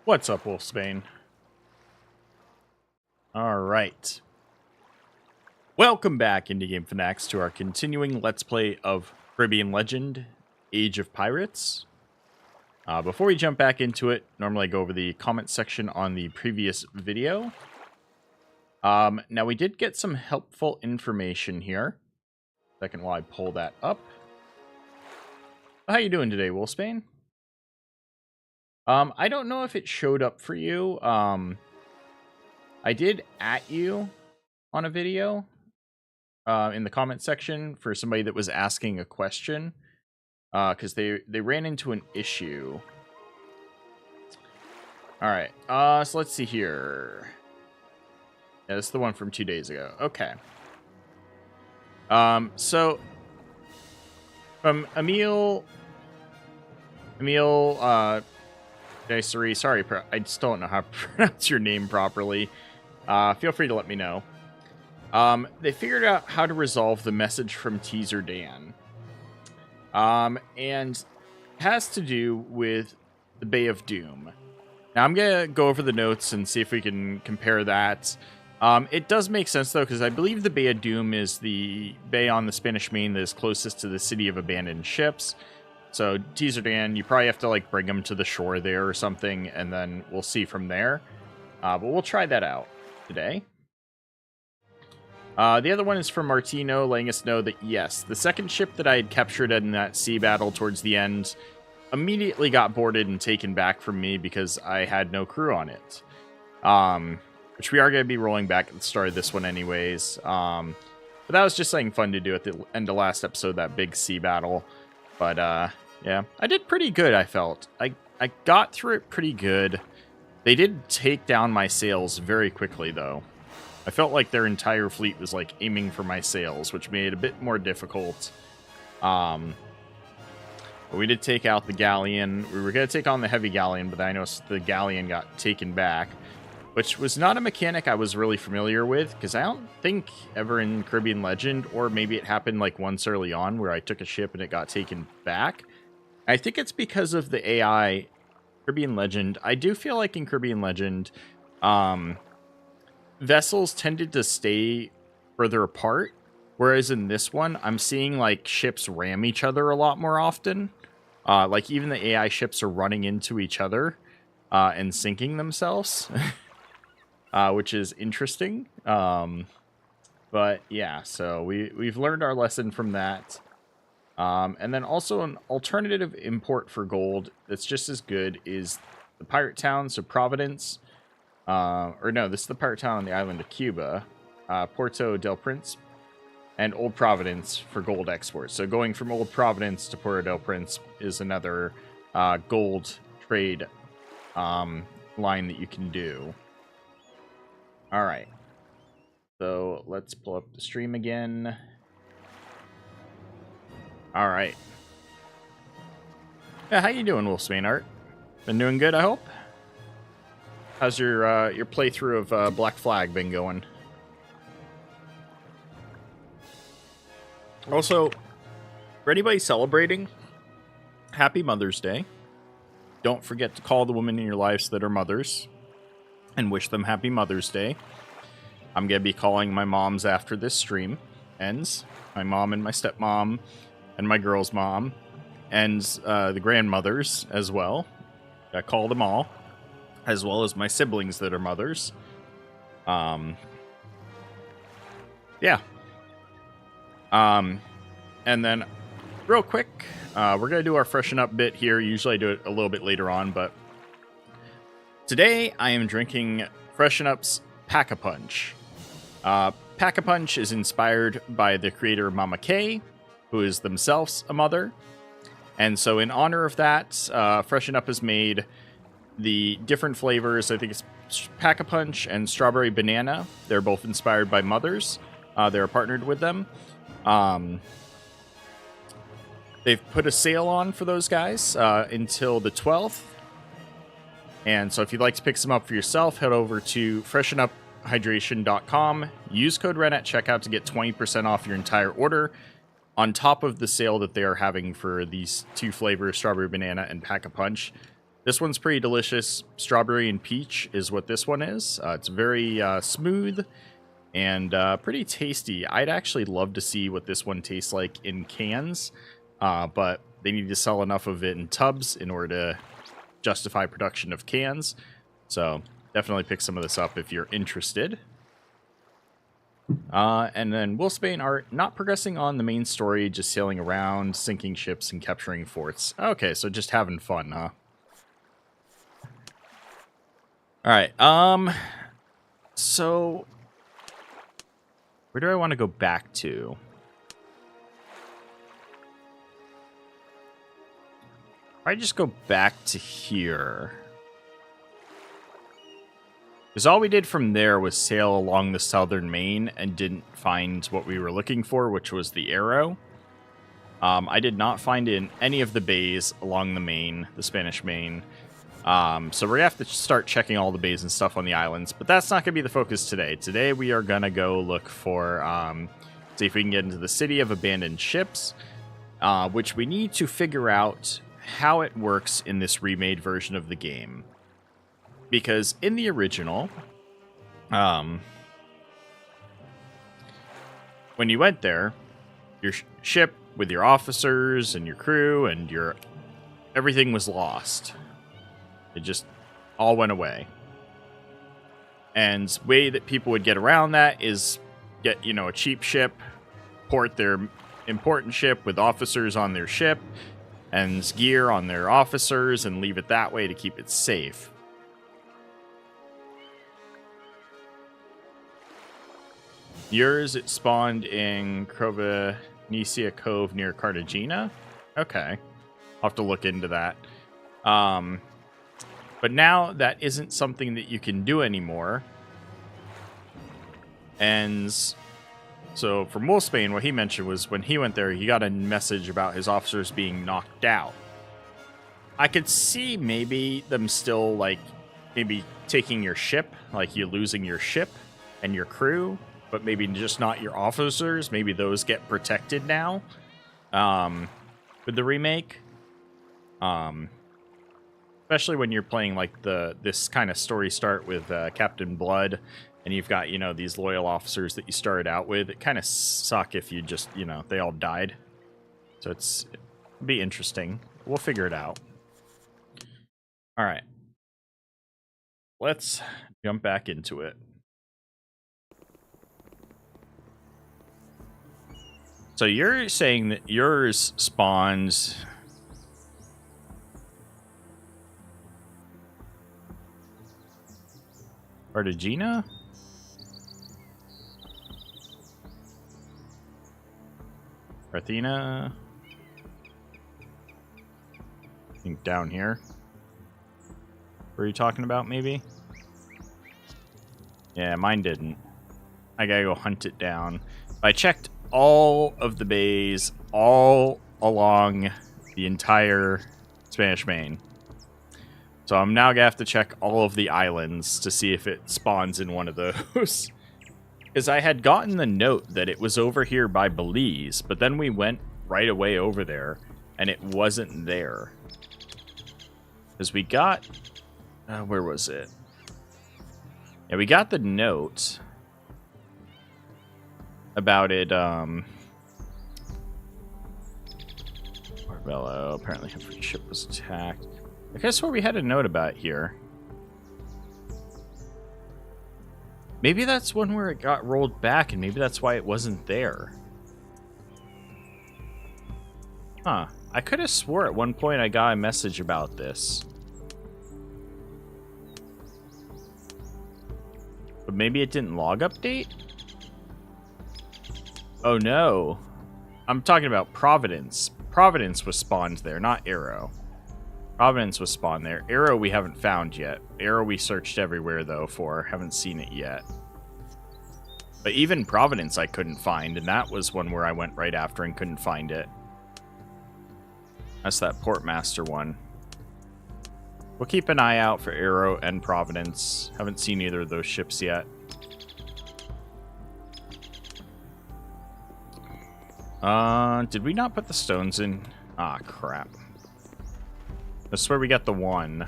What's up, Wolfsbane? Alright. Welcome back, Indie Game Fanatics, to our continuing Let's Play of Caribbean Legend, Age of Pirates. Before we jump back into it, normally I go over the comment section on the previous video. Now, we did get some helpful information here. Second while I pull that up. How you doing today, Wolfsbane? I don't know if it showed up for you. I did at you on a video in the comment section for somebody that was asking a question because they ran into an issue. All right, so let's see here. Yeah, this is the one from 2 days ago. Okay. So from Emil, sorry, I still don't know how to pronounce your name properly. Feel free to let me know. They figured out how to resolve the message from Teaser Dan. And has to do with the Bay of Doom. Now, I'm going to go over the notes and see if we can compare that. It does make sense, though, because I believe the Bay of Doom is the bay on the Spanish Main that is closest to the City of Abandoned Ships. So, Teaser Dan, you probably have to, like, bring him to the shore there or something, and then we'll see from there. But we'll try that out today. The other one is from Martino, letting us know that, yes, the second ship that I had captured in that sea battle towards the end immediately got boarded and taken back from me because I had no crew on it. Which we are going to be rolling back at the start of this one anyways. But that was just something fun to do at the end of last episode, that big sea battle. But, yeah, I did pretty good, I felt. I got through it pretty good. They did take down my sails very quickly, though. I felt like their entire fleet was, like, aiming for my sails, which made it a bit more difficult. But we did take out the galleon. We were going to take on the heavy galleon, but I noticed the galleon got taken back, which was not a mechanic I was really familiar with, because I don't think ever in Caribbean Legend, or maybe it happened, like, once early on, where I took a ship and it got taken back. I think it's because of the AI Caribbean Legend. I do feel like in Caribbean Legend, vessels tended to stay further apart, whereas in this one, I'm seeing like ships ram each other a lot more often. Like even the AI ships are running into each other and sinking themselves, which is interesting. But yeah, so we've learned our lesson from that. And then also an alternative import for gold that's just as good is the pirate town, so Providence. Or no, this is the pirate town on the island of Cuba, Puerto del Prince, and Old Providence for gold exports. So going from Old Providence to Puerto del Prince is another gold trade line that you can do. All right. So let's pull up the stream again. All right. Yeah, how you doing, Wolfsbane Art? Been doing good, I hope? How's your playthrough of Black Flag been going? Also, for anybody celebrating, happy Mother's Day. Don't forget to call the women in your lives that are mothers and wish them happy Mother's Day. I'm going to be calling my moms after this stream ends. My mom and my stepmom and my girl's mom and the grandmothers as well. I call them all, as well as my siblings that are mothers. Yeah. And then, real quick, we're going to do our freshen up bit here. Usually I do it a little bit later on, but today I am drinking Freshen Up's Pack-a-Punch. Pack-a-Punch is inspired by the creator Mama K, who is themselves a mother. And so in honor of that, Freshen Up has made the different flavors. I think it's Pack-a-Punch and Strawberry Banana. They're both inspired by mothers. They're partnered with them. They've put a sale on for those guys until the 12th. And so if you'd like to pick some up for yourself, head over to freshenuphydration.com. Use code REN at checkout to get 20% off your entire order, on top of the sale that they are having for these two flavors, Strawberry Banana and Pack-a-Punch. This one's pretty delicious. Strawberry and peach is what this one is. It's very smooth and pretty tasty. I'd actually love to see what this one tastes like in cans, but they need to sell enough of it in tubs in order to justify production of cans. So definitely pick some of this up if you're interested. And then Wolfsbane are not progressing on the main story, just sailing around, sinking ships, and capturing forts. Okay, so just having fun, huh? Alright, so where do I want to go back to? I just go back to here. Because all we did from there was sail along the southern main and didn't find what we were looking for, which was the arrow. I did not find it in any of the bays along the main, the Spanish main. So we're going to have to start checking all the bays and stuff on the islands, but that's not going to be the focus today. Today we are going to go look for, see if we can get into the City of Abandoned Ships, which we need to figure out how it works in this remade version of the game. Because in the original, when you went there, your ship with your officers and your crew and everything was lost. It just all went away. And the way that people would get around that is get, a cheap ship, port their important ship with officers on their ship and gear on their officers and leave it that way to keep it safe. Yours, it spawned in Crovenicia Cove near Cartagena? Okay. I'll have to look into that. But now that isn't something that you can do anymore. And so from Wolfsbane, what he mentioned was when he went there, he got a message about his officers being knocked out. I could see maybe them still, maybe taking your ship, like you losing your ship and your crew, but maybe just not your officers. Maybe those get protected now with the remake. Especially when you're playing this kind of story start with Captain Blood, and you've got, these loyal officers that you started out with. It kind of suck if you just, they all died. So it'll be interesting. We'll figure it out. All right. Let's jump back into it. So you're saying that yours spawns Cartagena? Athena? I think down here. What are you talking about, maybe? Yeah, mine didn't. I gotta go hunt it down. I checked all of the bays all along the entire Spanish Main. So I'm now gonna have to check all of the islands to see if it spawns in one of those. Because I had gotten the note that it was over here by Belize, but then we went right away over there, and it wasn't there. Because we got... where was it? Yeah, we got the note about it, Marbello, apparently her ship was attacked. I guess where we had a note about it here. Maybe that's one where it got rolled back, and maybe that's why it wasn't there. Huh. I could have swore at one point I got a message about this. But maybe it didn't log update? Oh no. I'm talking about Providence. Providence was spawned there, not Arrow. Providence was spawned there. Arrow we haven't found yet. Arrow we searched everywhere, though, for. Haven't seen it yet. But even Providence I couldn't find, and that was one where I went right after and couldn't find it. That's that Portmaster one. We'll keep an eye out for Arrow and Providence. Haven't seen either of those ships yet. Did we not put the stones in? Ah, crap. I swear we got the one.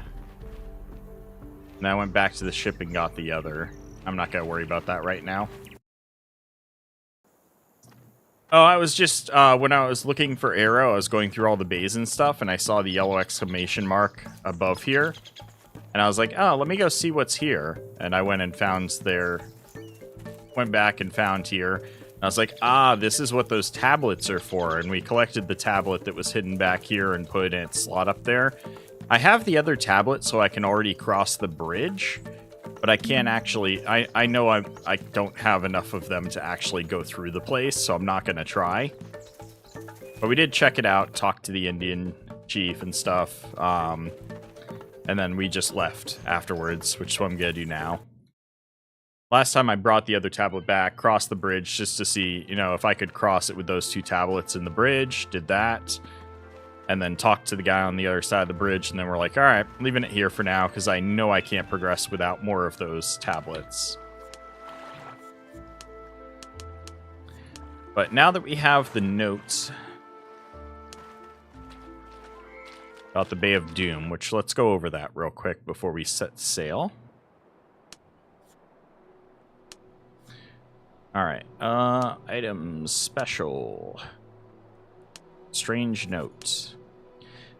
And I went back to the ship and got the other. I'm not going to worry about that right now. Oh, I was just, when I was looking for Arrow, I was going through all the bays and stuff, and I saw the yellow exclamation mark above here. And I was like, oh, let me go see what's here. And I went and found went back and found here. And I was like, ah, this is what those tablets are for. And we collected the tablet that was hidden back here and put it in its slot up there. I have the other tablet, so I can already cross the bridge. But I can't actually, I know I don't have enough of them to actually go through the place, so I'm not going to try. But we did check it out, talk to the Indian chief and stuff, and then we just left afterwards, which is what I'm going to do now. Last time I brought the other tablet back, crossed the bridge just to see, you know, if I could cross it with those two tablets in the bridge, did that. And then talked to the guy on the other side of the bridge, and then we're like, all right, leaving it here for now, because I know I can't progress without more of those tablets. But now that we have the notes about the Bay of Doom, which let's go over that real quick before we set sail. All right, items special. Strange note.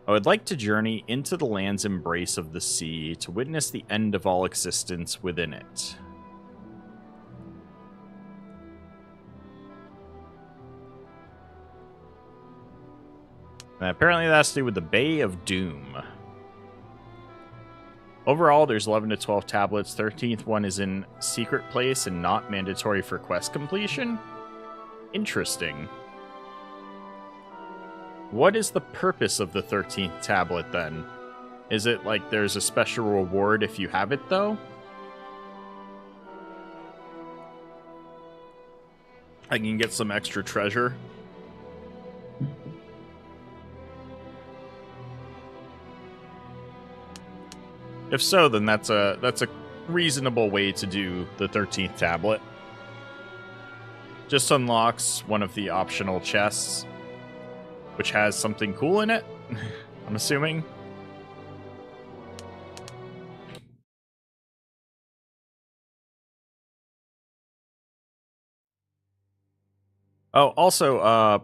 I would like to journey into the land's embrace of the sea to witness the end of all existence within it. And apparently that's to do with the Bay of Doom. Overall, there's 11 to 12 tablets. 13th one is in secret place and not mandatory for quest completion. Interesting. What is the purpose of the 13th tablet, then? Is it like there's a special reward if you have it, though? I can get some extra treasure. If so, then that's a reasonable way to do the 13th tablet. Just unlocks one of the optional chests, which has something cool in it, I'm assuming. Oh, also,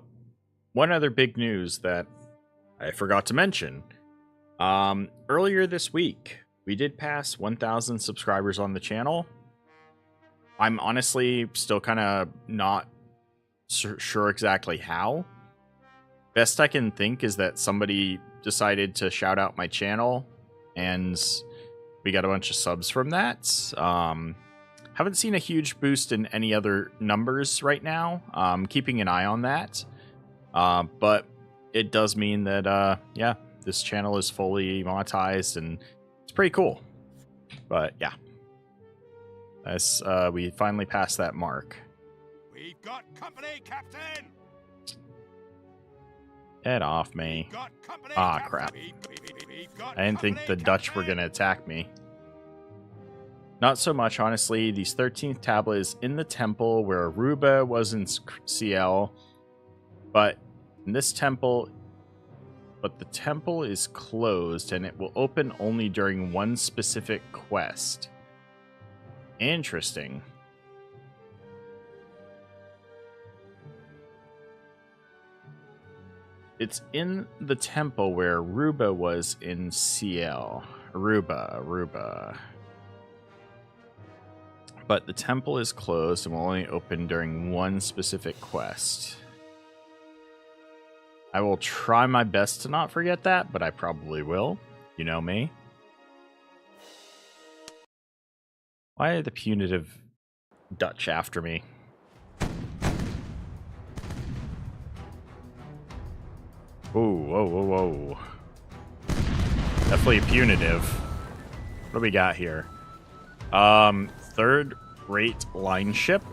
one other big news that I forgot to mention. Earlier this week, we did pass 1,000 subscribers on the channel. I'm honestly still kind of not sure exactly how. Best I can think is that somebody decided to shout out my channel, and we got a bunch of subs from that. Haven't seen a huge boost in any other numbers right now. Keeping an eye on that. But it does mean that, yeah, this channel is fully monetized, and it's pretty cool. But, yeah. As we finally passed that mark. We've got company, Captain! Get off me. Ah, crap. I didn't think the Dutch were going to attack me. Not so much, honestly. These 13th tablet is in the temple where Aruba was in CL. But in this temple... But the temple is closed, and it will open only during one specific quest. Interesting. It's in the temple where Aruba was in CL. Aruba. But the temple is closed and will only open during one specific quest. I will try my best to not forget that, but I probably will. You know me. Why are the punitive Dutch after me? Whoa. Definitely punitive. What do we got here? Third-rate line ship.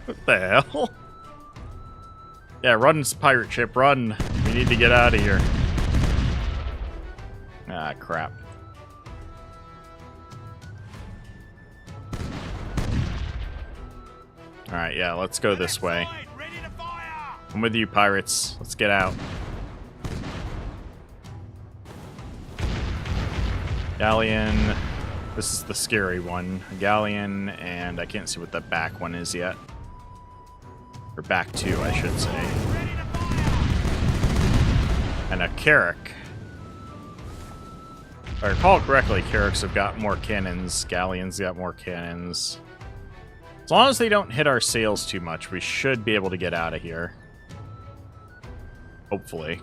What the hell? Yeah, run, pirate ship, run. We need to get out of here. Ah, crap. Alright, yeah, let's go this way. I'm with you, pirates. Let's get out. Galleon. This is the scary one. A galleon, and I can't see what that back one is yet. Or back two, I should say. And a carrack. If I recall correctly, carracks have got more cannons. Galleons got more cannons. As long as they don't hit our sails too much, we should be able to get out of here. Hopefully.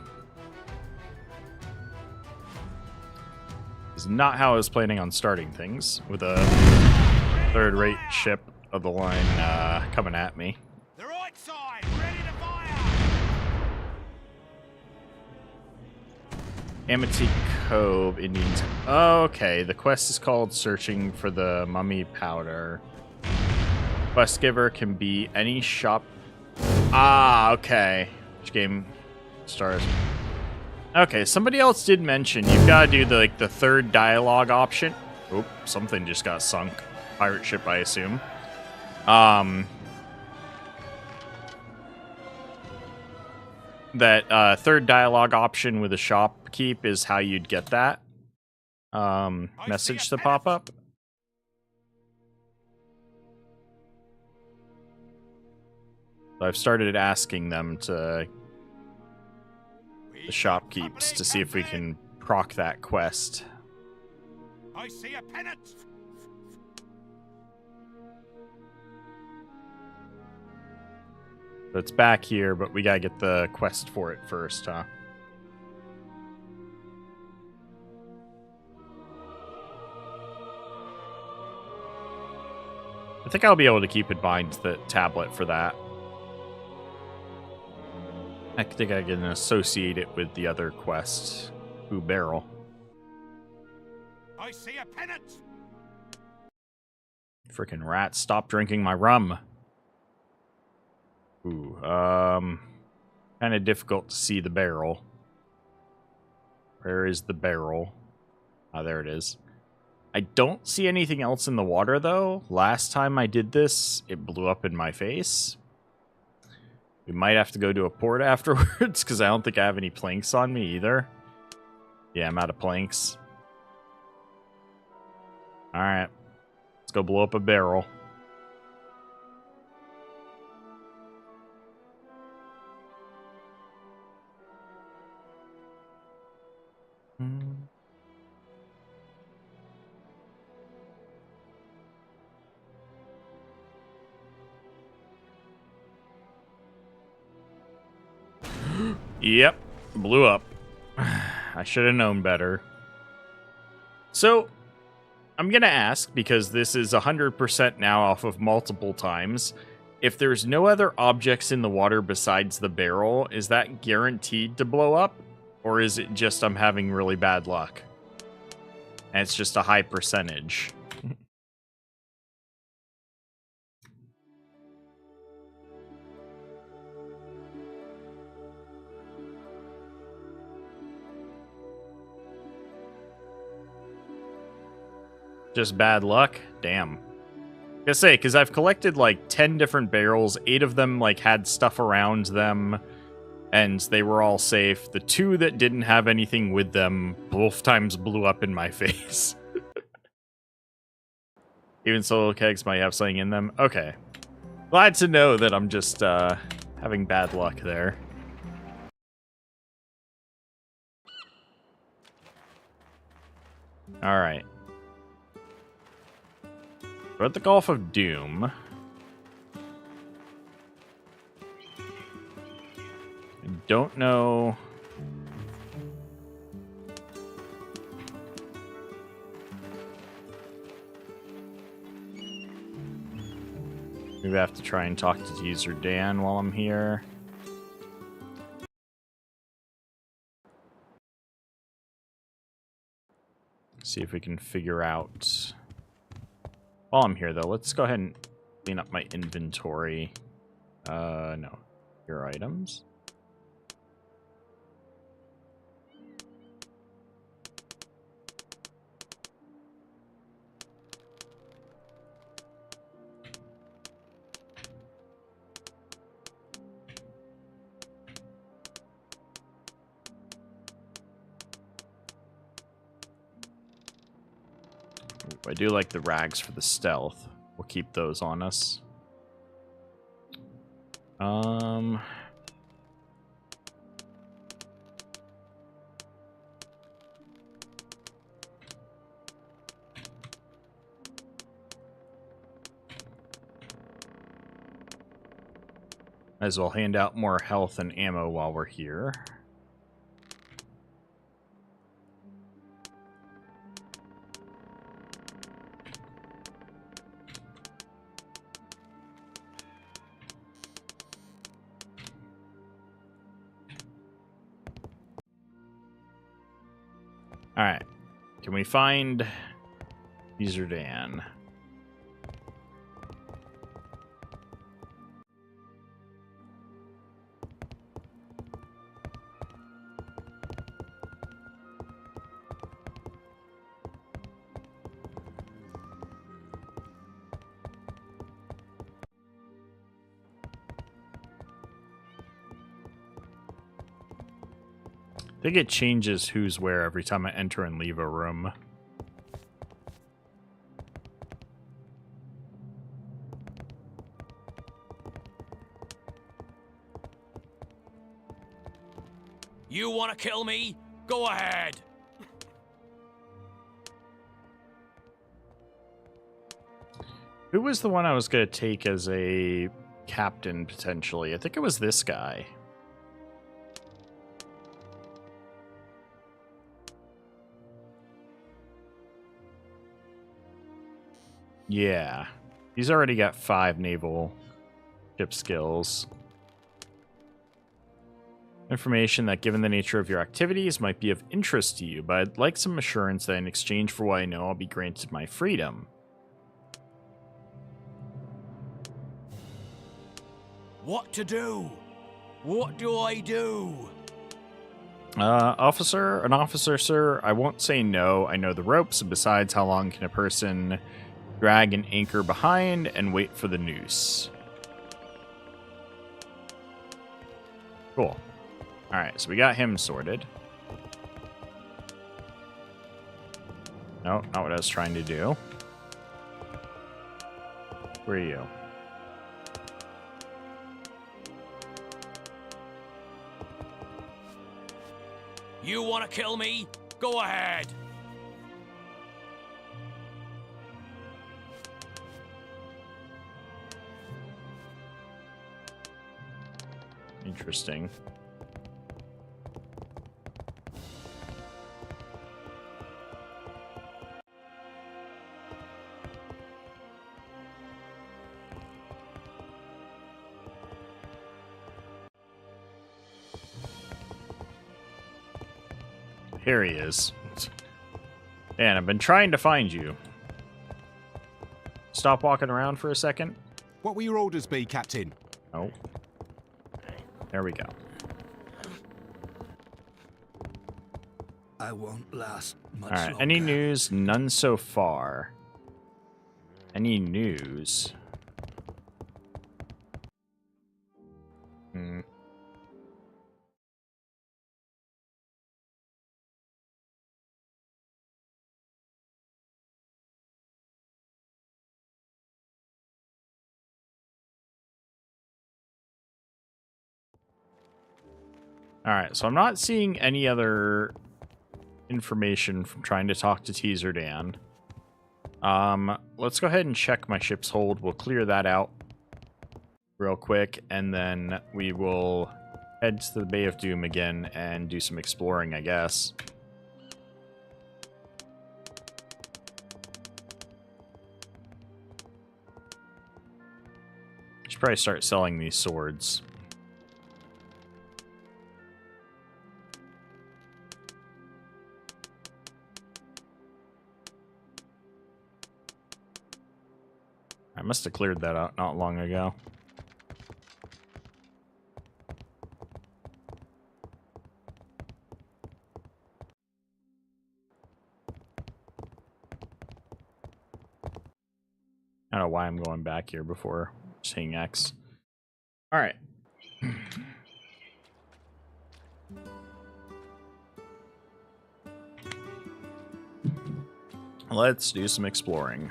This is not how I was planning on starting things, with a third-rate ship of the line coming at me. The right side, ready to fire! Amity Cove, Indians. Okay, the quest is called Searching for the Mummy Powder. Quest giver can be any shop. Ah, okay. Which game stars? Okay, somebody else did mention you've got to do the third dialogue option. Oop, something just got sunk. Pirate ship, I assume. That third dialogue option with a shopkeep is how you'd get that message to pop up. So I've started asking them to the shopkeeps to see if we can proc that quest. I see a pennant. So it's back here, but we gotta get the quest for it first, huh? I think I'll be able to keep in mind the tablet for that. I think I can associate it with the other quest. Ooh, barrel. I see a pennant. Frickin' rat, stop drinking my rum. Ooh, kind of difficult to see the barrel. Where is the barrel? Ah, there it is. I don't see anything else in the water, though. Last time I did this, it blew up in my face. We might have to go to a port afterwards, because I don't think I have any planks on me either. Yeah, I'm out of planks. Alright. Let's go blow up a barrel. Yep, blew up. I should have known better. So, I'm going to ask, because this is 100% now off of multiple times, if there's no other objects in the water besides the barrel, is that guaranteed to blow up? Or is it just I'm having really bad luck? And it's just a high percentage. Just bad luck? Damn. I gotta say, because I've collected like 10 different barrels, 8 of them like had stuff around them, and they were all safe. The 2 that didn't have anything with them, both times blew up in my face. Even solo kegs might have something in them. Okay. Glad to know that I'm just having bad luck there. Alright. We're at the Gulf of Doom. I don't know. Maybe I have to try and talk to user Dan while I'm here. See if we can figure out. While I'm here, though, let's go ahead and clean up my inventory. No. Your items. I do like the rags for the stealth. We'll keep those on us. Might as well hand out more health and ammo while we're here. Alright. Can we find Izerdan? I think it changes who's where every time I enter and leave a room. You want to kill me? Go ahead. Who was the one I was going to take as a captain, potentially? I think it was this guy. Yeah. He's already got 5 naval ship skills. Information that, given the nature of your activities, might be of interest to you, but I'd like some assurance that in exchange for what I know, I'll be granted my freedom. What to do? What do I do? An officer, sir. I won't say no. I know the ropes, and besides, how long can a person drag an anchor behind and wait for the noose? Cool. Alright, so we got him sorted. No, not what I was trying to do. Where are you? You want to kill me? Go ahead. Interesting. Here he is. Man, I've been trying to find you. Stop walking around for a second. What will your orders be, Captain? Oh. There we go. I won't last much Alright, longer. any news? None so far. Any news? Alright, so I'm not seeing any other information from trying to talk to Teaser Dan. Let's go ahead and check my ship's hold. We'll clear that out real quick, and then we will head to the Bay of Doom again and do some exploring, I guess. Should probably start selling these swords. I must have cleared that out not long ago. I don't know why I'm going back here before saying X. Alright. Let's do some exploring.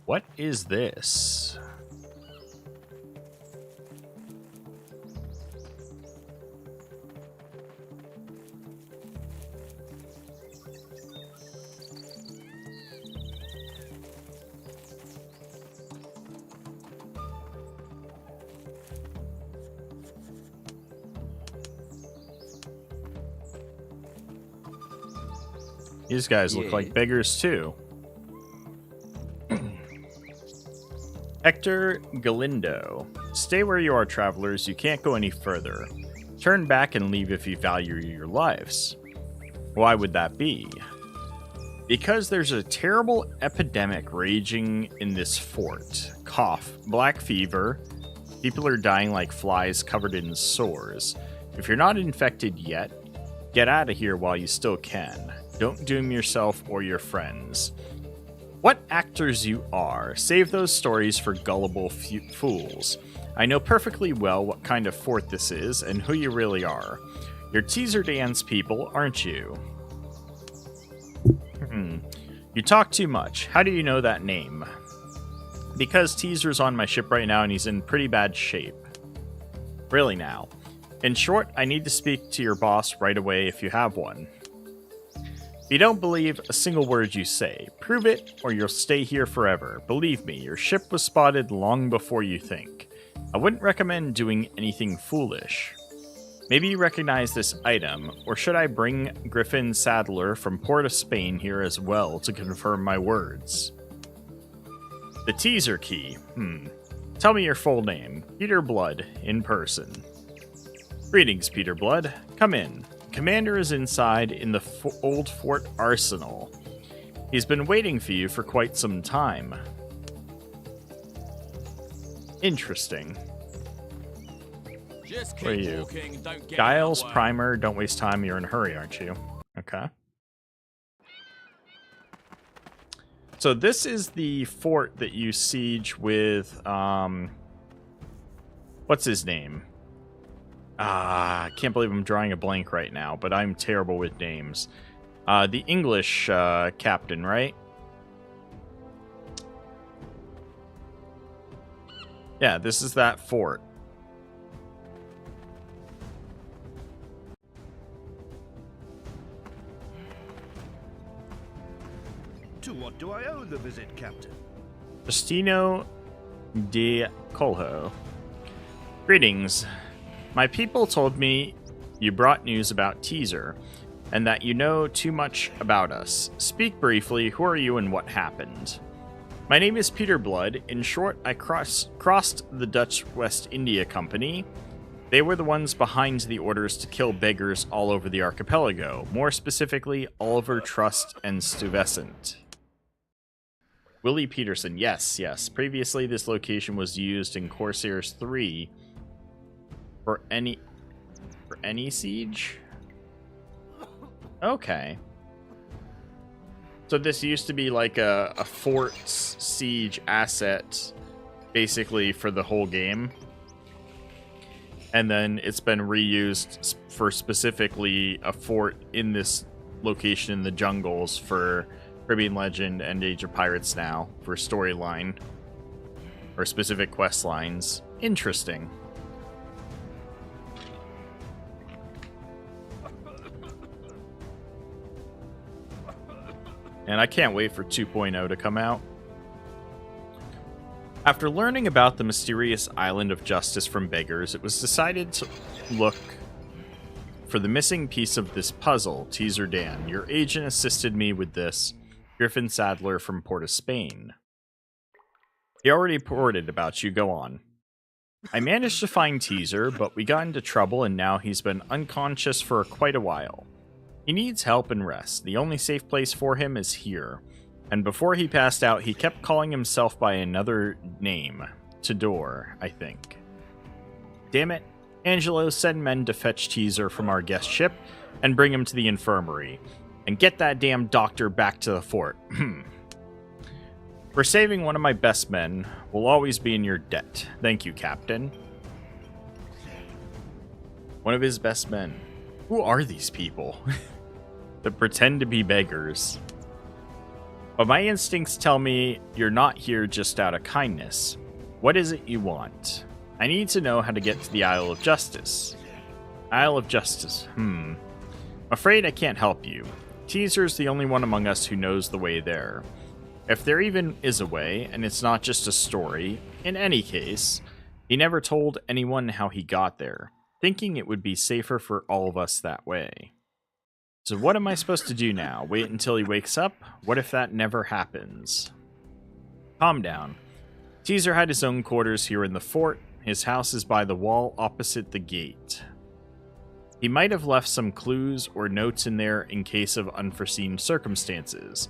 What is this? These guys look like beggars too. Hector Galindo. Stay where you are, travelers. You can't go any further. Turn back and leave if you value your lives. Why would that be? Because there's a terrible epidemic raging in this fort. Cough, black fever. People are dying like flies covered in sores. If you're not infected yet, get out of here while you still can. Don't doom yourself or your friends. What actors you are. Save those stories for gullible fools. I know perfectly well what kind of fort this is and who you really are. You're Teaser Dan's people, aren't you? You talk too much. How do you know that name? Because Teaser's on my ship right now and he's in pretty bad shape. Really now. In short, I need to speak to your boss right away if you have one. You don't believe a single word you say. Prove it, or you'll stay here forever. Believe me, your ship was spotted long before you think. I wouldn't recommend doing anything foolish. Maybe you recognize this item, or should I bring Griffin Sadler from Port of Spain here as well to confirm my words? The teaser key. Tell me your full name. Peter Blood, in person. Greetings, Peter Blood. Come in. Commander is inside in the old fort arsenal. He's been waiting for you for quite some time. Interesting. Just keep Where are you? walking, don't get Giles, in the way. Primer, don't waste time. You're in a hurry, aren't you? Okay. So this is the fort that you siege with, what's his name? I can't believe I'm drawing a blank right now, but I'm terrible with names. The English captain, right? Yeah, this is that fort. To what do I owe the visit, Captain? Justino de Colho. Greetings. My people told me you brought news about Teaser, and that you know too much about us. Speak briefly, who are you and what happened? My name is Peter Blood. In short, I crossed the Dutch West India Company. They were the ones behind the orders to kill beggars all over the archipelago, more specifically, Oliver Trust and Stuyvesant. Willie Peterson, yes. Previously, this location was used in Corsairs 3 for any siege? Okay. So this used to be like a fort siege asset, basically, for the whole game. And then it's been reused for specifically a fort in this location in the jungles for Caribbean Legend and Age of Pirates now, for storyline. Or specific quest lines. Interesting. And I can't wait for 2.0 to come out. After learning about the mysterious Island of Justice from beggars, it was decided to look for the missing piece of this puzzle. Teaser Dan, your agent assisted me with this. Griffin Sadler from Port of Spain. He already reported about you. Go on. I managed to find Teaser, but we got into trouble and now he's been unconscious for quite a while. He needs help and rest. The only safe place for him is here. And before he passed out, he kept calling himself by another name. Tador, I think. Damn it. Angelo, send men to fetch Teaser from our guest ship and bring him to the infirmary. And get that damn doctor back to the fort. For saving one of my best men, will always be in your debt. Thank you, Captain. One of his best men. Who are these people that pretend to be beggars? But my instincts tell me you're not here just out of kindness. What is it you want? I need to know how to get to the Isle of Justice. Isle of Justice. I'm afraid I can't help you. Teaser's the only one among us who knows the way there. If there even is a way, and it's not just a story, in any case, he never told anyone how he got there, thinking it would be safer for all of us that way. So what am I supposed to do now? Wait until he wakes up? What if that never happens? Calm down. Teaser had his own quarters here in the fort. His house is by the wall opposite the gate. He might have left some clues or notes in there in case of unforeseen circumstances.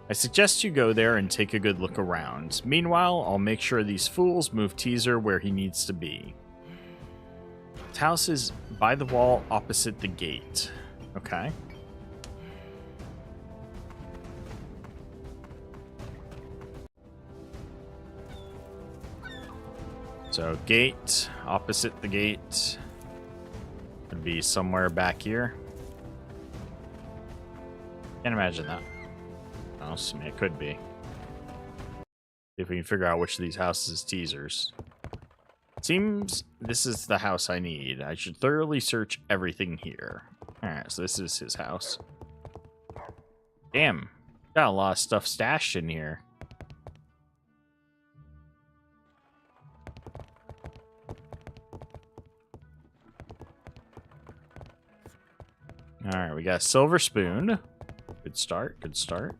I suggest you go there and take a good look around. Meanwhile, I'll make sure these fools move Teaser where he needs to be. His house is by the wall opposite the gate. Okay. So, gate, opposite the gate. Could be somewhere back here. Can't imagine that. I mean, it could be. See if we can figure out which of these houses is Teaser's. Seems this is the house I need. I should thoroughly search everything here. Alright, so this is his house. Damn. Got a lot of stuff stashed in here. Alright, we got a silver spoon. Good start, good start.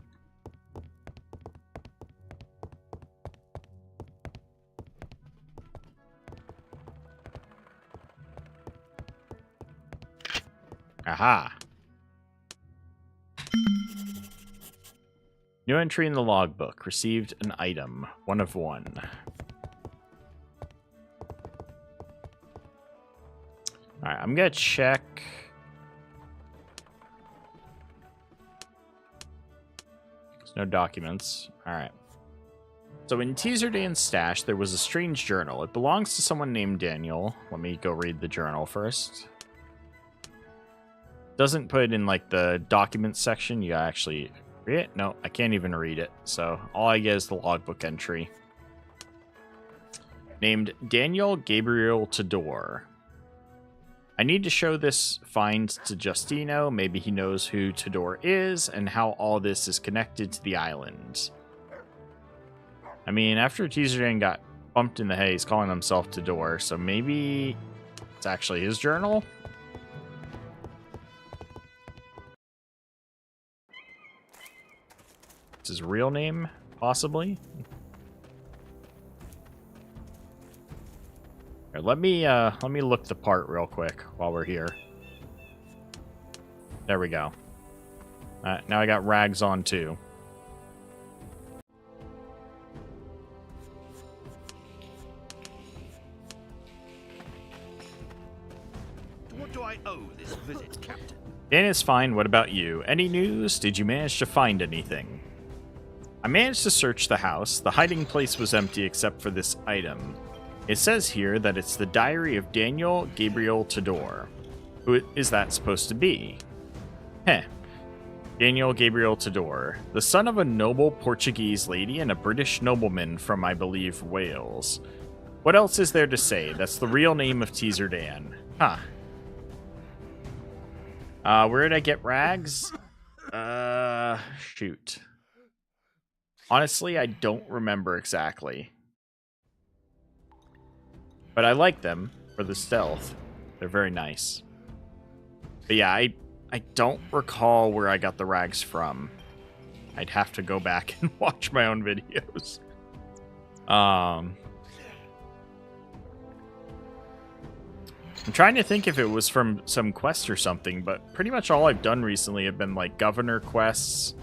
Aha. New entry in the logbook. Received an item. 1 of 1. Alright, I'm gonna check. There's no documents. Alright. So in Teaser Dan's stash, there was a strange journal. It belongs to someone named Daniel. Let me go read the journal first. Doesn't put it in like the documents section. You actually read it? No, I can't even read it. So all I get is the logbook entry. Named Daniel Gabriel Tador. I need to show this find to Justino. Maybe he knows who Tador is and how all this is connected to the island. I mean, after Teaser Dan got bumped in the head, he's calling himself Tador, so maybe it's actually his journal? It's his real name, possibly? Here, let me look the part real quick while we're here. There we go. Now I got rags on too. What do I owe this visit, Captain? Dan is fine. What about you? Any news? Did you manage to find anything? I managed to search the house. The hiding place was empty except for this item. It says here that it's the diary of Daniel Gabriel Tador. Who is that supposed to be? Heh. Daniel Gabriel Tador, the son of a noble Portuguese lady and a British nobleman from, I believe, Wales. What else is there to say? That's the real name of Teaser Dan. Huh. Where did I get rags? Shoot. Honestly, I don't remember exactly. But I like them for the stealth. They're very nice. But yeah, I don't recall where I got the rags from. I'd have to go back and watch my own videos. I'm trying to think if it was from some quest or something, but pretty much all I've done recently have been like governor quests.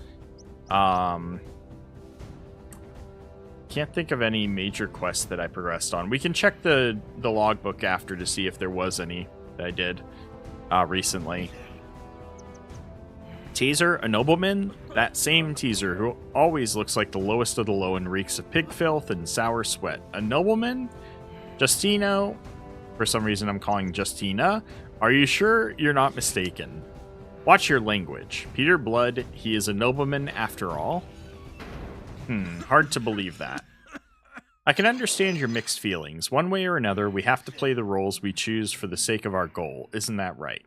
Can't think of any major quests that I progressed on. We can check the logbook after to see if there was any that I did recently. Teaser, a nobleman? That same teaser who always looks like the lowest of the low and reeks of pig filth and sour sweat. A nobleman? Justino? For some reason I'm calling Justina. Are you sure you're not mistaken? Watch your language. Peter Blood, he is a nobleman after all. Hard to believe that. I can understand your mixed feelings. One way or another, we have to play the roles we choose for the sake of our goal. Isn't that right?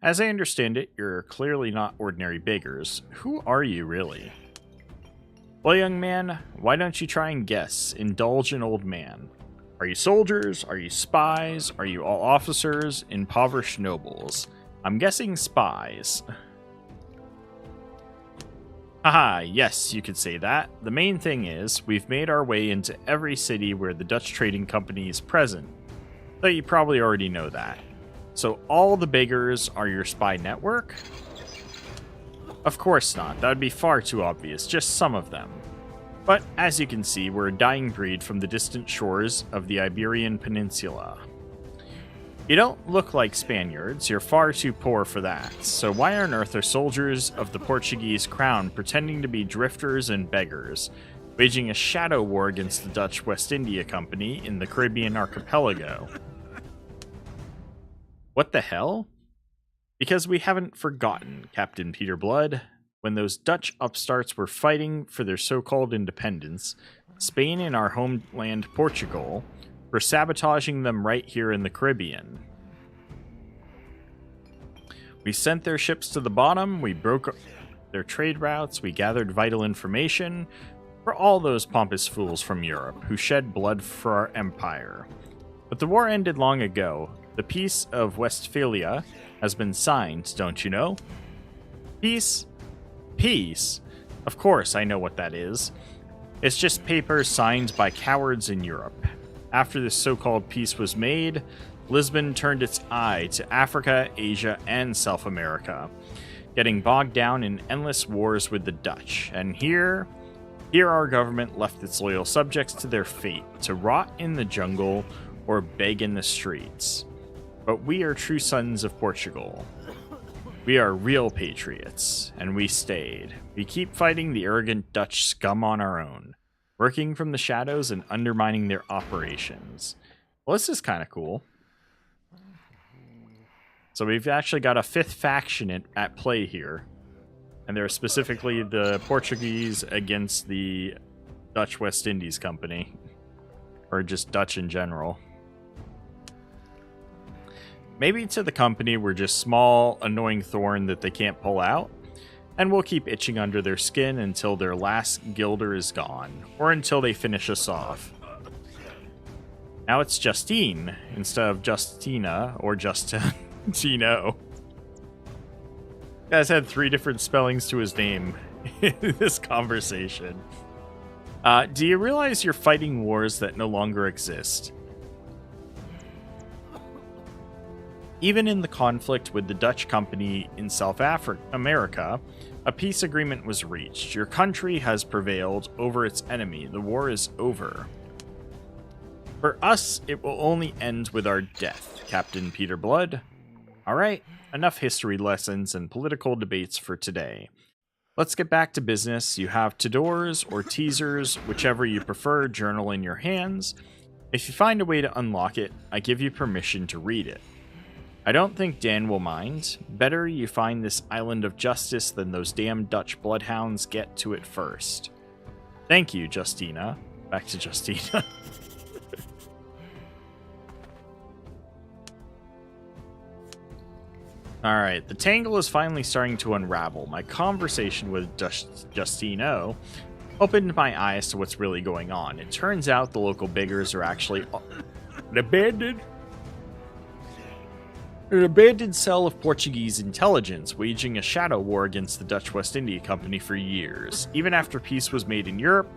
As I understand it, you're clearly not ordinary beggars. Who are you, really? Well, young man, why don't you try and guess? Indulge an old man. Are you soldiers? Are you spies? Are you all officers? Impoverished nobles? I'm guessing spies. Haha, yes, you could say that. The main thing is, we've made our way into every city where the Dutch Trading Company is present. Though you probably already know that. So all the beggars are your spy network? Of course not, that would be far too obvious, just some of them. But as you can see, we're a dying breed from the distant shores of the Iberian Peninsula. You don't look like Spaniards, you're far too poor for that, so why on earth are soldiers of the Portuguese crown pretending to be drifters and beggars, waging a shadow war against the Dutch West India Company in the Caribbean archipelago? What the hell? Because we haven't forgotten, Captain Peter Blood. When those Dutch upstarts were fighting for their so-called independence, Spain and our homeland Portugal were sabotaging them right here in the Caribbean. We sent their ships to the bottom, we broke their trade routes, we gathered vital information for all those pompous fools from Europe who shed blood for our empire. But the war ended long ago. The Peace of Westphalia has been signed, don't you know? Peace? Peace? Of course, I know what that is. It's just papers signed by cowards in Europe. After this so-called peace was made, Lisbon turned its eye to Africa, Asia, and South America, getting bogged down in endless wars with the Dutch. And here our government left its loyal subjects to their fate, to rot in the jungle or beg in the streets. But we are true sons of Portugal. We are real patriots, and we stayed. We keep fighting the arrogant Dutch scum on our own, working from the shadows and undermining their operations. Well, this is kind of cool. So we've actually got a fifth faction at play here. And they're specifically the Portuguese against the Dutch West Indies Company. Or just Dutch in general. Maybe to the company we're just small, annoying thorn that they can't pull out. And we'll keep itching under their skin until their last gilder is gone. Or until they finish us off. Now it's Justine instead of Justina or Justino. Guy's had 3 different spellings to his name in this conversation. Do you realize you're fighting wars that no longer exist? Even in the conflict with the Dutch company in South America, a peace agreement was reached. Your country has prevailed over its enemy. The war is over. For us, it will only end with our death, Captain Peter Blood. Alright, enough history lessons and political debates for today. Let's get back to business. You have Tudors or teasers, whichever you prefer, journal in your hands. If you find a way to unlock it, I give you permission to read it. I don't think Dan will mind. Better you find this island of justice than those damn Dutch bloodhounds get to it first. Thank you, Justina. Back to Justina. Alright, the tangle is finally starting to unravel. My conversation with Justino opened my eyes to what's really going on. It turns out the local beggars are actually an abandoned cell of Portuguese intelligence, waging a shadow war against the Dutch West India Company for years. Even after peace was made in Europe,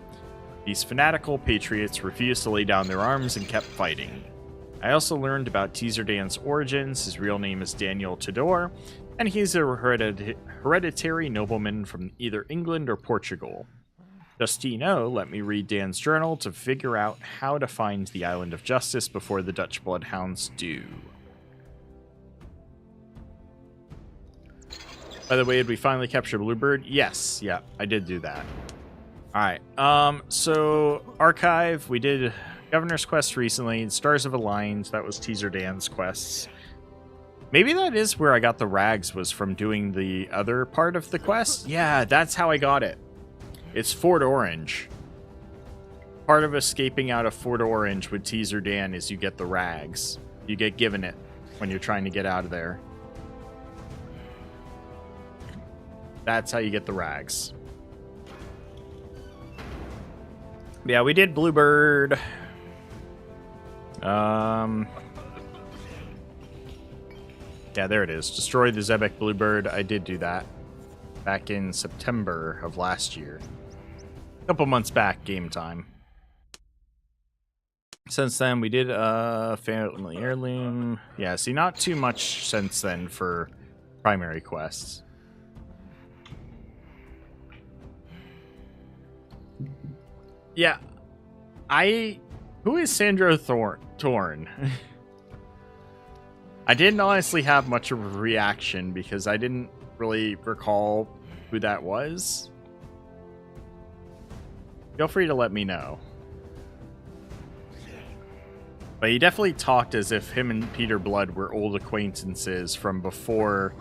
these fanatical patriots refused to lay down their arms and kept fighting. I also learned about Teaser Dan's origins. His real name is Daniel Tudor, and he's a hereditary nobleman from either England or Portugal. Justino let me read Dan's journal to figure out how to find the Island of Justice before the Dutch bloodhounds do. By the way, did we finally capture Bluebird? Yes, yeah, I did do that. Alright, so Archive, we did Governor's Quest recently, Stars of Alliance, that was Teaser Dan's quests. Maybe that is where I got the rags, was from doing the other part of the quest? Yeah, that's how I got it. It's Fort Orange. Part of escaping out of Fort Orange with Teaser Dan is you get the rags. You get given it when you're trying to get out of there. That's how you get the rags. Yeah, we did Bluebird. Yeah, there it is. Destroy the Zebek Bluebird. I did do that back in September of last year. A couple months back, game time. Since then, we did Family Heirloom. Yeah, see, not too much since then for primary quests. Yeah, who is Sandro Thorn? I didn't honestly have much of a reaction because I didn't really recall who that was. Feel free to let me know. But he definitely talked as if him and Peter Blood were old acquaintances from before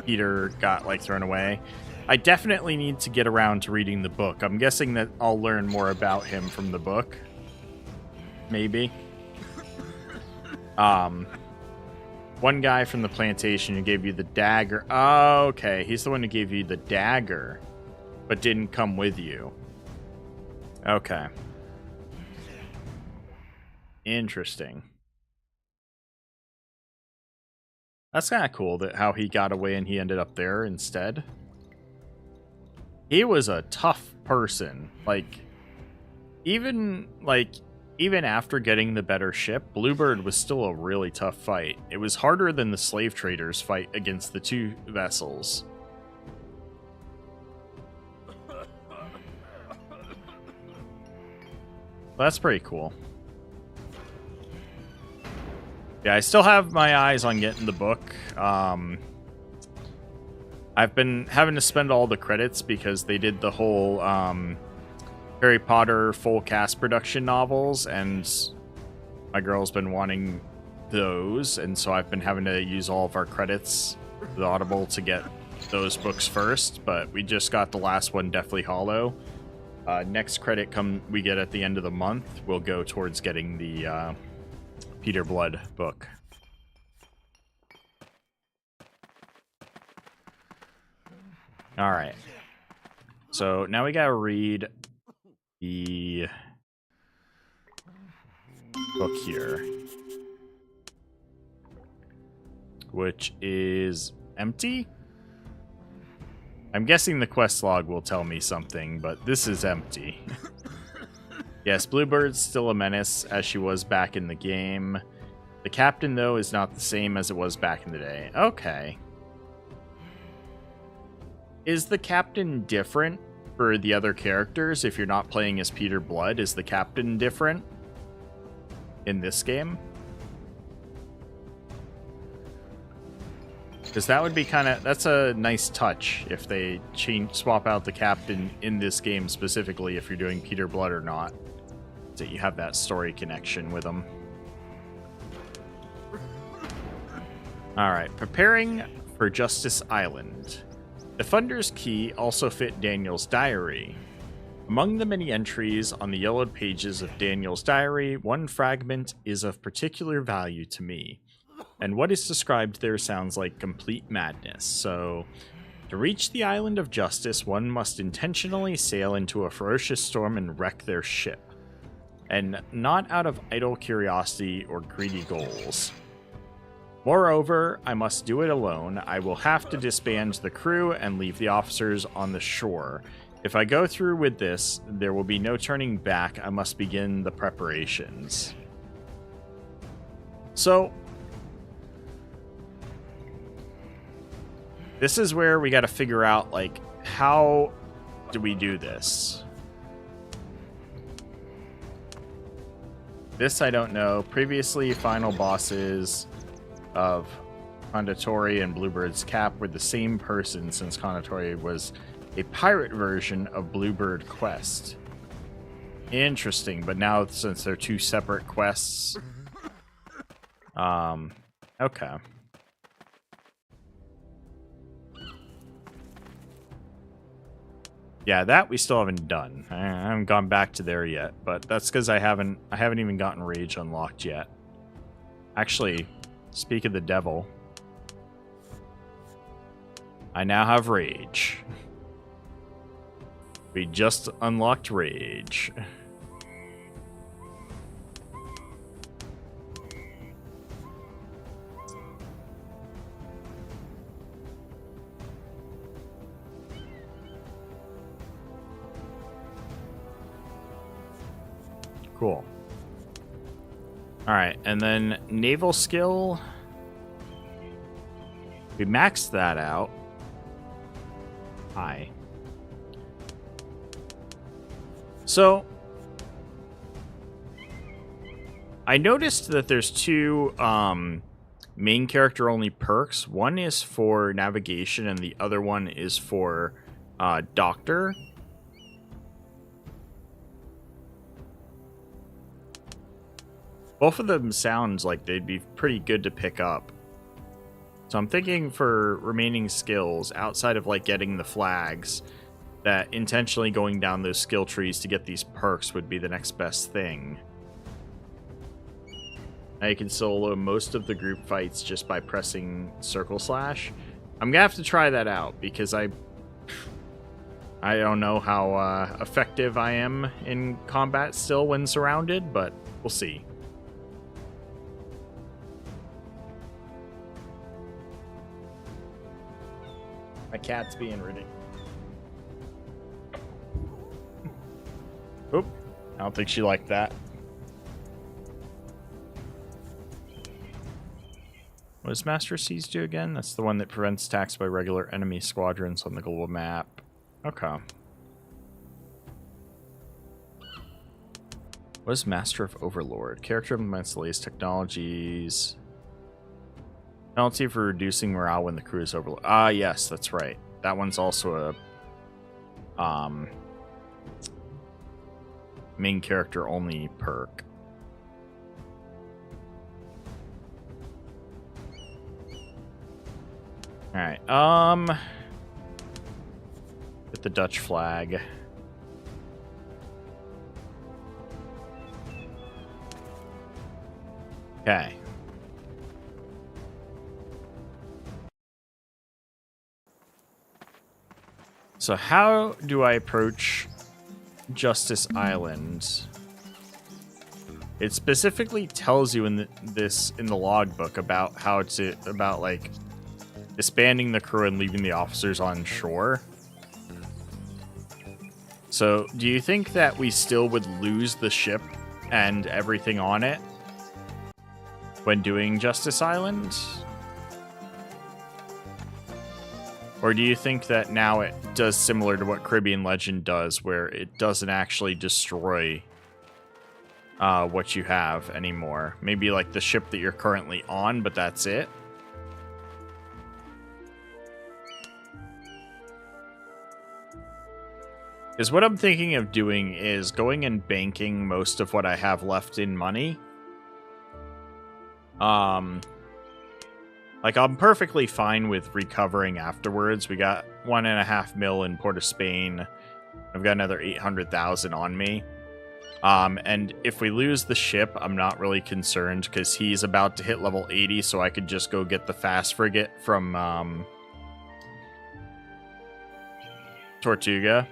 Peter got, like, thrown away. I definitely need to get around to reading the book. I'm guessing that I'll learn more about him from the book. Maybe. One guy from the plantation who gave you the dagger. Oh, okay. He's the one who gave you the dagger, but didn't come with you. Okay. Interesting. That's kind of cool that how he got away and he ended up there instead. He was a tough person. Even after getting the better ship, Bluebird was still a really tough fight. It was harder than the slave traders' fight against the two vessels. That's pretty cool. Yeah, I still have my eyes on getting the book. I've been having to spend all the credits because they did the whole Harry Potter full cast production novels, and my girl's been wanting those, and so I've been having to use all of our credits with Audible to get those books first, but we just got the last one, Deathly Hollow. Next credit we get at the end of the month will go towards getting the Peter Blood book. All right. So now we gotta read the book here, which is empty. I'm guessing the quest log will tell me something, but this is empty. Yes, Bluebird's still a menace as she was back in the game. The Capt'n, though, is not the same as it was back in the day. Okay. Is the Capt'n different for the other characters if you're not playing as Peter Blood? Is the Capt'n different in this game? Because that would be that's a nice touch if they swap out the Capt'n in this game specifically if you're doing Peter Blood or not. So you have that story connection with them. Alright, preparing for Justice Island. The Funder's Key also fit Daniel's diary. Among the many entries on the yellowed pages of Daniel's diary, one fragment is of particular value to me. And what is described there sounds like complete madness. So, to reach the Island of Justice, one must intentionally sail into a ferocious storm and wreck their ship. And not out of idle curiosity or greedy goals. Moreover, I must do it alone. I will have to disband the crew and leave the officers on the shore. If I go through with this, there will be no turning back. I must begin the preparations. So, this is where we got to figure out, like, how do we do this? This I don't know. Previously, final bosses of Conditori and Bluebird's Cap were the same person, since Conditori was a pirate version of Bluebird Quest. Interesting, but now since they're two separate quests, okay. Yeah, that we still haven't done. I haven't gone back to there yet, but that's because I haven't even gotten Rage unlocked yet. Actually, speak of the devil, I now have Rage. We just unlocked Rage. Cool. Alright, and then naval skill. We maxed that out. Hi. So, I noticed that there's two main character only perks. One is for navigation and the other one is for doctor. Both of them sounds like they'd be pretty good to pick up. So I'm thinking for remaining skills, outside of like getting the flags, that intentionally going down those skill trees to get these perks would be the next best thing. Now you can solo most of the group fights just by pressing circle slash. I'm gonna have to try that out because I don't know how effective I am in combat still when surrounded, but we'll see. My cat's being ridiculous. Oop. I don't think she liked that. What does Master Siege do again? That's the one that prevents attacks by regular enemy squadrons on the global map. Okay. What is Master of Overlord? Character implements the latest technologies. Penalty for reducing morale when the crew is overloaded. Ah, yes, that's right. That one's also a main character only perk. Alright, get the Dutch flag. Okay. So how do I approach Justice Island? It specifically tells you in the logbook about how to like disbanding the crew and leaving the officers on shore. So do you think that we still would lose the ship and everything on it when doing Justice Island? Or do you think that now it does similar to what Caribbean Legend does, where it doesn't actually destroy what you have anymore? Maybe like the ship that you're currently on, but that's it? Because what I'm thinking of doing is going and banking most of what I have left in money. Like, I'm perfectly fine with recovering afterwards. We got 1.5 mil in Port of Spain. I've got another 800,000 on me. And if we lose the ship, I'm not really concerned because he's about to hit level 80, so I could just go get the fast frigate from Tortuga.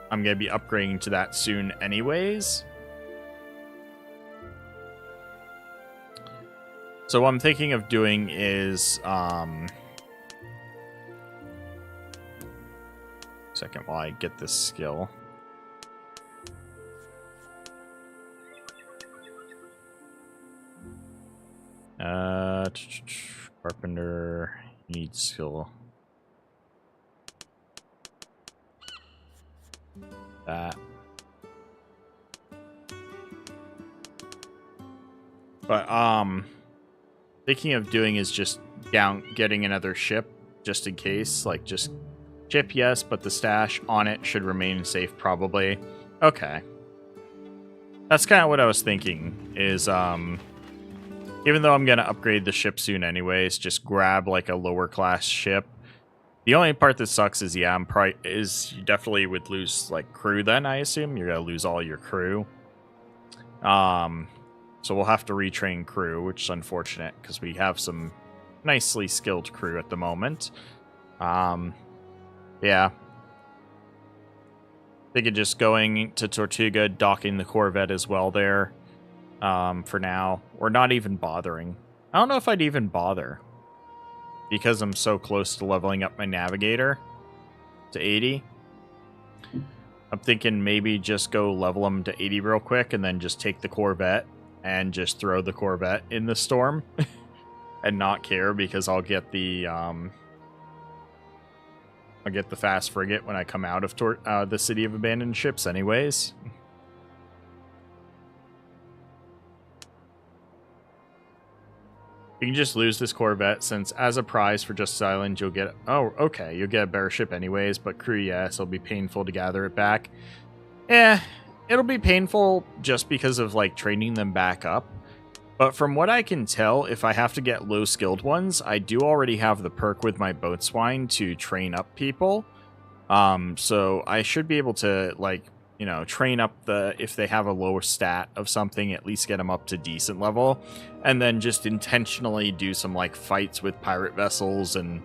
I'm going to be upgrading to that soon anyways. So what I'm thinking of doing is, second while I get this skill. Carpenter needs skill. That. But thinking of doing is just getting another ship just in case. Like, just ship, yes, but the stash on it should remain safe probably. Okay. That's kind of what I was thinking, is even though I'm going to upgrade the ship soon anyways, just grab like a lower class ship. The only part that sucks is, yeah, you definitely would lose like crew then, I assume. You're going to lose all your crew. So we'll have to retrain crew, which is unfortunate because we have some nicely skilled crew at the moment. Yeah. Thinking just going to Tortuga, docking the Corvette as well there for now. Or not even bothering. I don't know if I'd even bother because I'm so close to leveling up my Navigator to 80. I'm thinking maybe just go level them to 80 real quick and then just take the Corvette and just throw the Corvette in the storm and not care because I'll get the fast frigate when I come out of the City of Abandoned Ships anyways. You can just lose this Corvette since as a prize for Justice Island you'll get... Oh, okay, you'll get a better ship anyways, but crew, yes, it'll be painful to gather it back. It'll be painful just because of, like, training them back up. But from what I can tell, if I have to get low-skilled ones, I do already have the perk with my boatswine to train up people. So I should be able to, like, you know, train up if they have a lower stat of something, at least get them up to decent level. And then just intentionally do some, like, fights with pirate vessels and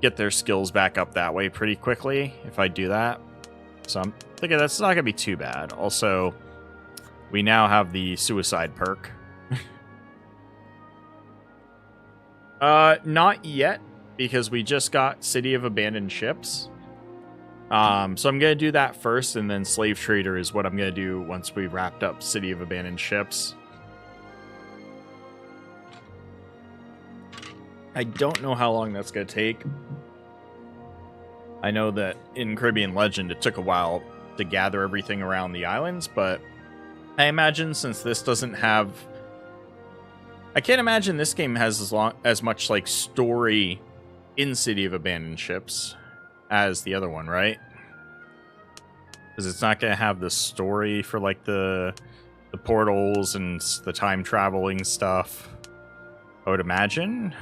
get their skills back up that way pretty quickly if I do that. So I'm thinking that's not going to be too bad. Also, we now have the suicide perk. Not yet, because we just got City of Abandoned Ships. So I'm going to do that first, and then Slave Trader is what I'm going to do once we wrapped up City of Abandoned Ships. I don't know how long that's going to take. I know that in Caribbean Legend it took a while to gather everything around the islands, but I imagine since this doesn't have... I can't imagine this game has as much like story in City of Abandoned Ships as the other one, right? Because it's not going to have the story for like the portals and the time traveling stuff, I would imagine.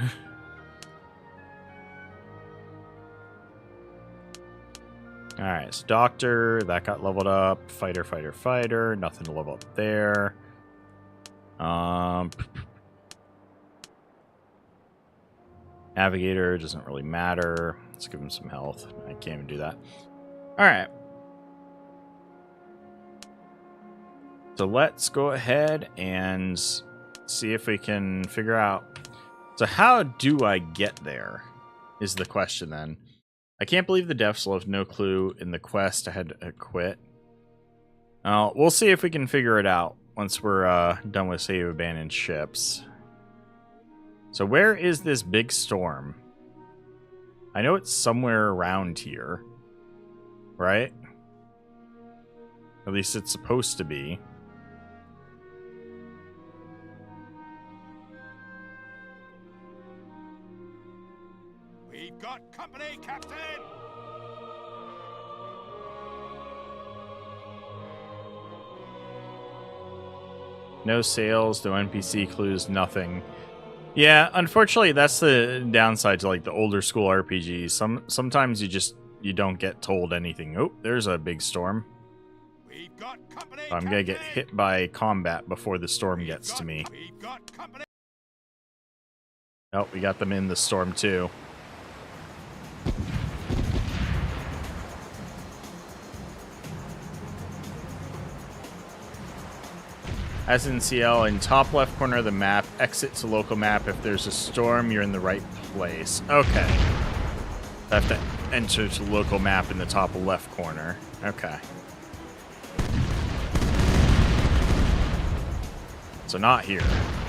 Alright, so Doctor, that got leveled up. Fighter. Nothing to level up there. Navigator doesn't really matter. Let's give him some health. I can't even do that. Alright. So let's go ahead and see if we can figure out... So how do I get there? Is the question then. I can't believe the devs left no clue in the quest. I had to quit. We'll see if we can figure it out once we're done with City of Abandoned Ships. So where is this big storm? I know it's somewhere around here. Right? At least it's supposed to be. We've got company, Captain! No sales, no NPC clues, nothing. Yeah, unfortunately, that's the downside to like the older school RPGs. Sometimes you don't get told anything. Oh, there's a big storm. We've got company, I'm gonna get hit by combat before the storm gets to me. We've got company. Oh, we got them in the storm too. As in CL, in top left corner of the map, exit to local map. If there's a storm, you're in the right place. Okay. I have to enter to local map in the top left corner. Okay. So not here.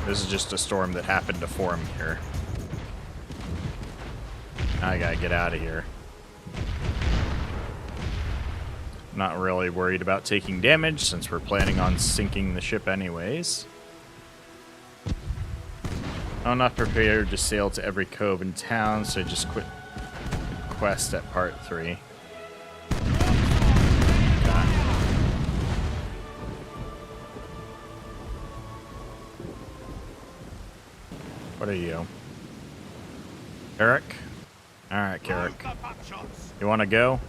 This is just a storm that happened to form here. Now I gotta get out of here. Not really worried about taking damage since we're planning on sinking the ship anyways. I'm not prepared to sail to every cove in town, so I just quit the quest at part 3. What are you? Eric? Alright, Carrick. You want to go?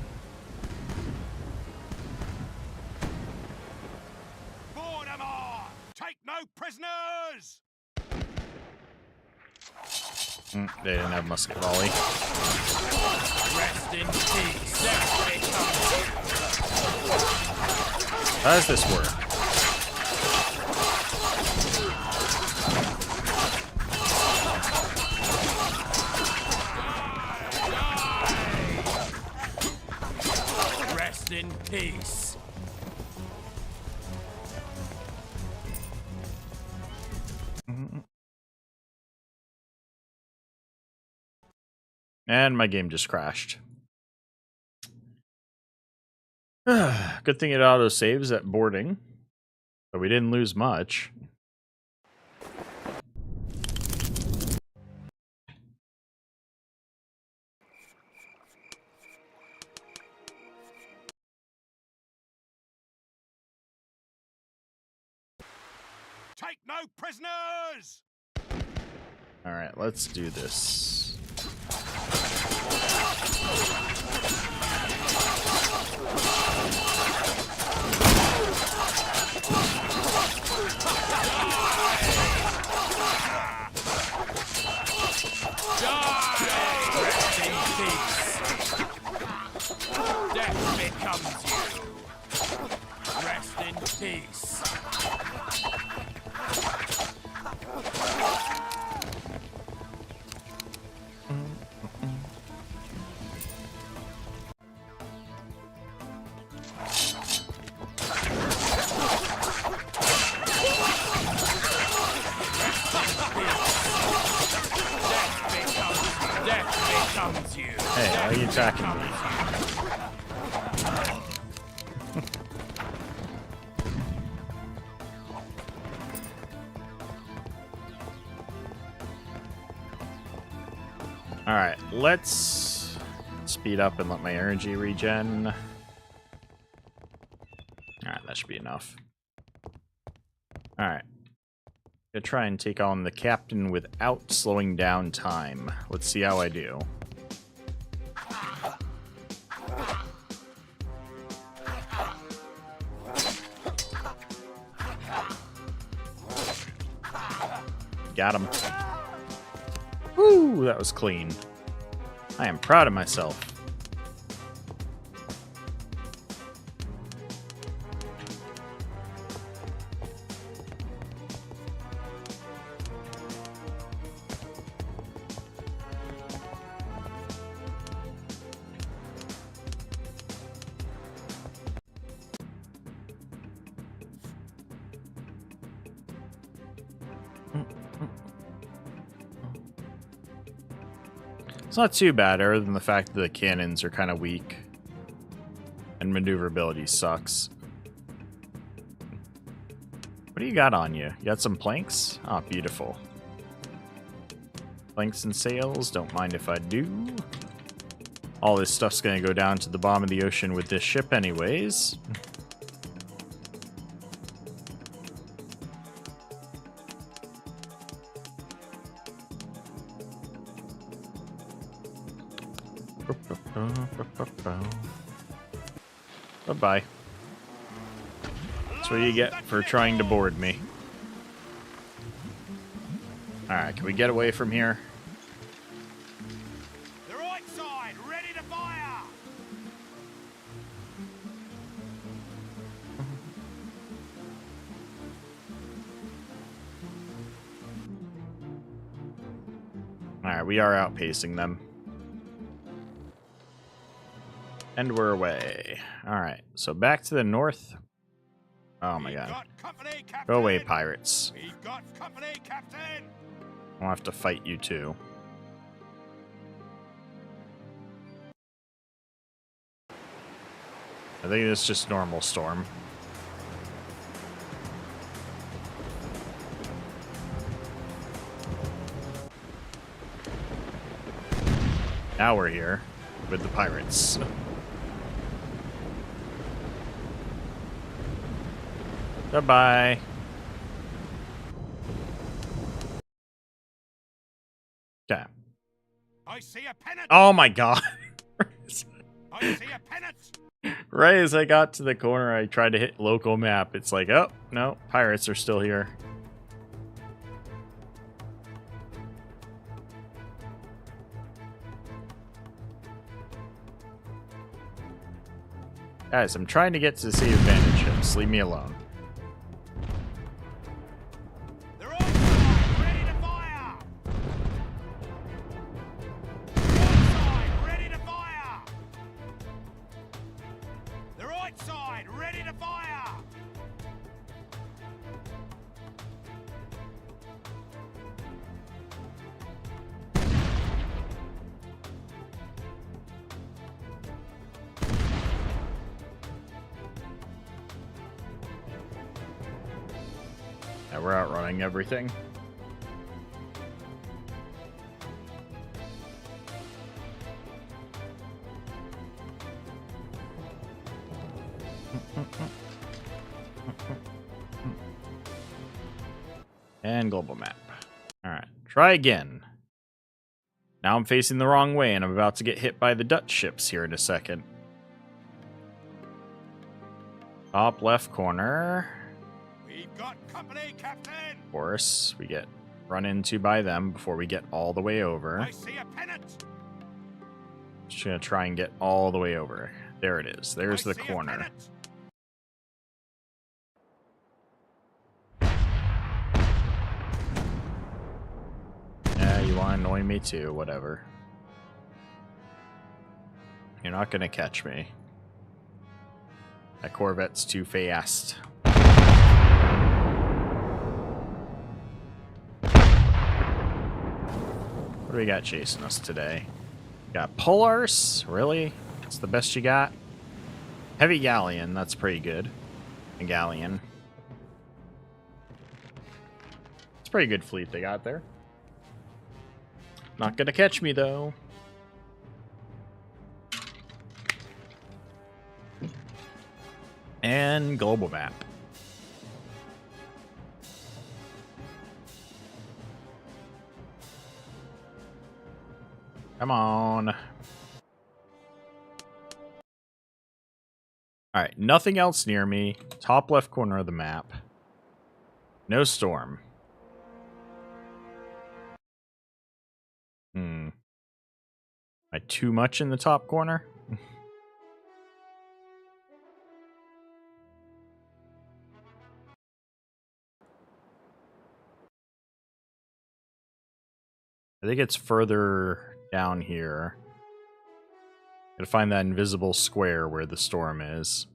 Board 'em on! Take no prisoners! They didn't have musket volley. Rest in peace. There it comes. How does this work? Rest in peace. And my game just crashed. Good thing it auto saves at boarding, but we didn't lose much. Take no prisoners! All right, let's do this. Rest in peace. Death becomes you. Rest in peace. Death becomes you. Hey, why are you attacking me? All right, let's speed up and let my energy regen. All right, that should be enough. All right. Gonna try and take on the Capt'n without slowing down time. Let's see how I do. Got him. Woo, that was clean. I am proud of myself. It's not too bad, other than the fact that the cannons are kind of weak. And maneuverability sucks. What do you got on you? You got some planks? Oh, beautiful. Planks and sails, don't mind if I do. All this stuff's gonna go down to the bottom of the ocean with this ship anyways. Bye-bye. That's what you get for trying to board me. Alright, can we get away from here? The right side, ready to fire! Alright, we are outpacing them. And we're away. Alright, so back to the north. Oh my god. Company, Go away, pirates. We got company, Captain! I'll have to fight you too. I think it's just normal storm. Now we're here with the pirates. Goodbye. Okay. I see a pennant. Oh my god. I see a pennant. Right as I got to the corner, I tried to hit local map. It's like, oh, no, pirates are still here. Guys, I'm trying to get to the sea advantage ships. Leave me alone. They're on side, ready to fire. Right side, ready to fire. The right side, ready to fire. Yeah, we're outrunning everything. And global map. Alright, try again. Now I'm facing the wrong way and I'm about to get hit by the Dutch ships here in a second. Top left corner. We've got company, Captain. Of course, we get run into by them before we get all the way over. I see a pennant. Just gonna try and get all the way over. There it is. There's the I see a corner. pennant. Yeah, you want to annoy me too, whatever. You're not gonna catch me. That Corvette's too fast. What do we got chasing us today? Got Polars? Really? That's the best you got? Heavy Galleon, that's pretty good. A Galleon. It's a pretty good fleet they got there. Not gonna catch me, though. And global map. Come on. Alright, nothing else near me. Top left corner of the map. No storm. Am I too much in the top corner? I think it's further down here. Gotta find that invisible square where the storm is.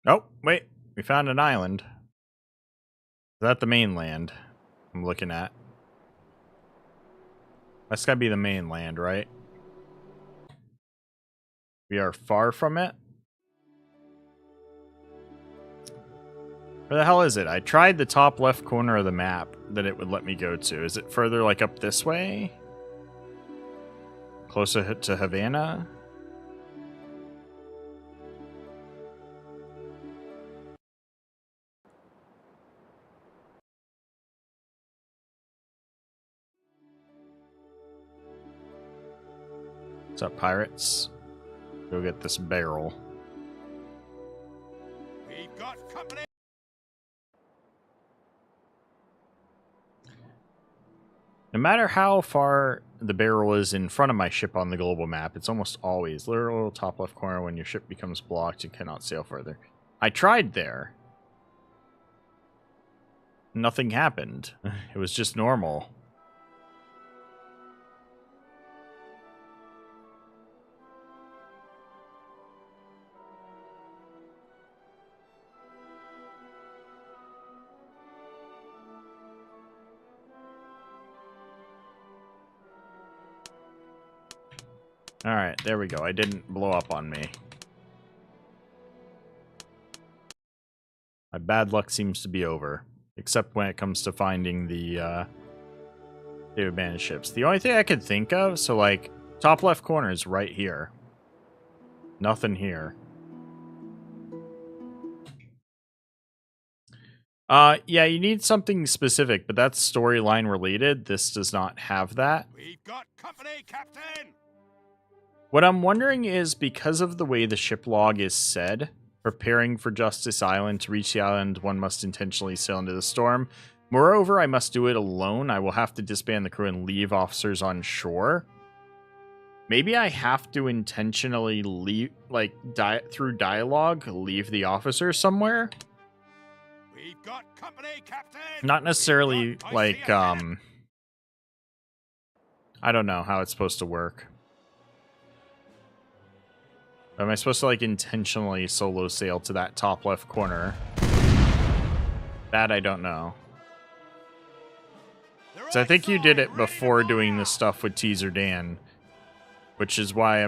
Oh, wait. We found an island. Is that the mainland I'm looking at? That's gotta be the mainland, right? We are far from it. Where the hell is it? I tried the top left corner of the map that it would let me go to. Is it further, like, up this way? Closer to Havana? What's up, pirates? Go get this barrel. We've got company. No matter how far the barrel is in front of my ship on the global map, it's almost always literal top left corner. When your ship becomes blocked, you cannot sail further. I tried there. nothing happened. It was just normal. Alright, there we go. I didn't blow up on me. My bad luck seems to be over. Except when it comes to finding the abandoned ships. The only thing I could think of, so like, top left corner is right here. Nothing here. Yeah, you need something specific, but that's storyline related. This does not have that. We've got company, Captain! What I'm wondering is, because of the way the ship log is said, preparing for Justice Island, to reach the island, one must intentionally sail into the storm. Moreover, I must do it alone. I will have to disband the crew and leave officers on shore. Maybe I have to intentionally leave, like, through dialogue, leave the officers somewhere? We've got company, Captain! Not necessarily, I like, see a ship. I don't know how it's supposed to work. Am I supposed to, like, intentionally solo sail to that top left corner? That I don't know. So I think you did it before doing this stuff with Teaser Dan, which is why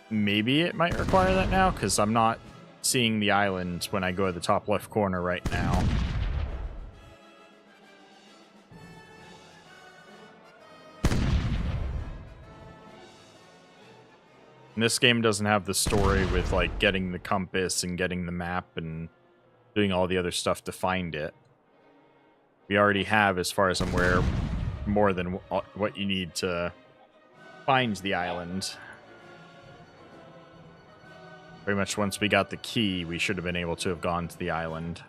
maybe it might require that now, because I'm not seeing the island when I go to the top left corner right now. And this game doesn't have the story with, like, getting the compass and getting the map and doing all the other stuff to find it. We already have, as far as I'm aware, more than what you need to find the island. Pretty much once we got the key, we should have been able to have gone to the island.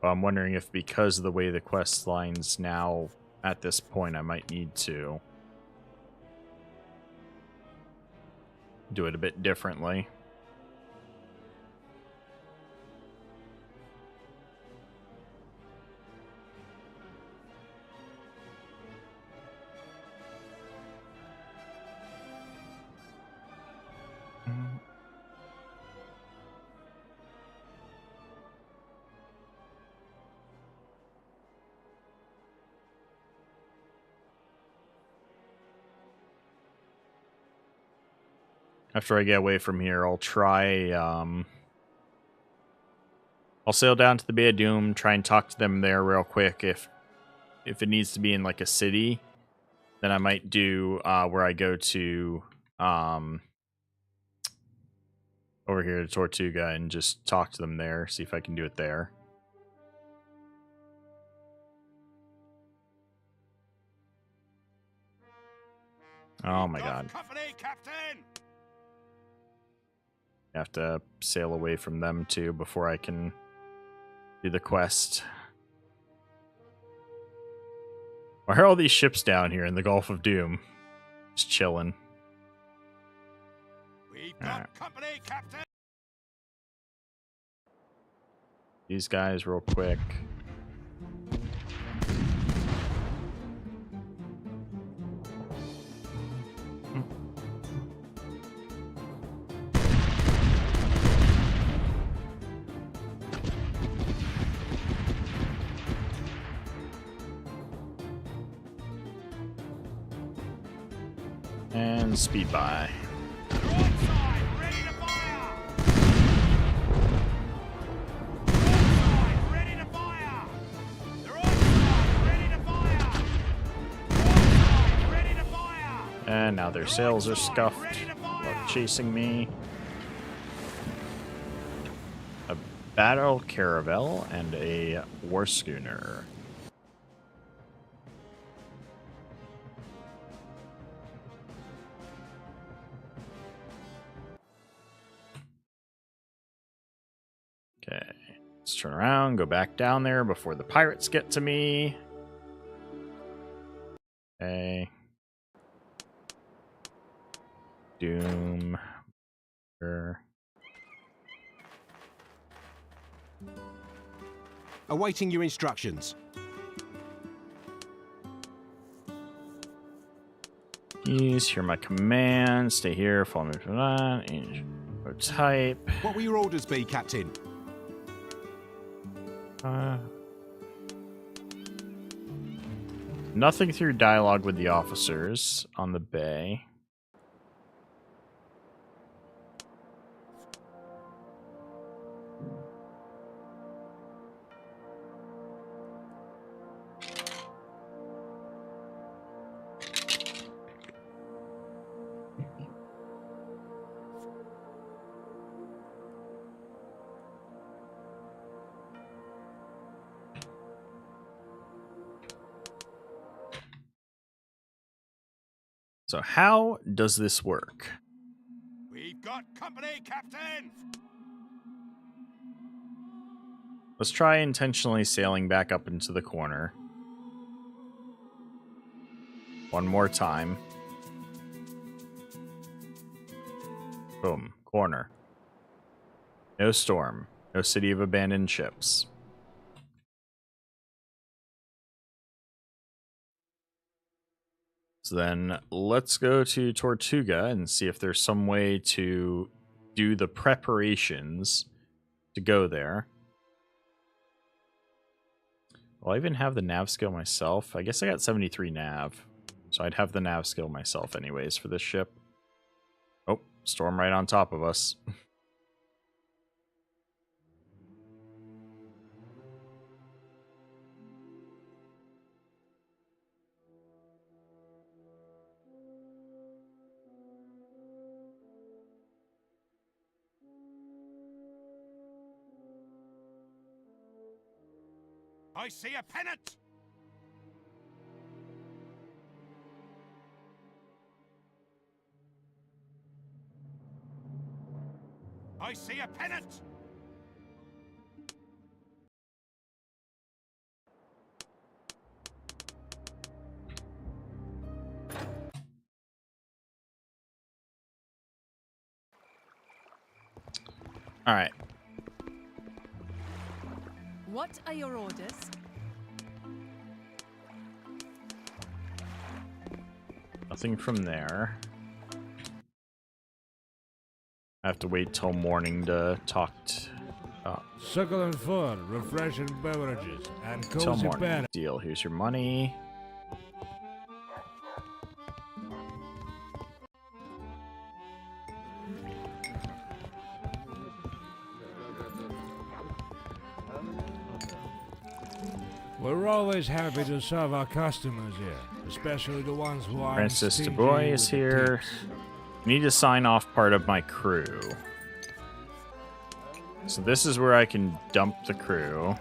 Well, I'm wondering if, because of the way the quest line's now at this point, I might need to do it a bit differently. After I get away from here, I'll try, I'll sail down to the Bay of Doom, try and talk to them there real quick. If it needs to be in, like, a city, then I might do, where I go to, over here to Tortuga and just talk to them there, see if I can do it there. Oh my god. Company, Captain! I have to sail away from them too before I can do the quest. Why are all these ships down here in the Gulf of Doom? Just chilling. We've got company, Captain! These guys real quick. And speed by. Broadside, ready to fire! Broadside, ready to fire! Broadside, ready to fire! Broadside, ready to fire! And now their sails are scuffed. They're chasing me. A battle caravel and a war schooner. Okay, let's turn around, go back down there before the pirates get to me. Okay. Doom. Sure. Awaiting your instructions. Keys, hear my command. Stay here, follow me for that. Type. What will your orders be, Captain? Nothing through dialogue with the officers on the bay. So how does this work? We've got company, Captain! Let's try intentionally sailing back up into the corner. One more time. Boom. Corner. No storm. No city of abandoned ships. So then let's go to Tortuga and see if there's some way to do the preparations to go there. Will I even have the nav skill myself? I guess I got 73 nav. So I'd have the nav skill myself anyways for this ship. Oh, storm right on top of us. I see a pennant! I see a pennant! All right. What are your orders? Nothing from there. I have to wait till morning to talk Succulent food, refreshing beverages, and till cozy morning. bed. Deal. Here's your money. We're always happy to serve our customers here, especially the ones who are Francis DuBois is here. I need to sign off part of my crew. So this is where I can dump the crew.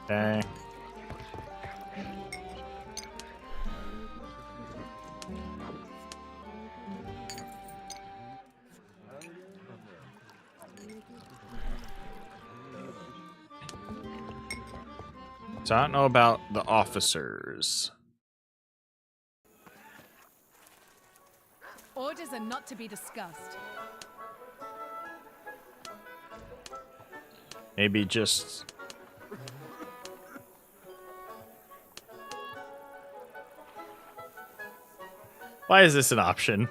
Okay. So I don't know about the officers. Orders are not to be discussed. Maybe just... Why is this an option?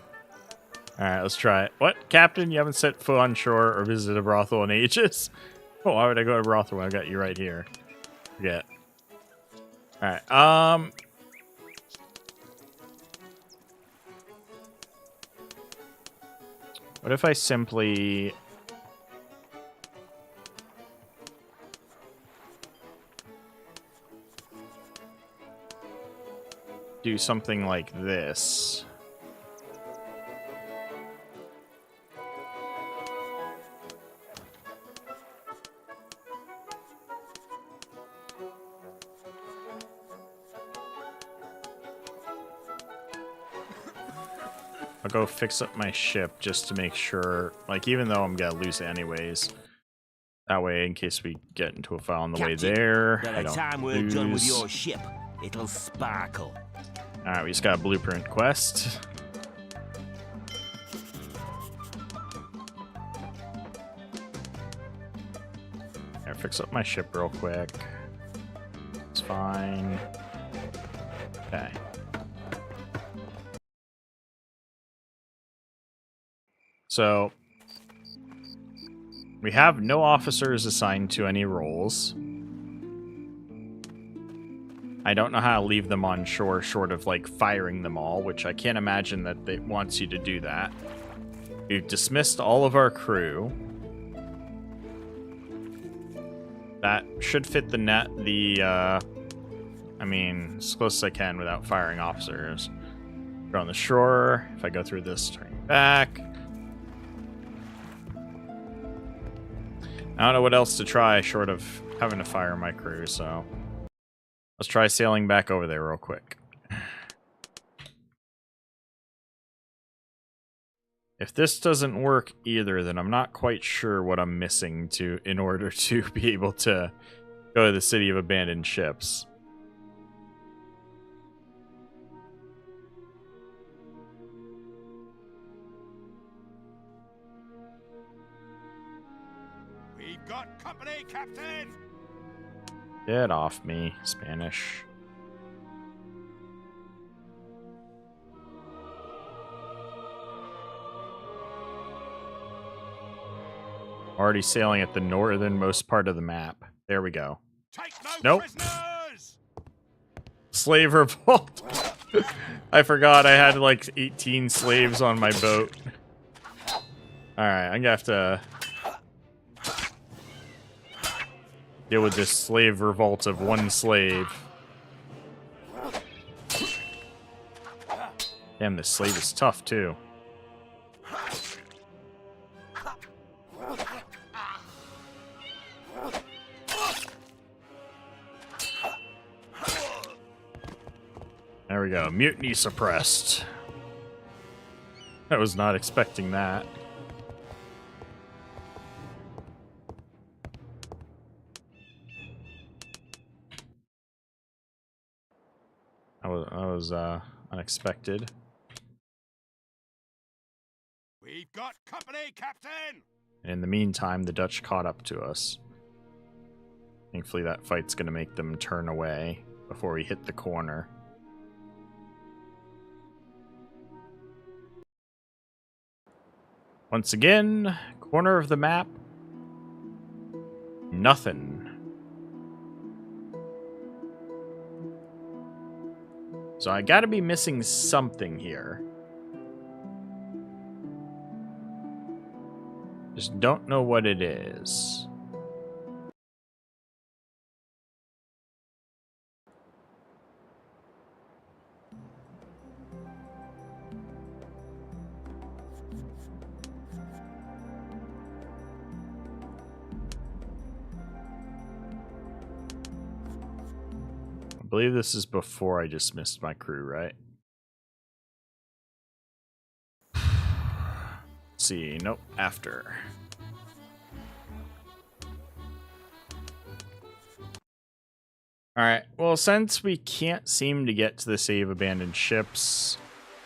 Alright, let's try it. What? Captain, you haven't set foot on shore or visited a brothel in ages? Oh, why would I go to a brothel when I got you right here? Forget. Alright, what if I simply... do something like this? I'll go fix up my ship just to make sure, like, even though I'm gonna lose it anyways, That way, in case we get into a fire on the way Captain, there, by I the time don't we're done with lose. your ship, it'll sparkle. Alright, we just got a blueprint quest. Here, fix up my ship real quick. It's fine. Okay. So, we have no officers assigned to any roles. I don't know how to leave them on shore short of, like, firing them all, which I can't imagine that it wants you to do that. We've dismissed all of our crew. That should fit the net, I mean, as close as I can without firing officers. We're on the shore. If I go through this, turn back. I don't know what else to try short of having to fire my crew, so let's try sailing back over there real quick. If this doesn't work either, then I'm not quite sure what I'm missing in order to be able to go to the City of Abandoned Ships. We've got company, Captain! Get off me, Spanish. Already sailing at the northernmost part of the map. There we go. Take no Nope. prisoners! Slave revolt. I forgot I had like 18 slaves on my boat. Alright, I'm gonna have to deal with this slave revolt of one slave. Damn, this slave is tough too. There we go. Mutiny suppressed. I was not expecting that. That was unexpected. We've got company, Captain! And in the meantime, the Dutch caught up to us. Thankfully, that fight's going to make them turn away before we hit the corner. Once again, corner of the map. Nothing. So I gotta be missing something here. Just don't know what it is. I believe this is before I dismissed my crew, right? Let's see, nope, after. Alright, well, since we can't seem to get to the City of Abandoned Ships,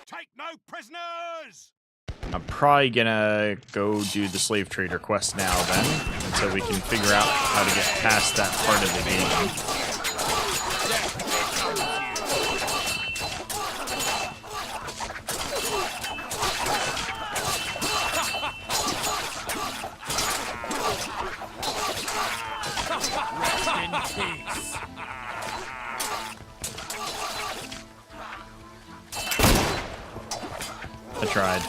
Take no prisoners! I'm probably gonna go do the Slave Trader quest now then, until we can figure out how to get past that part of the game. I tried.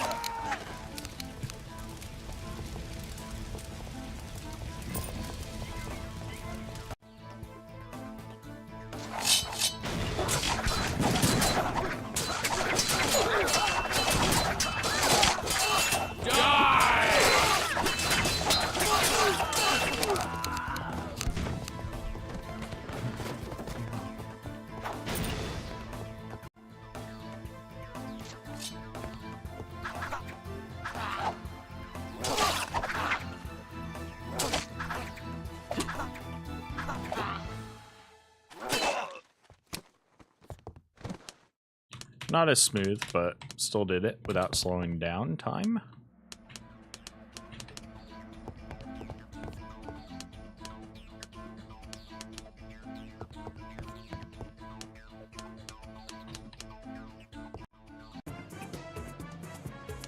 Not as smooth, but still did it without slowing down time.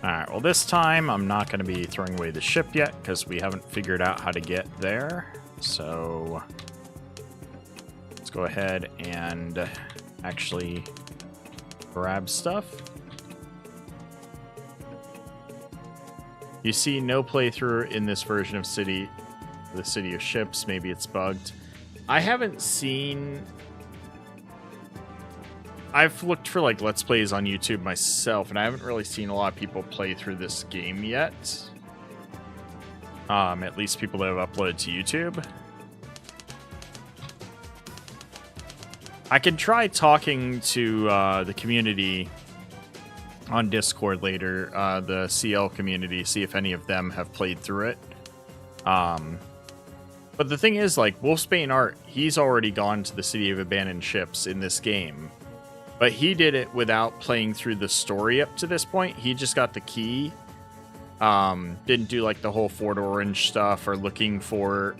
Alright, well this time I'm not going to be throwing away the ship yet because we haven't figured out how to get there. So let's go ahead and actually grab stuff. You see no playthrough in this version of the City of Ships. Maybe it's bugged. I haven't seen... I've looked for like Let's Plays on YouTube myself, and I haven't really seen a lot of people play through this game yet. At least people that have uploaded to YouTube. I can try talking to the community on Discord later, the CL community, see if any of them have played through it. But the thing is, like, Wolfsbane Art, he's already gone to the City of Abandoned Ships in this game. But he did it without playing through the story up to this point. He just got the key. Didn't do like the whole Fort Orange stuff or looking for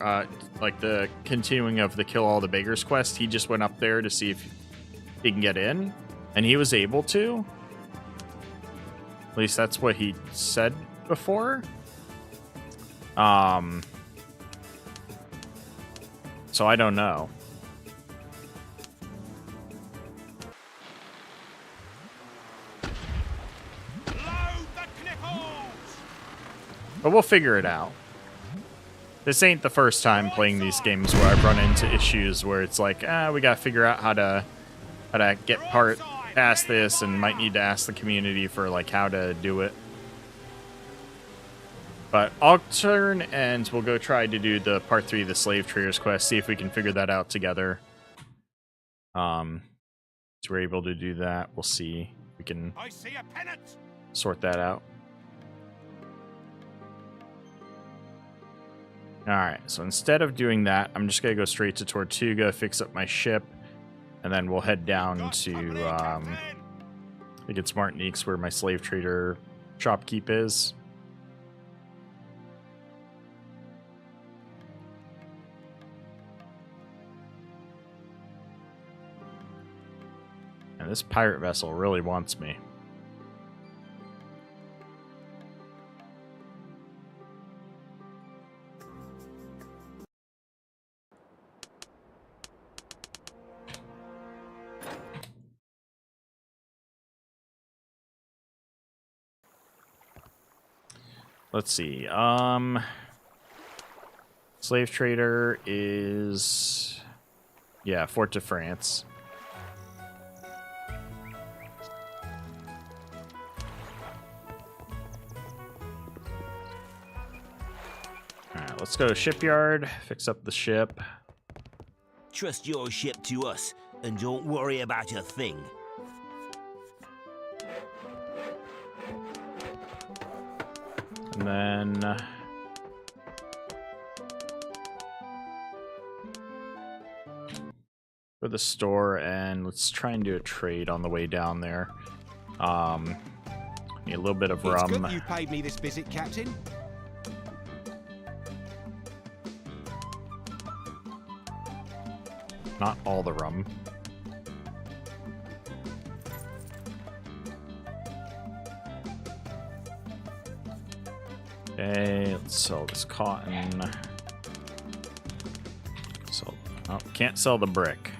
like the continuing of the Kill All the Beggars quest. He just went up there to see if he can get in. And he was able to. At least that's what he said before. So I don't know. But we'll figure it out. This ain't the first time playing these games where I've run into issues where it's like, we gotta figure out how to get past this, and might need to ask the community for like how to do it. But I'll turn and we'll go try to do the part 3 of the Slave Traders quest, see if we can figure that out together. So we're able to do that. We'll see if we can sort that out. Alright, so instead of doing that, I'm just going to go straight to Tortuga, fix up my ship, and then we'll head down to, I think it's Martinique's where my slave trader shopkeep is. And this pirate vessel really wants me. Let's see. Slave trader is, yeah, Fort de France. Alright, let's go to shipyard, fix up the ship. Trust your ship to us, and don't worry about a thing. And then for the store, and let's try and do a trade on the way down there. Need a little bit of rum. It's good you paid me this visit, Captain. Not all the rum. Okay, let's sell this cotton. So, oh, can't sell the brick.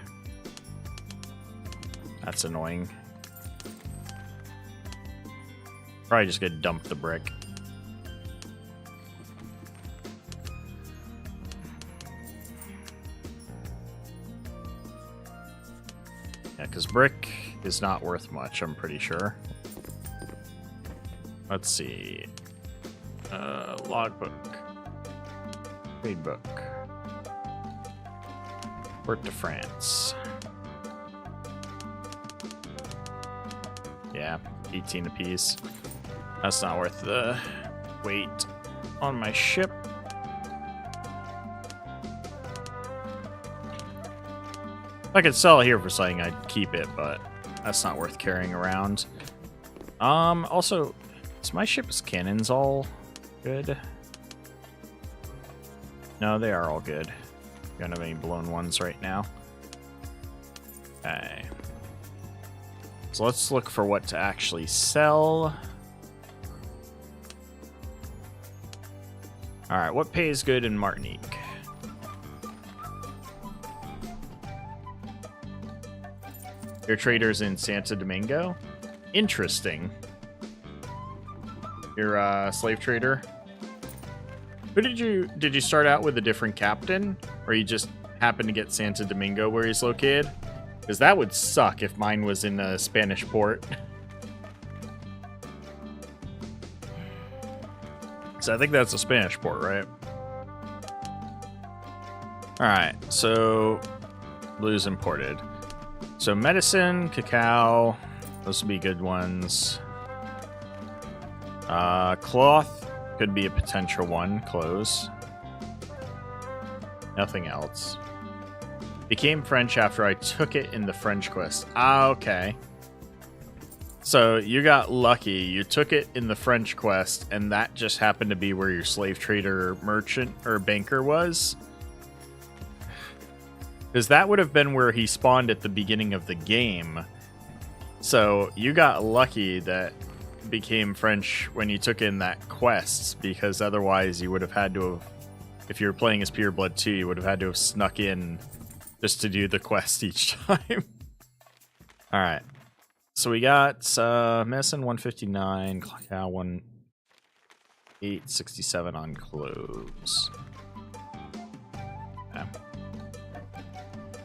That's annoying. Probably just gonna dump the brick. Yeah, because brick is not worth much, I'm pretty sure. Let's see. Logbook. Trade book. Port de France. Yeah, 18 apiece. That's not worth the weight on my ship. If I could sell it here for something, I'd keep it, but That's not worth carrying around. Also, is my ship's cannons all good? No, they are all good. We don't have any blown ones right now. Okay. So let's look for what to actually sell. Alright, what pays good in Martinique? Your traders in Santo Domingo? Interesting. You're a slave trader? Who did you start out with a different captain? Or you just happened to get Santo Domingo where he's located? Because that would suck if mine was in a Spanish port. So I think that's a Spanish port, right? Alright, so blues imported. So medicine, cacao, those would be good ones. Cloth could be a potential one. Clothes. Nothing else. Became French after I took it in the French quest. Ah, okay. So you got lucky. You took it in the French quest, and that just happened to be where your slave trader, merchant, or banker was. Because that would have been where he spawned at the beginning of the game. So you got lucky that it became French when you took in that quest, because otherwise you would have had to have, if you were playing as Pure Blood 2, you would have had to have snuck in just to do the quest each time. Alright. So we got medicine 159, cacao 867 on clothes. Okay.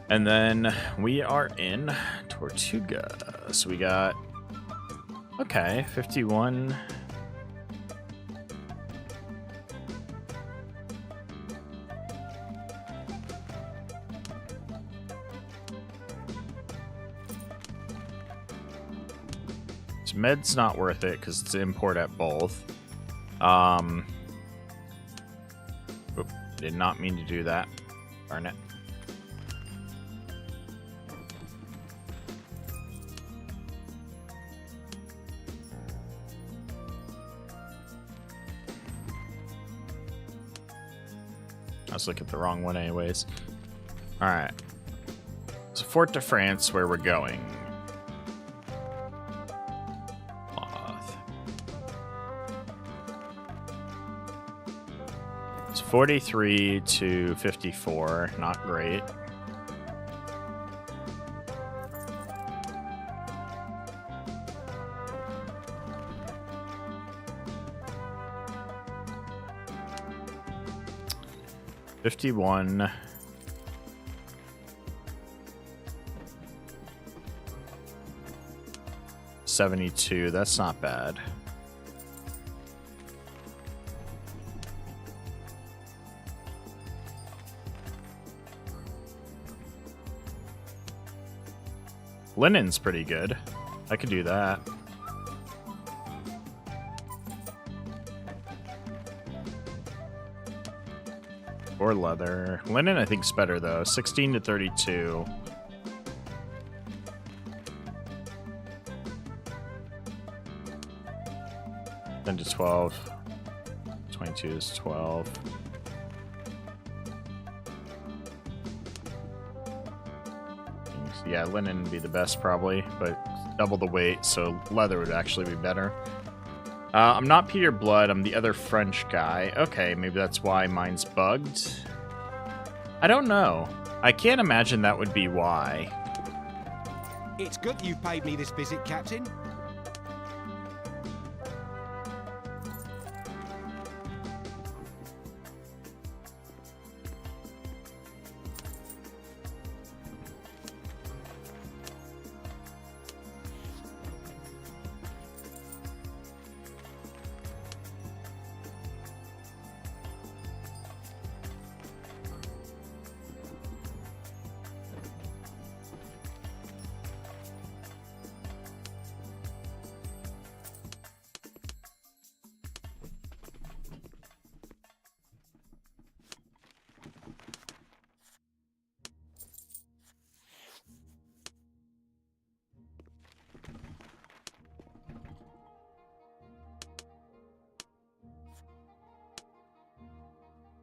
And then we are in Tortuga. So we got, okay, 51. So med's not worth it because it's import at both. Oop, did not mean to do that. Darn it. I was looking at the wrong one anyways. Alright. So Fort de France, where we're going. Cloth. It's 43 to 54. Not great. $51. $72. That's not bad. Linen's pretty good. I could do that. Or leather. Linen, I think, is better, though. 16 to 32. Then to 12. 22 is 12. Yeah, linen would be the best, probably, but double the weight, so leather would actually be better. I'm not Peter Blood, I'm the other French guy. Okay, maybe that's why mine's bugged. I don't know. I can't imagine that would be why. It's good you've paid me this visit, Captain.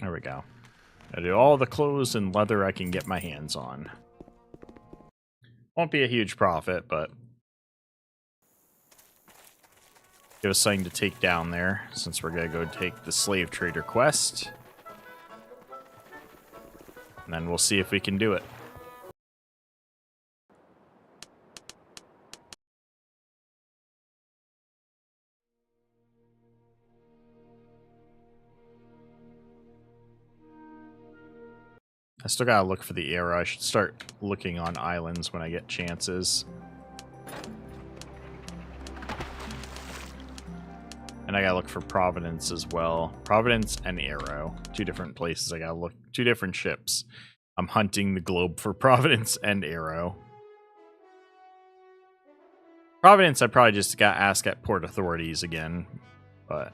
There we go. I do all the clothes and leather I can get my hands on. Won't be a huge profit, but give us something to take down there, since we're gonna go take the slave trader quest. And then we'll see if we can do it. I still gotta look for the arrow. I should start looking on islands when I get chances. And I gotta look for Providence as well. Providence and Arrow. 2 different places I gotta look. 2 different ships. I'm hunting the globe for Providence and Arrow. Providence I probably just got asked at port authorities again. But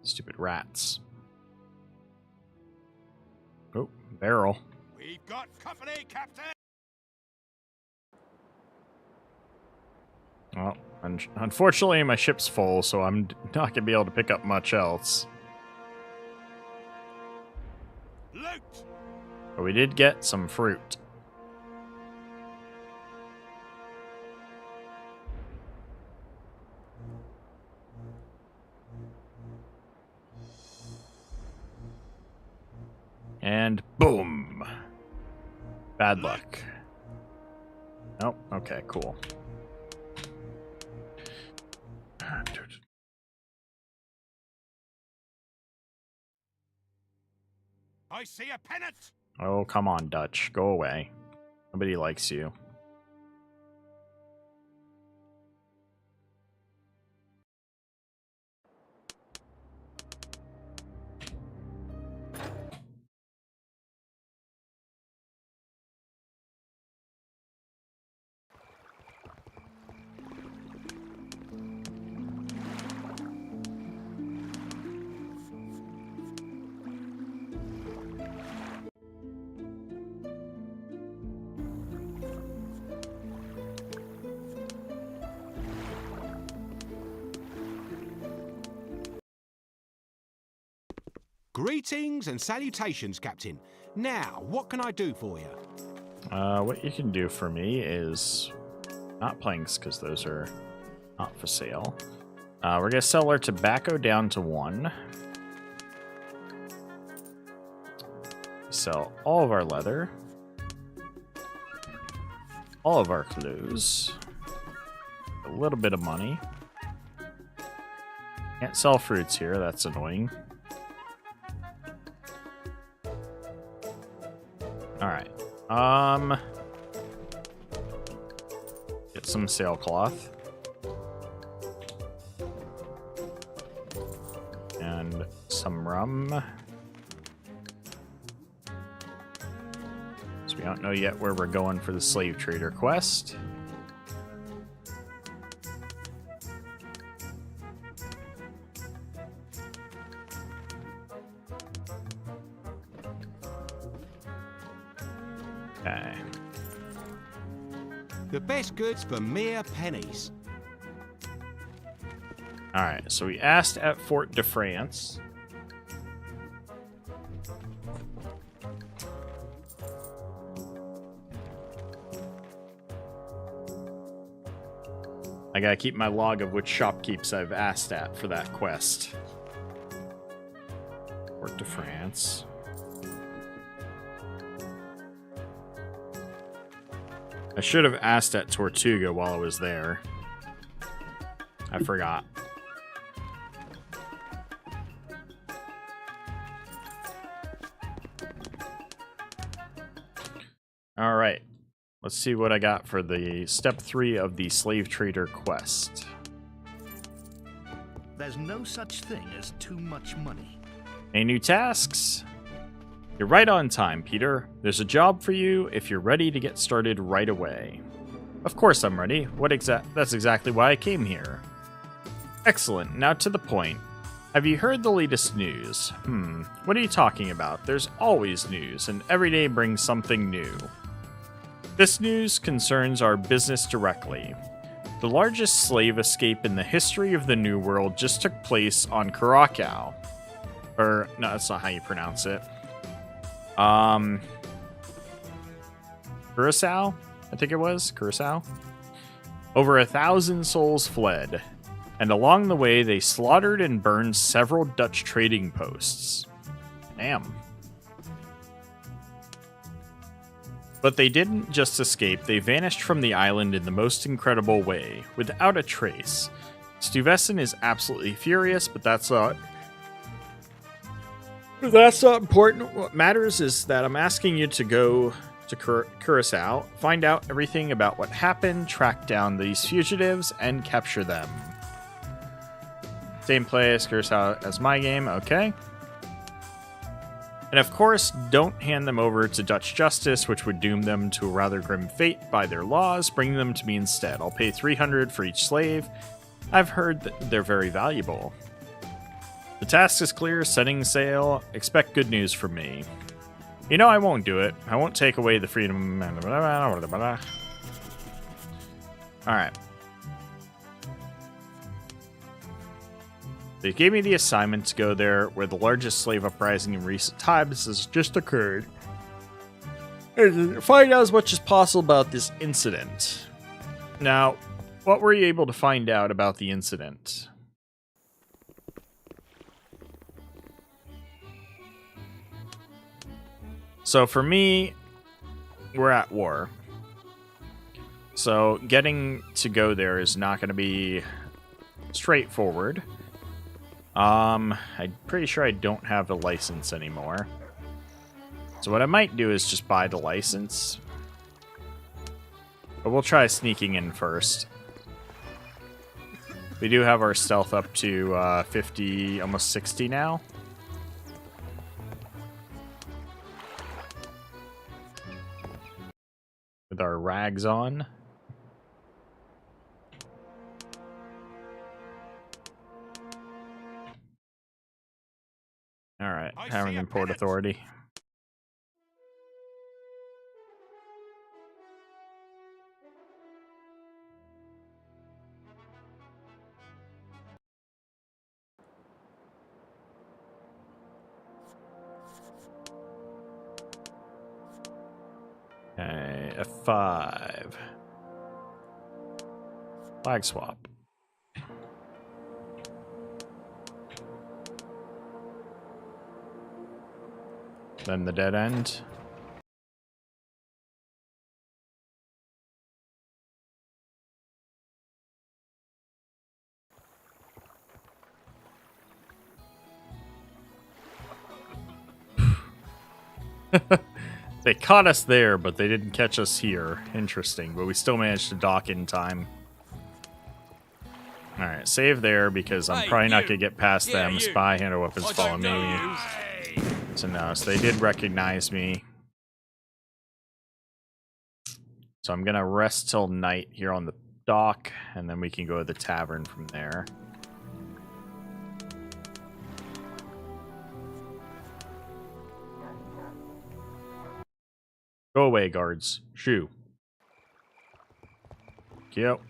stupid rats. Oh, barrel. We've got company, Captain! Well, unfortunately my ship's full, so I'm not going to be able to pick up much else. Loot! But we did get some fruit. And boom! Bad luck. Nope. Okay, cool. I see a pennant! Oh, come on, Dutch. Go away. Nobody likes you. Greetings and salutations, Captain. Now, what can I do for you? What you can do for me is not planks, because those are not for sale. We're gonna sell our tobacco down to 1. Sell all of our leather, all of our clothes, a little bit of money. Can't sell fruits here, that's annoying. Alright. Get some sailcloth. And some rum. So we don't know yet where we're going for the slave trader quest. Okay. The best goods for mere pennies. Alright, so we asked at Fort de France. I gotta keep my log of which shopkeepers I've asked at for that quest. Fort de France. I should have asked at Tortuga while I was there. I forgot. All right. Let's see what I got for the step 3 of the slave trader quest. There's no such thing as too much money. Any new tasks? You're right on time, Peter. There's a job for you if you're ready to get started right away. Of course I'm ready. That's exactly why I came here. Excellent. Now to the point. Have you heard the latest news? What are you talking about? There's always news, and every day brings something new. This news concerns our business directly. The largest slave escape in the history of the New World just took place on Curacao. Or, no, that's not how you pronounce it. Curacao? I think it was. Curacao? Over 1,000 souls fled, and along the way they slaughtered and burned several Dutch trading posts. Damn. But they didn't just escape, they vanished from the island in the most incredible way, without a trace. Stuyvesant is absolutely furious, but that's not important. What matters is that I'm asking you to go to Curacao, find out everything about what happened, track down these fugitives, and capture them. Same place, Curacao as my game, okay. And of course, don't hand them over to Dutch justice, which would doom them to a rather grim fate by their laws. Bring them to me instead. I'll pay 300 for each slave. I've heard that they're very valuable. The task is clear, setting sail. Expect good news from me. You know I won't do it. I won't take away the freedom. Alright. They gave me the assignment to go there where the largest slave uprising in recent times has just occurred. And find out as much as possible about this incident. Now, what were you able to find out about the incident? So for me, we're at war. So getting to go there is not going to be straightforward. I'm pretty sure I don't have the license anymore. So what I might do is just buy the license. But we'll try sneaking in first. We do have our stealth up to 50, almost 60 now. With our rags on. Alright, having in Port Authority. Okay, F5. Flag swap. Then the dead end. They caught us there, but they didn't catch us here. Interesting, but we still managed to dock in time. Alright, save there because I'm probably not going to get past them. Spy, handle weapons, follow me. So no, so they did recognize me. So I'm going to rest till night here on the dock, and then we can go to the tavern from there. Go away, guards. Shoo. Yep.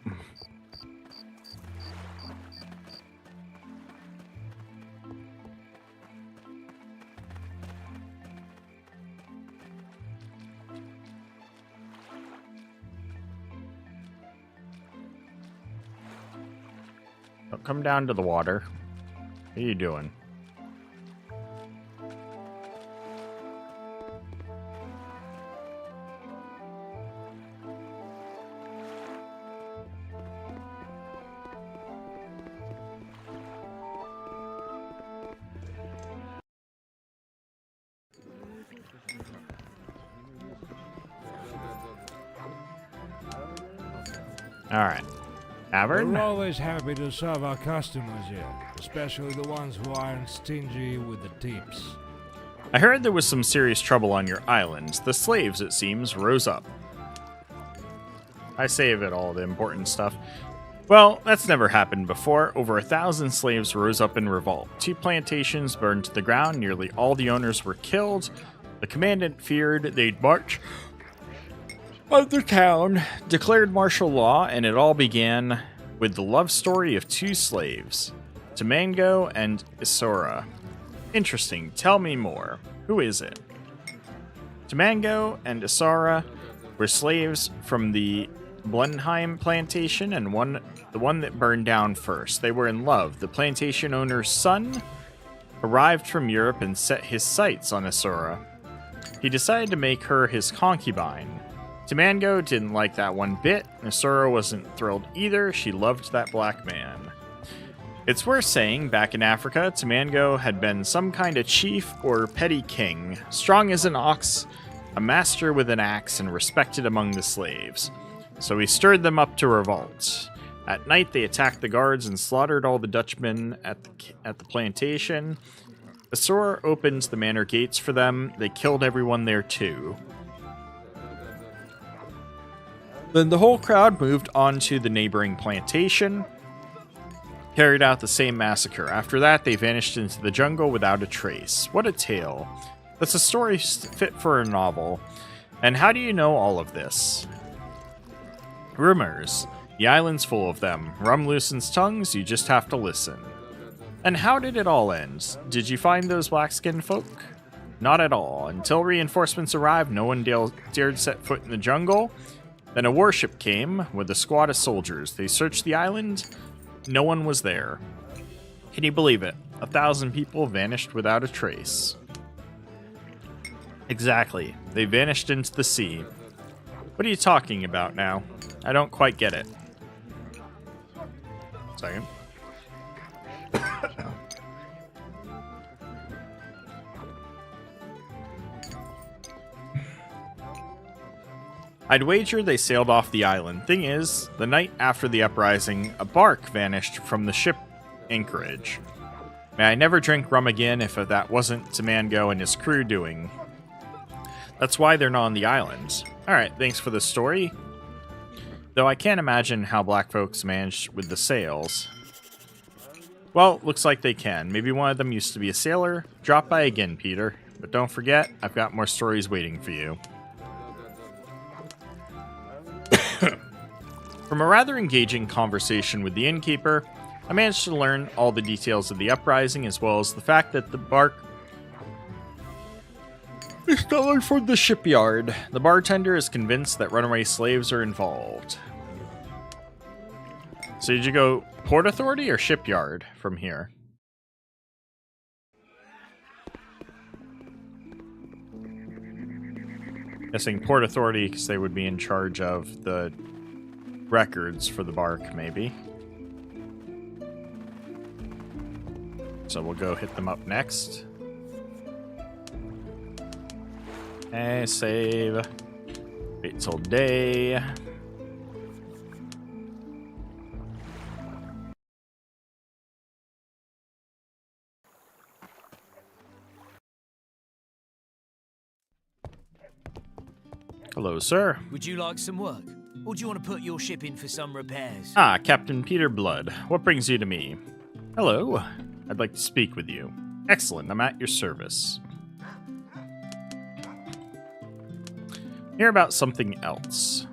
Don't come down to the water. What are you doing? Alright. Tavern? We're always happy to serve our customers here, especially the ones who aren't stingy with the tips. I heard there was some serious trouble on your island. The slaves, it seems, rose up. I save it all the important stuff. Well, that's never happened before. Over 1,000 slaves rose up in revolt. 2 plantations burned to the ground. Nearly all the owners were killed. The commandant feared they'd march of the town declared martial law, and it all began with the love story of two slaves, Tamango and Isora. Interesting. Tell me more. Who is it? Tamango and Isara were slaves from the Blenheim plantation, and the one that burned down first. They were in love. The plantation owner's son arrived from Europe and set his sights on Isora. He decided to make her his concubine. Tamango didn't like that one bit. Isora wasn't thrilled either. She loved that black man. It's worth saying, back in Africa, Tamango had been some kind of chief or petty king, strong as an ox, a master with an axe, and respected among the slaves. So he stirred them up to revolt. At night, they attacked the guards and slaughtered all the Dutchmen at the plantation. Isora opened the manor gates for them. They killed everyone there too. Then the whole crowd moved on to the neighboring plantation, carried out the same massacre. After that, they vanished into the jungle without a trace. What a tale. That's a story fit for a novel. And how do you know all of this? Rumors. The island's full of them. Rum loosens tongues, you just have to listen. And how did it all end? Did you find those black-skinned folk? Not at all. Until reinforcements arrived, no one dared set foot in the jungle. Then a warship came with a squad of soldiers. They searched the island. No one was there. Can you believe it? 1,000 people vanished without a trace. Exactly. They vanished into the sea. What are you talking about now? I don't quite get it. Second. I'd wager they sailed off the island. Thing is, the night after the uprising, a bark vanished from the ship anchorage. May I never drink rum again if that wasn't Tamango and his crew doing. That's why they're not on the island. Alright, thanks for the story. Though I can't imagine how black folks managed with the sails. Well, looks like they can. Maybe one of them used to be a sailor. Drop by again, Peter. But don't forget, I've got more stories waiting for you. From a rather engaging conversation with the innkeeper, I managed to learn all the details of the uprising, as well as the fact that the bark is stolen from the shipyard. The bartender is convinced that runaway slaves are involved. So did you go Port Authority or shipyard from here? Guessing Port Authority because they would be in charge of the records for the bark, maybe. So we'll go hit them up next. Okay, save. Wait till day. Hello, sir. Would you like some work? Or do you want to put your ship in for some repairs? Ah, Captain Peter Blood. What brings you to me? Hello. I'd like to speak with you. Excellent. I'm at your service. Hear about something else.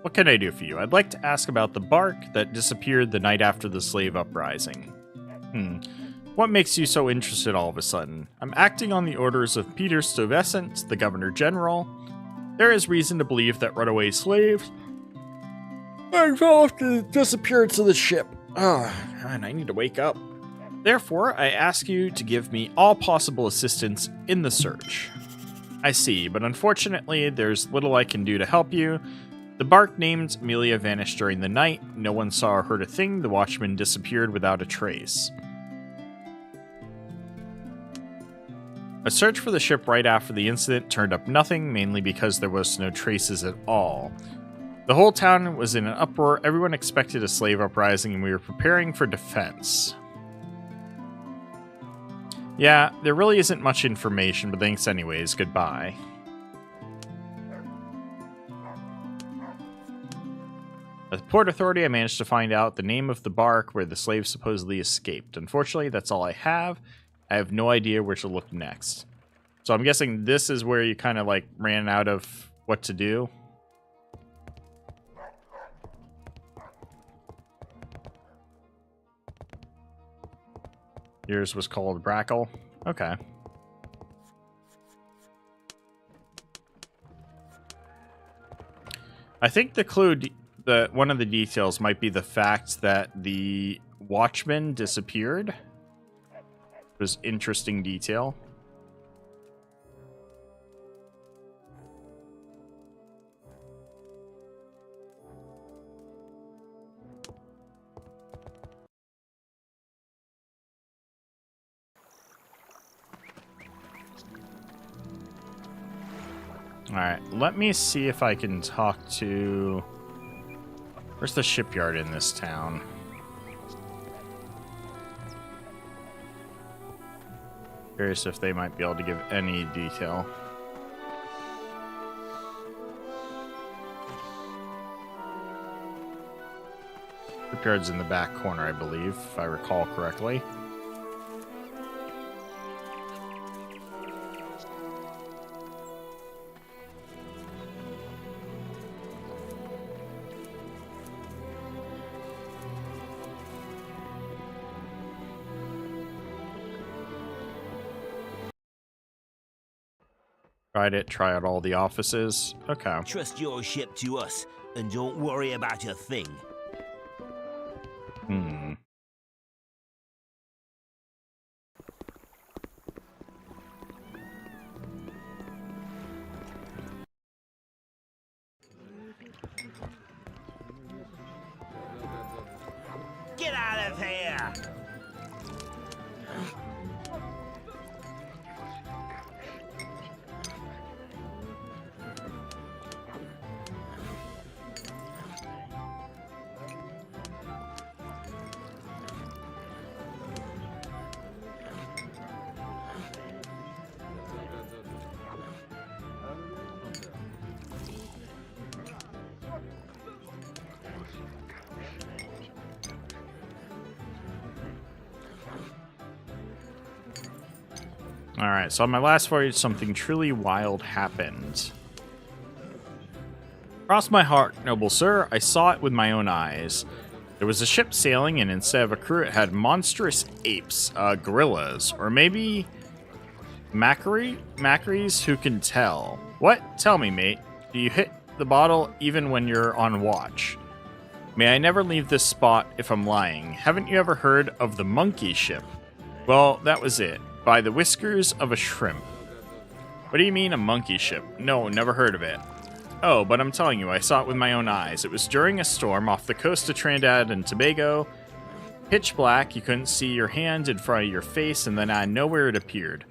What can I do for you? I'd like to ask about the bark that disappeared the night after the slave uprising. What makes you so interested all of a sudden? I'm acting on the orders of Peter Stuyvesant, the Governor General. There is reason to believe that runaway slaves are involved in the disappearance of the ship. And I need to wake up. Therefore, I ask you to give me all possible assistance in the search. I see, but unfortunately, there's little I can do to help you. The bark named Amelia vanished during the night. No one saw or heard a thing. The watchman disappeared without a trace. A search for the ship right after the incident turned up nothing, mainly because there was no traces at all. The whole town was in an uproar. Everyone expected a slave uprising, and we were preparing for defense. Yeah, there really isn't much information, but thanks anyways. Goodbye. At the Port Authority, I managed to find out the name of the bark where the slaves supposedly escaped. Unfortunately, that's all I have. I have no idea where to look next. So I'm guessing this is where you kind of like ran out of what to do. Yours was called Brackle. Okay. I think the clue, one of the details might be the fact that the watchman disappeared. It was interesting detail. Alright, let me see if I can talk to... Where's the shipyard in this town? Curious if they might be able to give any detail. Shipyard's in the back corner, I believe, if I recall correctly. Tried it, try out all the offices. Okay. Trust your ship to us and don't worry about a thing. Hmm. Get out of here! Alright, so on my last voyage, something truly wild happened. Cross my heart, noble sir, I saw it with my own eyes. There was a ship sailing, and instead of a crew, it had monstrous apes, gorillas, or maybe Macquaries, who can tell? What? Tell me, mate. Do you hit the bottle even when you're on watch? May I never leave this spot if I'm lying. Haven't you ever heard of the monkey ship? Well, that was it. By the whiskers of a shrimp. What do you mean, a monkey ship? No, never heard of it. Oh, but I'm telling you, I saw it with my own eyes. It was during a storm off the coast of Trinidad and Tobago. Pitch black, you couldn't see your hand in front of your face, and then out of nowhere it appeared.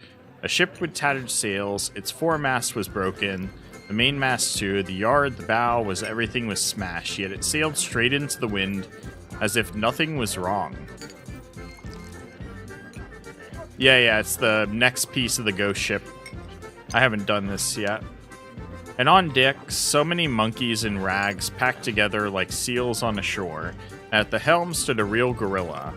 A ship with tattered sails, its foremast was broken, the mainmast too, the yard, the bow, everything was smashed, yet it sailed straight into the wind, as if nothing was wrong. Yeah, it's the next piece of the ghost ship. I haven't done this yet. And on deck, so many monkeys in rags packed together like seals on a shore. At the helm stood a real gorilla.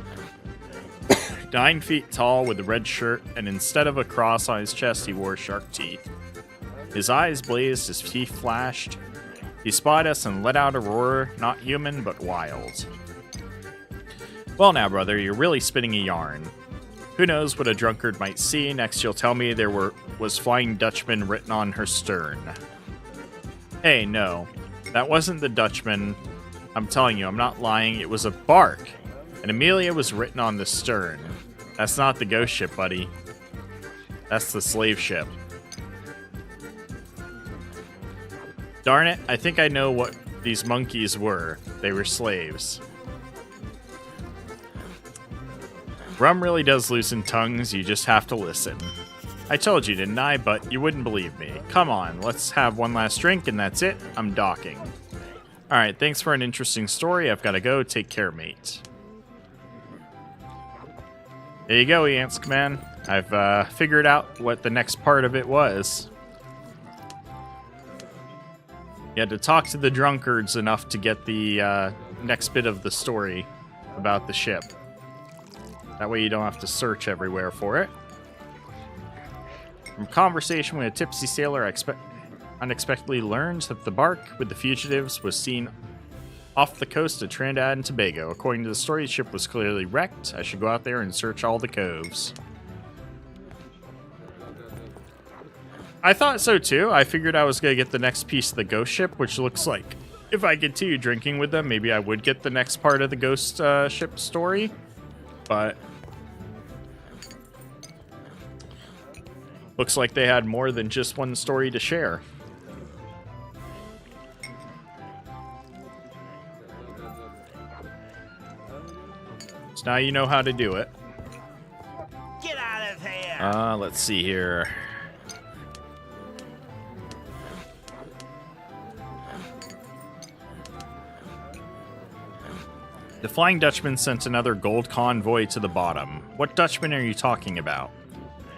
9 feet tall with a red shirt, and instead of a cross on his chest, he wore shark teeth. His eyes blazed, his teeth flashed. He spied us and let out a roar, not human, but wild. Well now, brother, you're really spinning a yarn. Who knows what a drunkard might see? Next you'll tell me there was Flying Dutchman written on her stern. Hey, no. That wasn't the Dutchman. I'm telling you, I'm not lying. It was a bark. And Amelia was written on the stern. That's not the ghost ship, buddy. That's the slave ship. Darn it, I think I know what these monkeys were. They were slaves. Rum really does loosen tongues, you just have to listen. I told you, didn't I? But you wouldn't believe me. Come on, let's have one last drink and that's it. I'm docking. Alright, thanks for an interesting story. I've got to go. Take care, mate. There you go, Yansk man. I've figured out what the next part of it was. You had to talk to the drunkards enough to get the next bit of the story about the ship. That way you don't have to search everywhere for it. From conversation with a tipsy sailor, I unexpectedly learned that the bark with the fugitives was seen off the coast of Trinidad and Tobago. According to the story, the ship was clearly wrecked. I should go out there and search all the coves. I thought so too. I figured I was going to get the next piece of the ghost ship, which looks like if I continue drinking with them, maybe I would get the next part of the ghost ship story. But looks like they had more than just one story to share. So now you know how to do it. Get out of here! Let's see here. The Flying Dutchman sent another gold convoy to the bottom. What Dutchman are you talking about?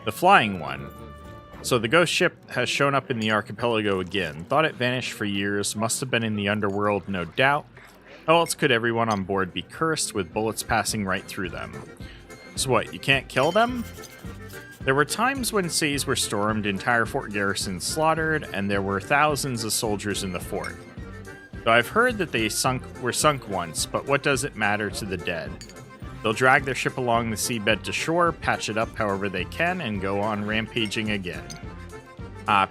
The flying one. So the ghost ship has shown up in the archipelago again. Thought it vanished for years. Must have been in the underworld, no doubt. How else could everyone on board be cursed with bullets passing right through them? So what, you can't kill them? There were times when cities were stormed, entire fort garrisons slaughtered, and there were thousands of soldiers in the fort. Though I've heard that they were sunk once, but what does it matter to the dead? They'll drag their ship along the seabed to shore, patch it up however they can, and go on rampaging again.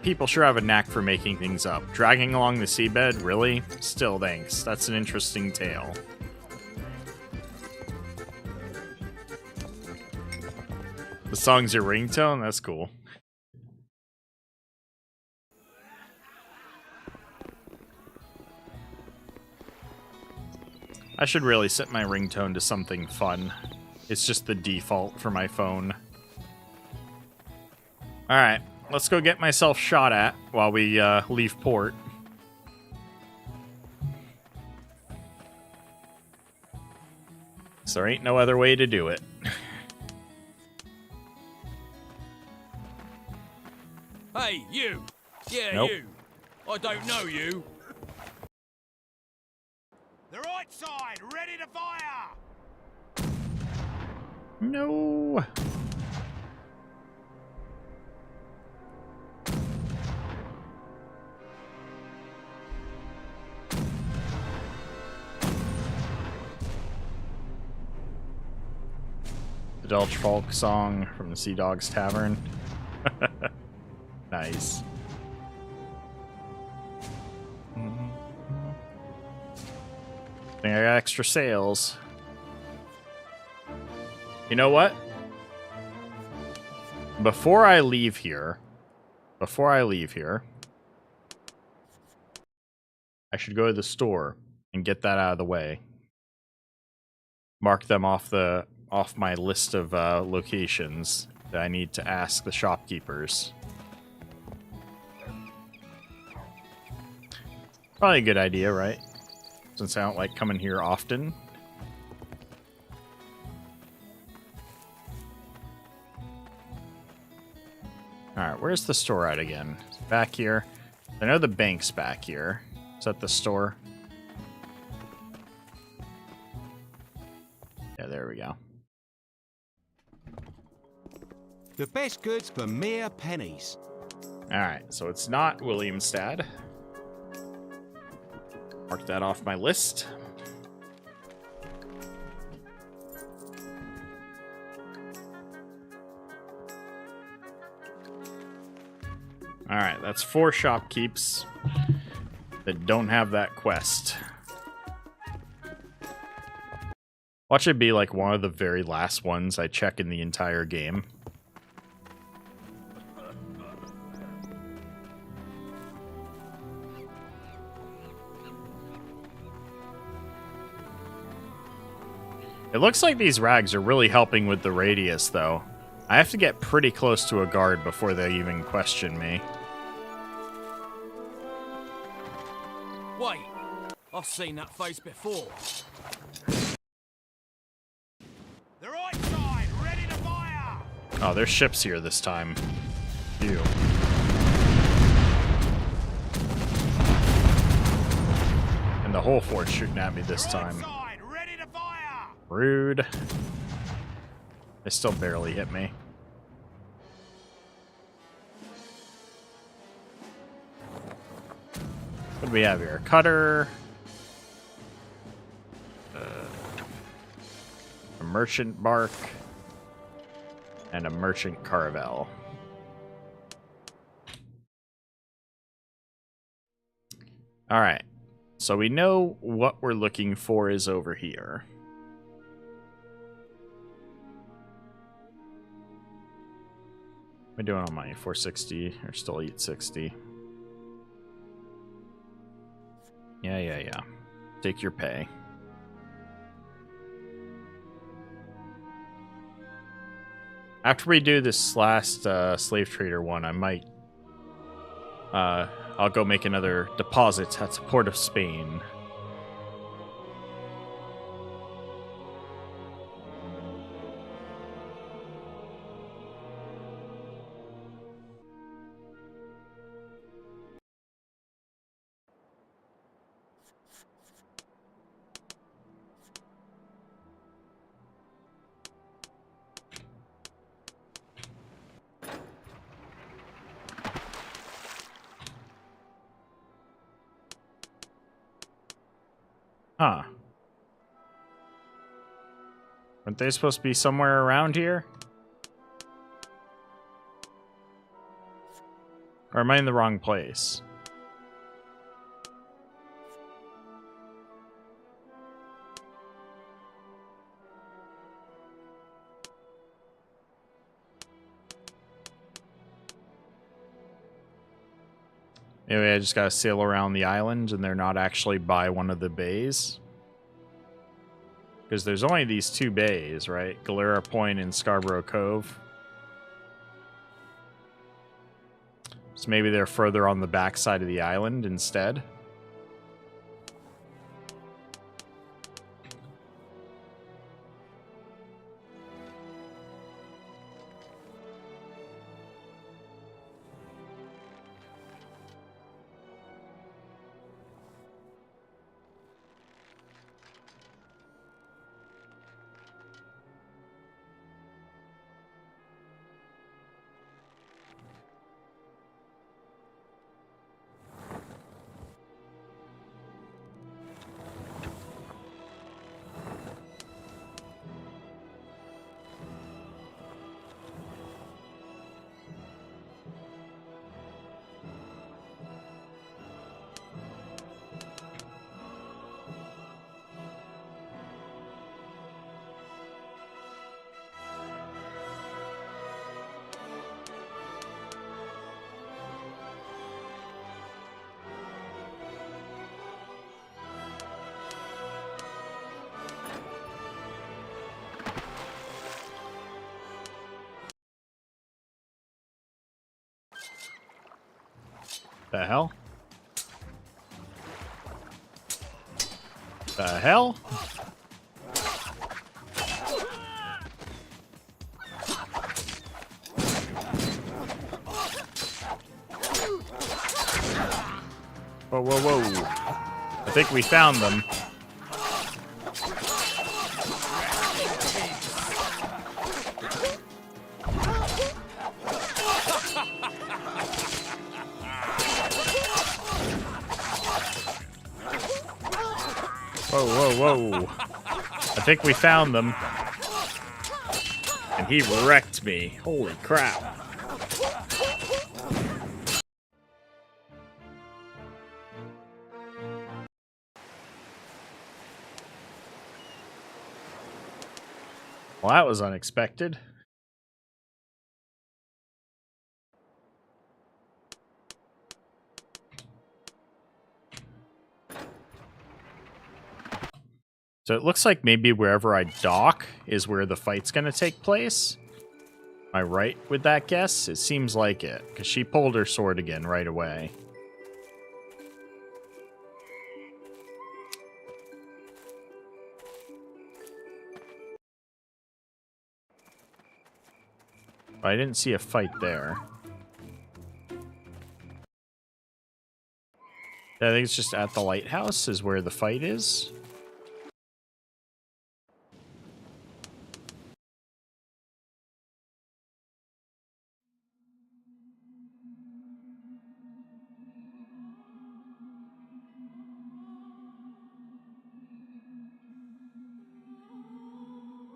People sure have a knack for making things up. Dragging along the seabed, really? Still, thanks. That's an interesting tale. The song's your ringtone? That's cool. I should really set my ringtone to something fun. It's just the default for my phone. Alright, let's go get myself shot at while we leave port. So there ain't no other way to do it. Hey, you! Yeah, Nope. you! I don't know you! The right side, ready to fire! No. The Dulce Folk song from the Sea Dogs Tavern. Nice. I got extra sails. You know what? Before I leave here, I should go to the store and get that out of the way. Mark them off my list of locations that I need to ask the shopkeepers. Probably a good idea, right? Since I don't like coming here often. Alright, where's the store at again? Back here. I know the bank's back here. Is that the store? Yeah, there we go. The best goods for mere pennies. Alright, so it's not Williamstad. Mark that off my list. Alright, that's 4 shopkeeps that don't have that quest. Watch it be like one of the very last ones I check in the entire game. It looks like these rags are really helping with the radius, though. I have to get pretty close to a guard before they even question me. Wait, I've seen that face before. The right side, ready to fire! Oh, there's ships here this time. Ew. And the whole fort's shooting at me this time. Side, ready to fire! Rude. They still barely hit me. What do we have here? Cutter. A merchant bark. And a merchant caravel. Alright. So we know what we're looking for is over here. What am I doing on my 460 or still 860? Yeah. Take your pay. After we do this last slave trader one, I might I'll go make another deposit at the port of Spain. Huh. Aren't they supposed to be somewhere around here? Or am I in the wrong place? Maybe I just gotta sail around the island and they're not actually by one of the bays? Because there's only these two bays, right? Galera Point and Scarborough Cove. So maybe they're further on the backside of the island instead. The hell? The hell? Whoa. I think we found them. Whoa. I think we found them. And he wrecked me. Holy crap. Well, that was unexpected. So it looks like maybe wherever I dock is where the fight's going to take place. Am I right with that guess? It seems like it, because she pulled her sword again right away. But I didn't see a fight there. I think it's just at the lighthouse is where the fight is.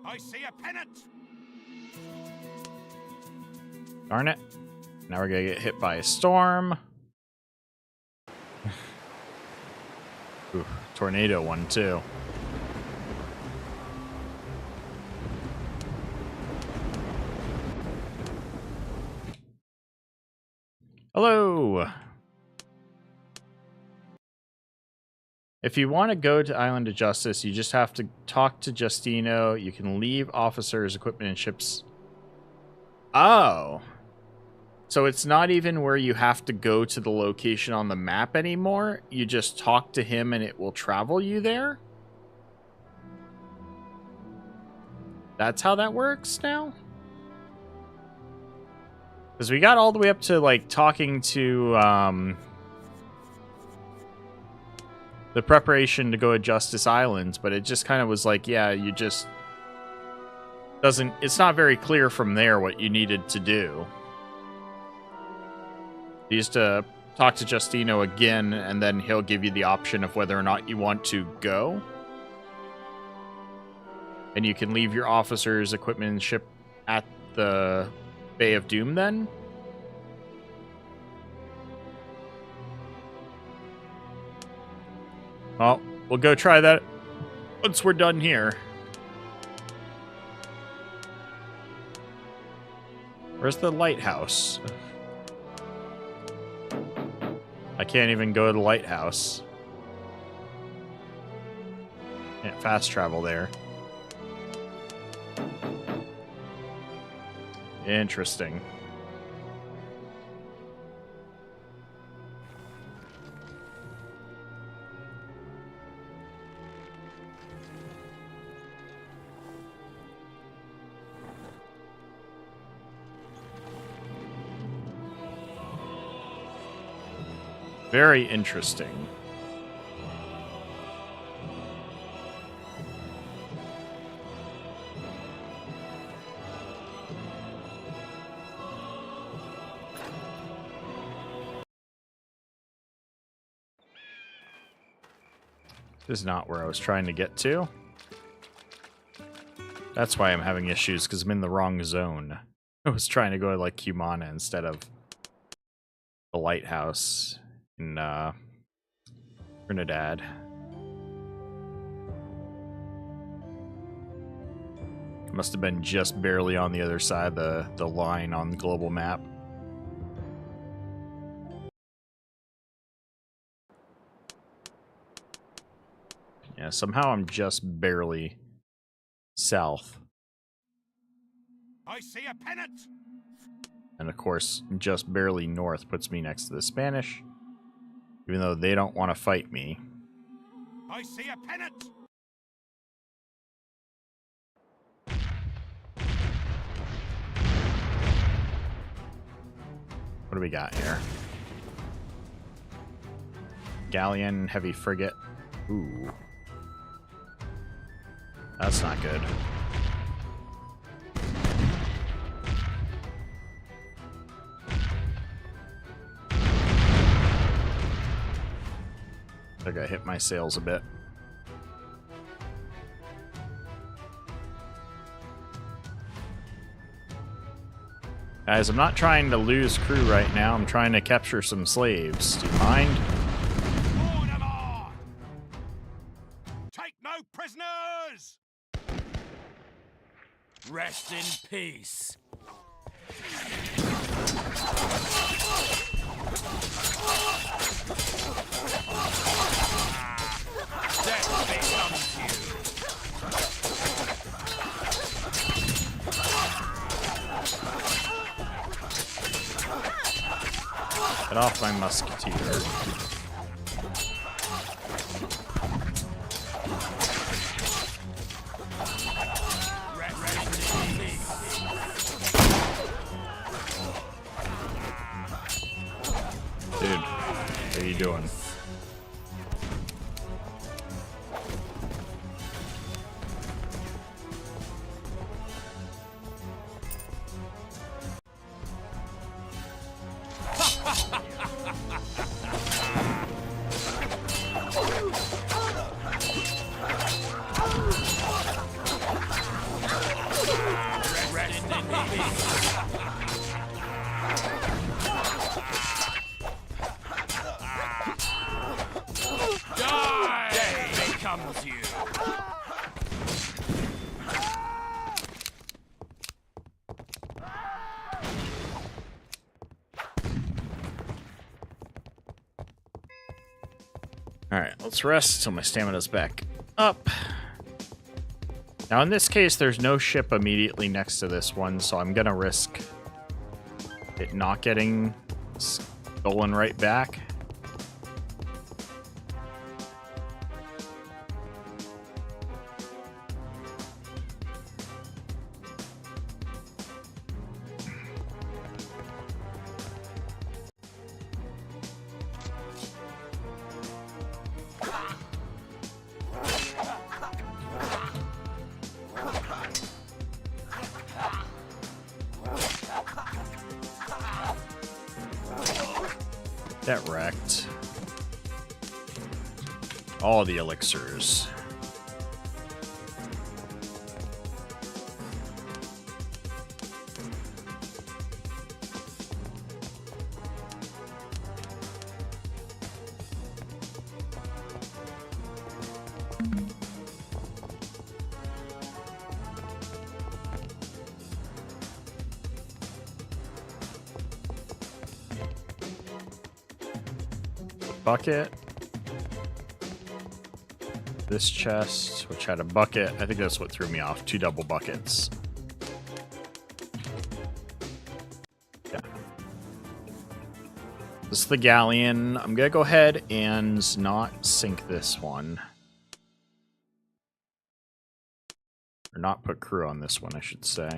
I see a pennant. Darn it. Now we're gonna get hit by a storm. Ooh, tornado one too. Hello. If you want to go to Island of Justice, you just have to talk to Justino. You can leave officers, equipment, and ships. Oh. So it's not even where you have to go to the location on the map anymore. You just talk to him and it will travel you there? That's how that works now? Because we got all the way up to, like, talking to, the preparation to go to Justice Islands, but it just kind of was like, yeah, you just... It's not very clear from there what you needed to do. You used to talk to Justino again, and then he'll give you the option of whether or not you want to go. And you can leave your officers, equipment, and ship at the Bay of Doom then. Well, we'll go try that once we're done here. Where's the lighthouse? I can't even go to the lighthouse. Can't fast travel there. Interesting. Very interesting. This is not where I was trying to get to. That's why I'm having issues, because I'm in the wrong zone. I was trying to go to, like, Cumana instead of the lighthouse in Trinidad. Must have been just barely on the other side of the line on the global map. Yeah, somehow I'm just barely south. I see a pennant. And of course, just barely north puts me next to the Spanish, even though they don't want to fight me. I see a pennant. What do we got here? Galleon, heavy frigate. Ooh. That's not good. I think I hit my sails a bit. Guys, I'm not trying to lose crew right now. I'm trying to capture some slaves. Do you mind? Order more. Take no prisoners. Rest in peace. Death may come to you. Get off my musketeer. Dude, what are you doing? Alright, let's rest till my stamina's back up. Now, in this case, there's no ship immediately next to this one, so I'm gonna risk it not getting stolen right back. That wrecked. All the elixirs. Bucket. This chest, which had a bucket. I think that's what threw me off. 2 double buckets. Yeah. This is the galleon. I'm gonna go ahead and not sink this one. Or not put crew on this one, I should say.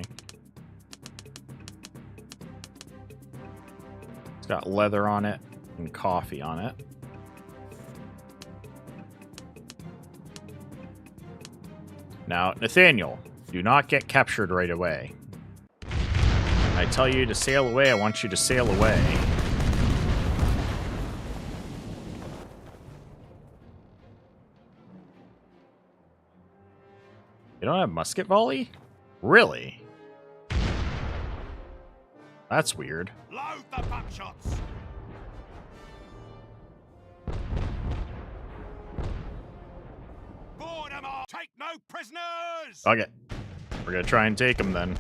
It's got leather on it and coffee on it. Now, Nathaniel, do not get captured right away. I tell you to sail away, I want you to sail away. You don't have musket volley? Really? That's weird. Load the buckshots. Board 'em all. Take no prisoners. Okay. We're gonna try and take him then.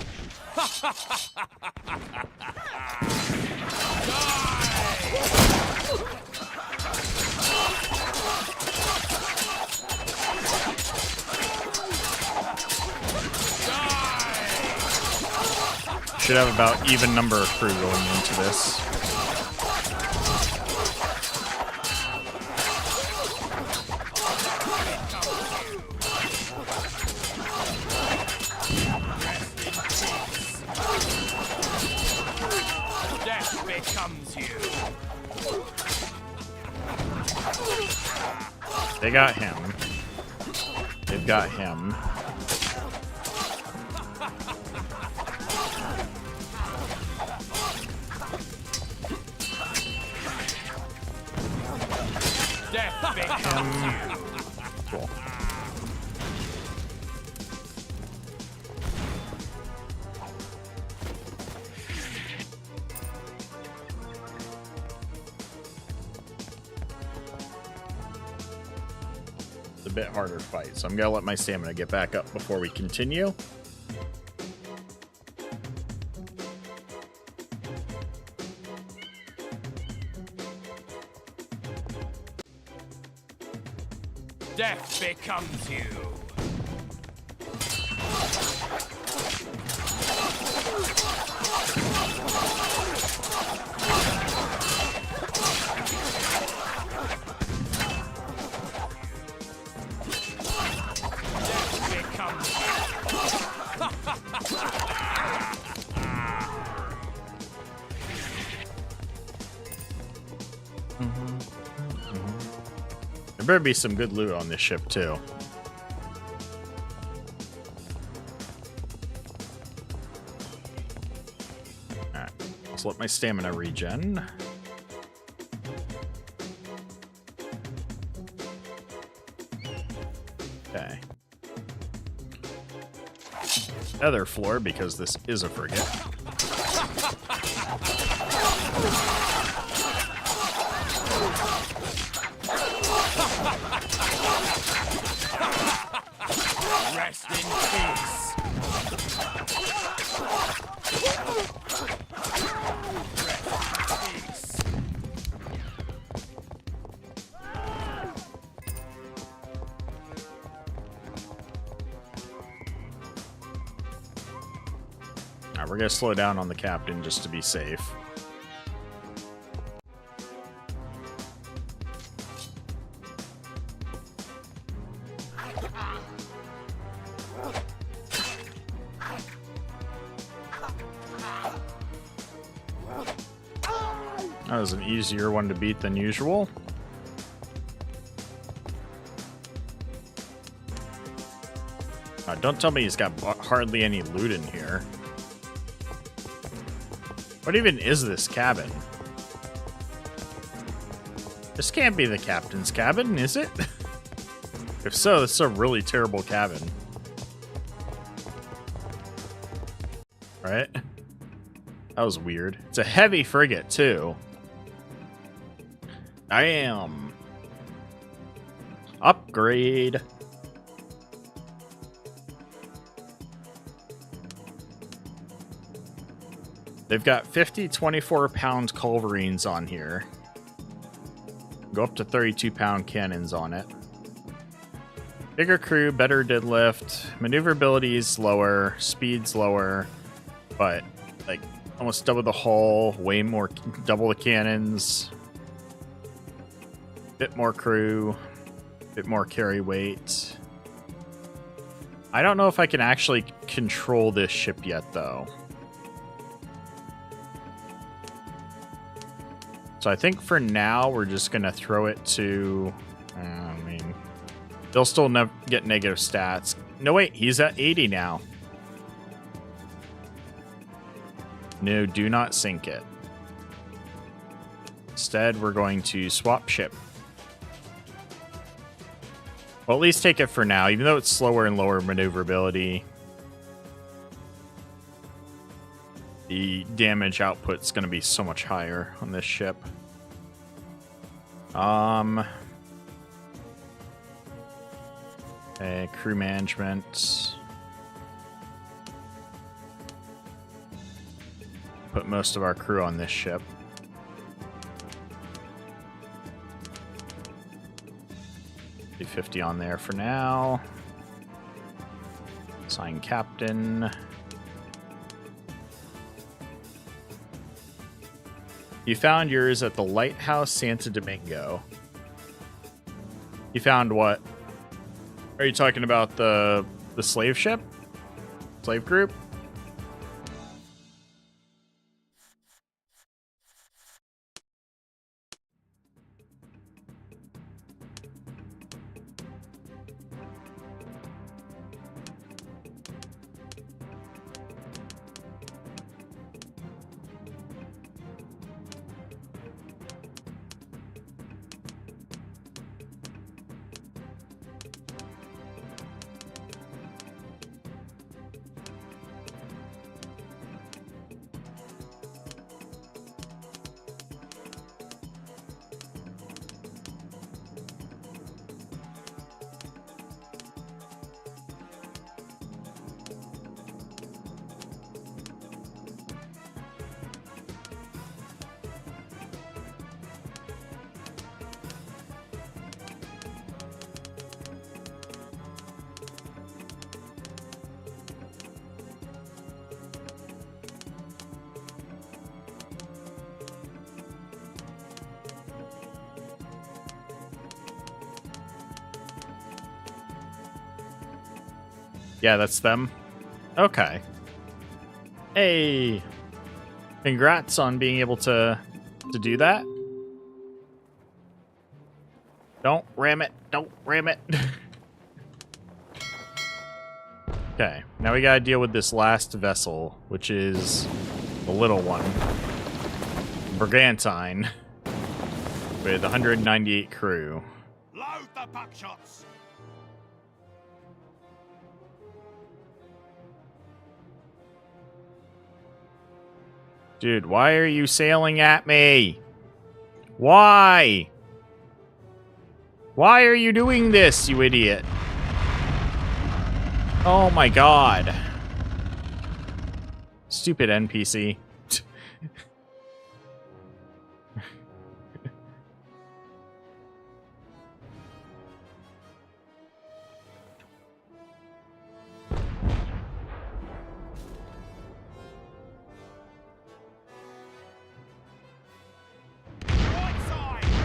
Should have about even number of crew going into this. Death becomes you. They got him. They've got him. Death becomes you. Cool. It's a bit harder fight, so I'm gonna let my stamina get back up before we continue. Death becomes you. Death becomes There better be some good loot on this ship, too. Alright, let's let my stamina regen. Okay. Other floor, because this is a frigate. rest in peace. Alright, we're gonna slow down on the Captain just to be safe. That was an easier one to beat than usual. Don't tell me he's got hardly any loot in here. What even is this cabin? This can't be the captain's cabin, is it? If so, it's a really terrible cabin. Right? That was weird. It's a heavy frigate, too. Damn. Upgrade. They've got 50 24-pound culverines on here. Go up to 32-pound cannons on it. Bigger crew, better deadlift. Maneuverability is lower. Speed's lower. But, like, almost double the hull. Way more, double the cannons. Bit more crew. Bit more carry weight. I don't know if I can actually control this ship yet, though. So I think for now, we're just going to throw it to... I mean, they'll still get negative stats. No, wait, he's at 80 now. No, do not sink it. Instead, we're going to swap ship. Well, at least take it for now, even though it's slower and lower maneuverability. The damage output's going to be so much higher on this ship. Okay, crew management. Put most of our crew on this ship. Be 50 on there for now. Assign Captain. You found yours at the Lighthouse Santo Domingo. You found what? Are you talking about the slave ship? Slave group? Yeah, that's them. Okay. Hey. Congrats on being able to do that. Don't ram it. Don't ram it. Okay. Now we gotta deal with this last vessel, which is the little one. Brigantine. With 198 crew. Load the buckshots. Dude, why are you sailing at me? Why? Why are you doing this, you idiot? Oh my god. Stupid NPC.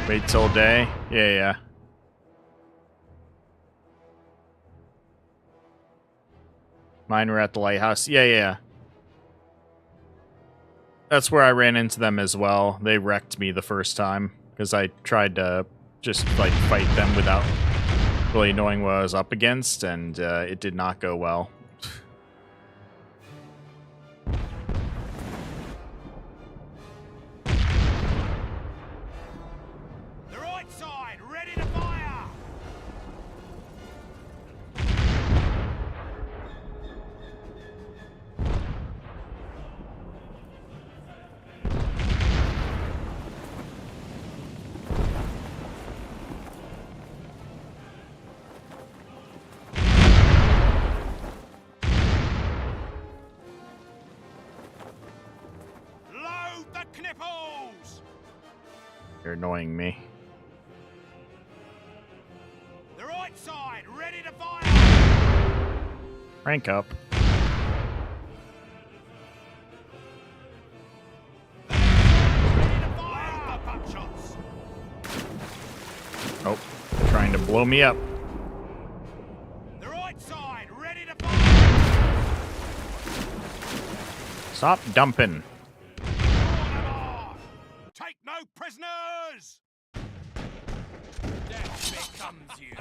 Wait till day. Yeah. Mine were at the lighthouse. Yeah. That's where I ran into them as well. They wrecked me the first time because I tried to just like fight them without really knowing what I was up against, and it did not go well. The right side, ready to fire! Load the knipples! You're annoying me. The right side, ready to fire! Rank up. Ready to fire! The butt shots! Oh, they're trying to blow me up. The right side, ready to fire! Stop dumping. Take no prisoners! Death becomes you.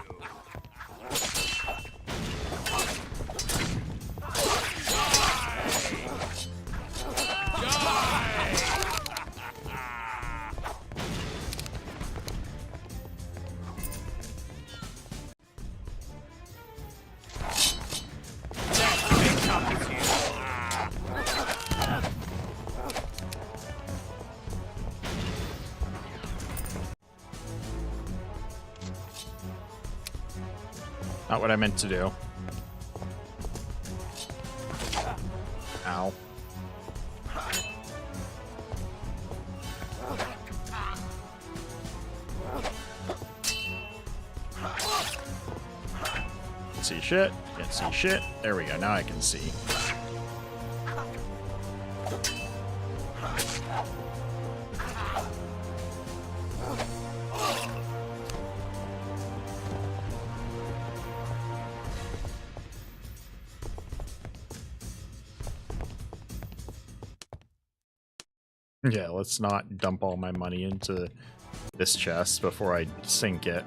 Not what I meant to do. Ow. Can't see shit. Can't see shit. There we go. Now I can see. Yeah, let's not dump all my money into this chest before I sink it.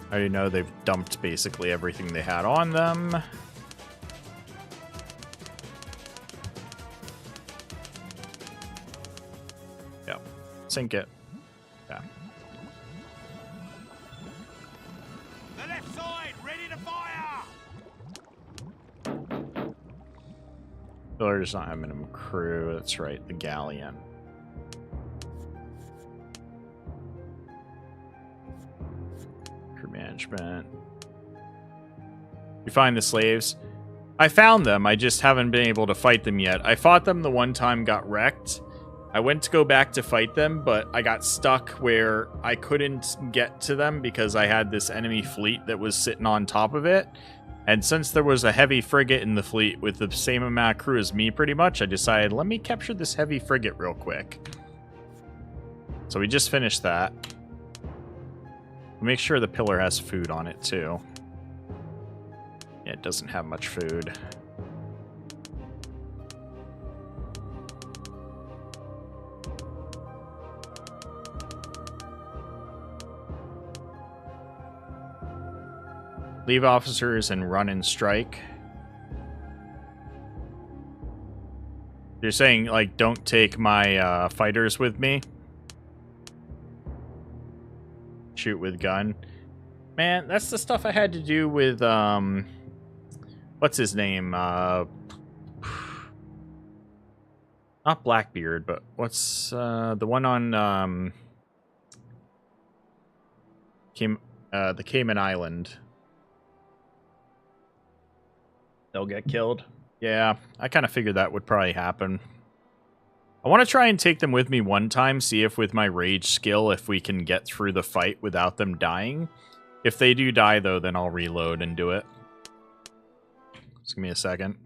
I already know they've dumped basically everything they had on them. Yeah, sink it. Yeah. The left side, ready to fire! Pillar does not have minimum crew. That's right, the galleon. Crew management. You find the slaves. I found them. I just haven't been able to fight them yet. I fought them the one time, got wrecked. I went to go back to fight them, but I got stuck where I couldn't get to them because I had this enemy fleet that was sitting on top of it. And since there was a heavy frigate in the fleet with the same amount of crew as me pretty much, I decided, let me capture this heavy frigate real quick. So we just finished that. Make sure the pillar has food on it too. Yeah, it doesn't have much food. Leave officers and run and strike. You're saying, like, don't take my fighters with me? Shoot with gun. Man, that's the stuff I had to do with, what's his name? Not Blackbeard, but what's, the one on, the Cayman Island. They'll get killed. Yeah, I kind of figured that would probably happen. I want to try and take them with me one time, see if with my rage skill, if we can get through the fight without them dying. If they do die, though, then I'll reload and do it. Just give me a second.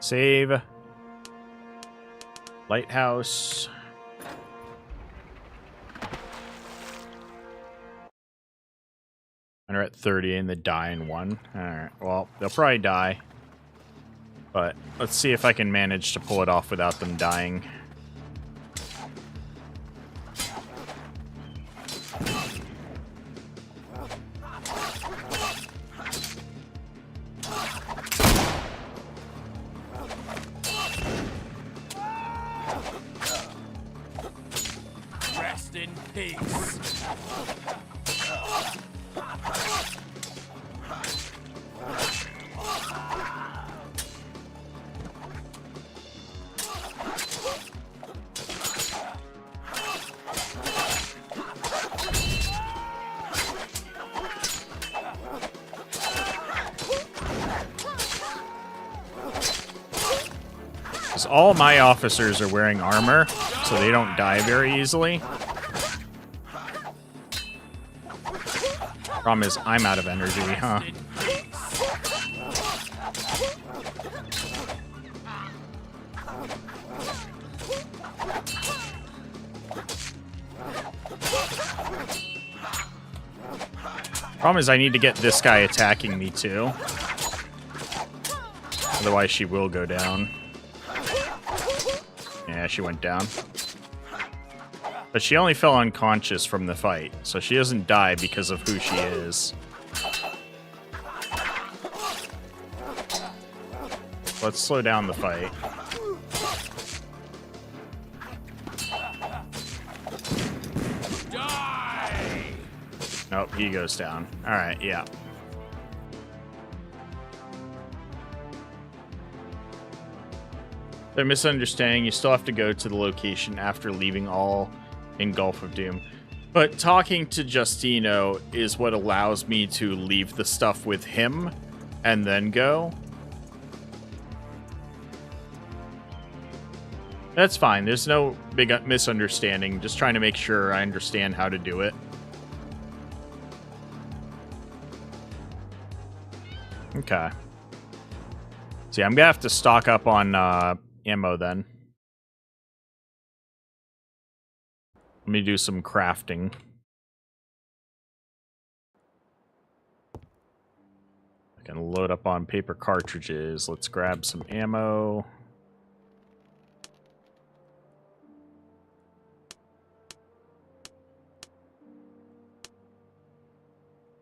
Save. Lighthouse. And they're at 30 and the die in 1. Alright, well, they'll probably die. But let's see if I can manage to pull it off without them dying. Rest in peace. Because all my officers are wearing armor, so they don't die very easily. Problem is, I'm out of energy, huh? Problem is, I need to get this guy attacking me too. Otherwise, she will go down. Yeah, she went down. But she only fell unconscious from the fight, so she doesn't die because of who she is. Let's slow down the fight. Die! Nope, he goes down. Alright, yeah. They're misunderstanding. You still have to go to the location after leaving all in Gulf of Doom. But talking to Justino is what allows me to leave the stuff with him and then go. That's fine. There's no big misunderstanding. Just trying to make sure I understand how to do it. Okay. See, I'm gonna have to stock up on ammo then. Let me do some crafting. I can load up on paper cartridges. Let's grab some ammo.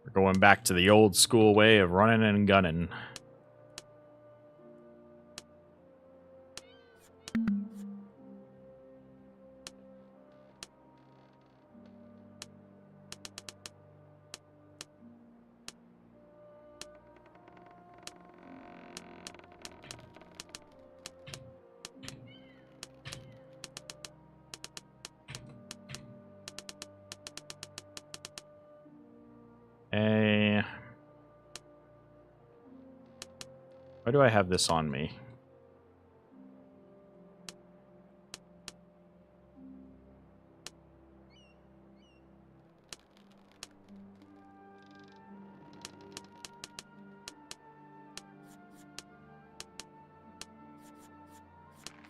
We're going back to the old school way of running and gunning. Why do I have this on me?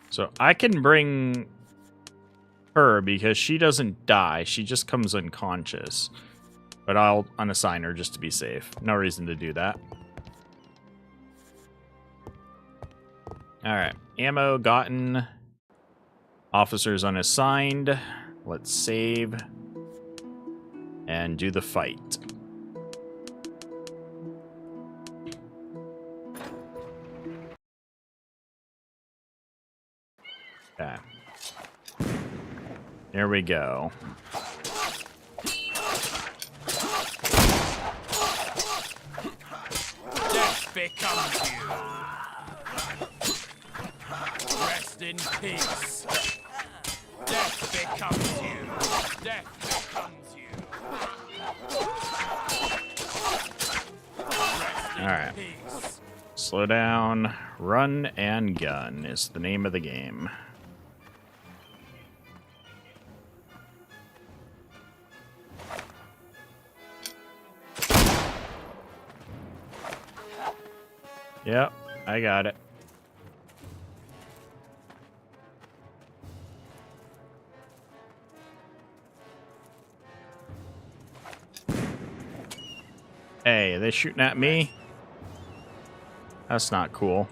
So I can bring her because she doesn't die. She just comes unconscious. But I'll unassign her just to be safe. No reason to do that. Alright. Ammo gotten. Officers unassigned. Let's save. And do the fight. Okay. There we go. Death becomes you. Rest in peace. Death becomes you. Death becomes you. Rest in Alright. peace. Slow down. Run and gun is the name of the game. Yep, I got it. Hey, are they shooting at me? That's not cool.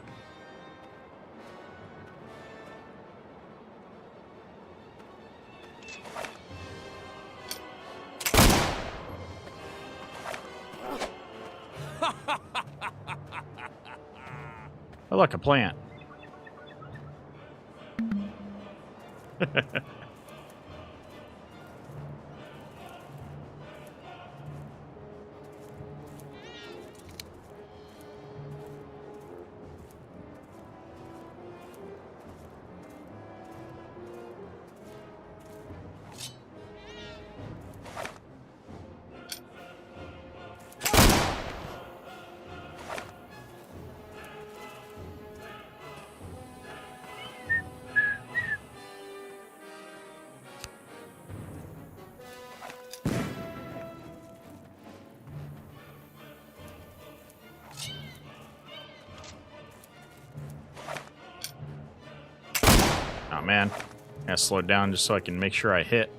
Oh, look, a plant. Oh man, I gotta slow it down just so I can make sure I hit.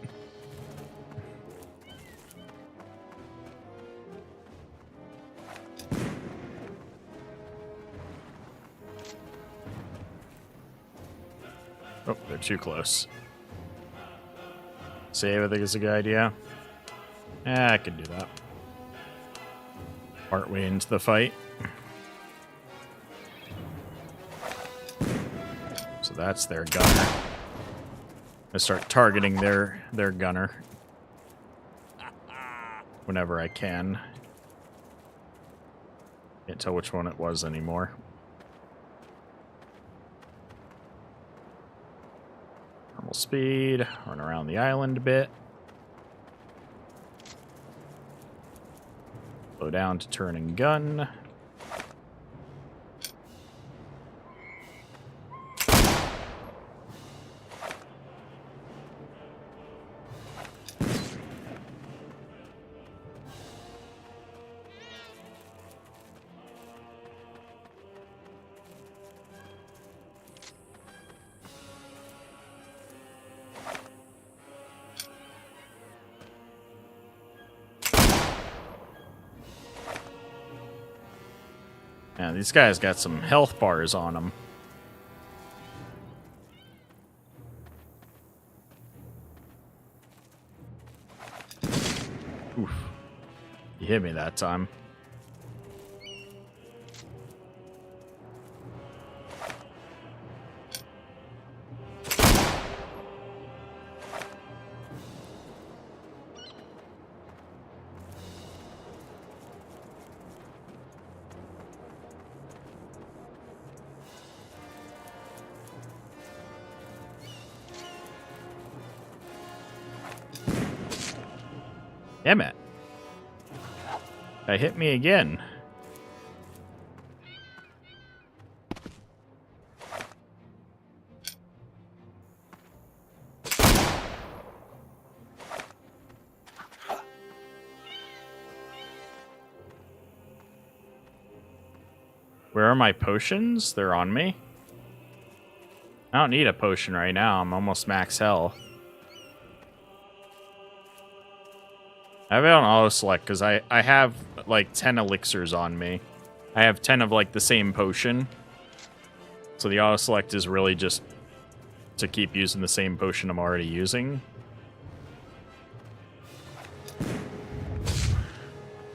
Oh, they're too close. Save, I think is a good idea. I could do that. Part way into the fight. So that's their gunner. I start targeting their gunner whenever I can. Can't tell which one it was anymore. Normal speed, run around the island a bit. Slow down to turn and gun. Yeah, these guys got some health bars on them. Oof. You hit me that time. Damn it. That hit me again. Where are my potions? They're on me. I don't need a potion right now. I'm almost max health. I have it on auto select because I have like 10 elixirs on me. I have 10 of like the same potion. So the auto select is really just to keep using the same potion I'm already using.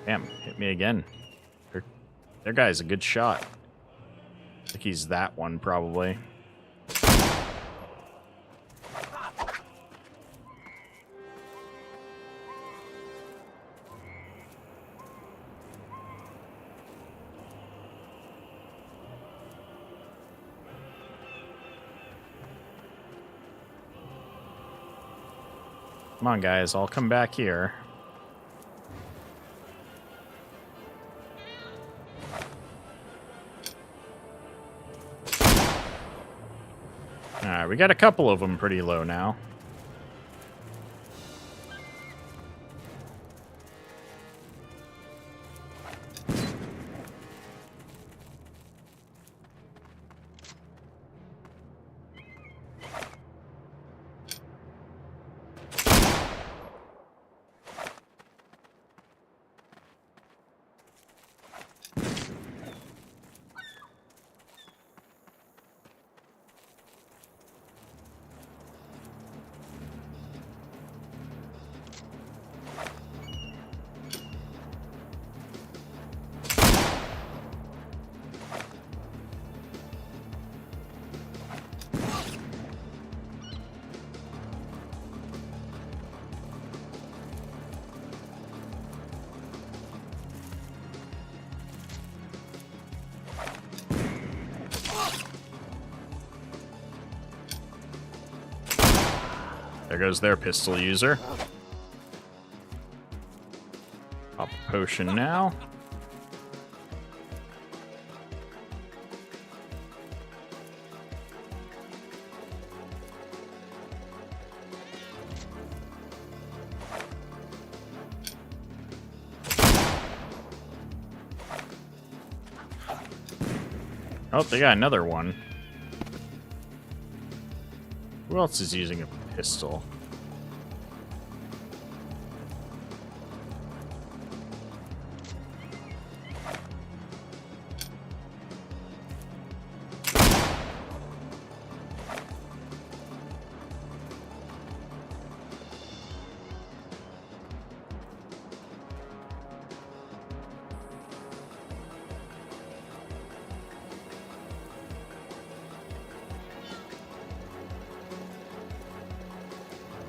Damn, hit me again. Their guy's a good shot. I think he's that one probably. Come on, guys. I'll come back here. Alright, we got a couple of them pretty low now. There goes their pistol user. Pop a potion now. Oh, they got another one. Who else is using a pistol?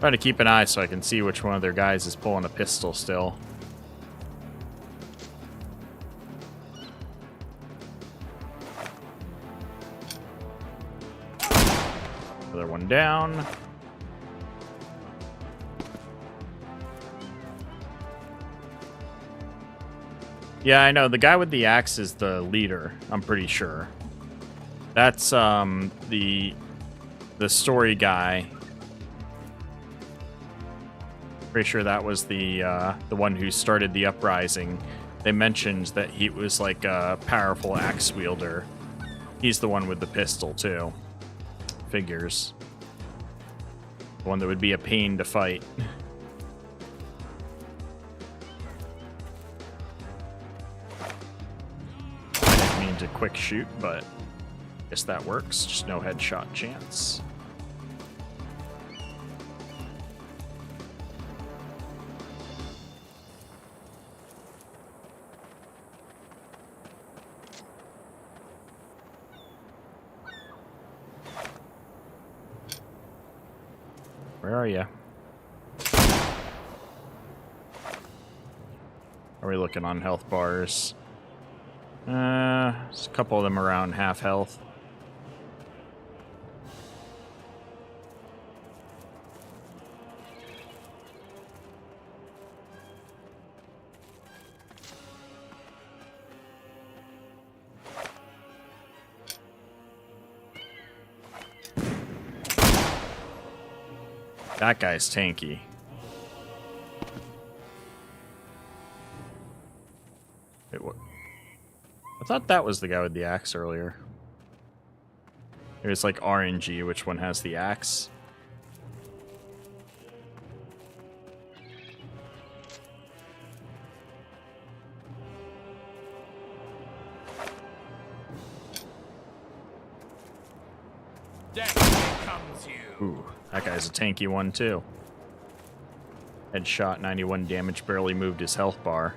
Try to keep an eye so I can see which one of their guys is pulling a pistol still. Another one down. Yeah, I know. The guy with the axe is the leader, I'm pretty sure. That's the story guy. Pretty sure that was the one who started the uprising. They mentioned that he was like a powerful axe wielder. He's the one with the pistol too. Figures. The one that would be a pain to fight. I didn't mean to quick shoot, but I guess that works. Just no headshot chance. Where are you? Are we looking on health bars? There's a couple of them around half health. That guy's tanky. Wait, what? I thought that was the guy with the axe earlier. It was like RNG, which one has the axe? Death becomes you. Ooh, that guy's a tanky one too. Headshot, 91 damage, barely moved his health bar.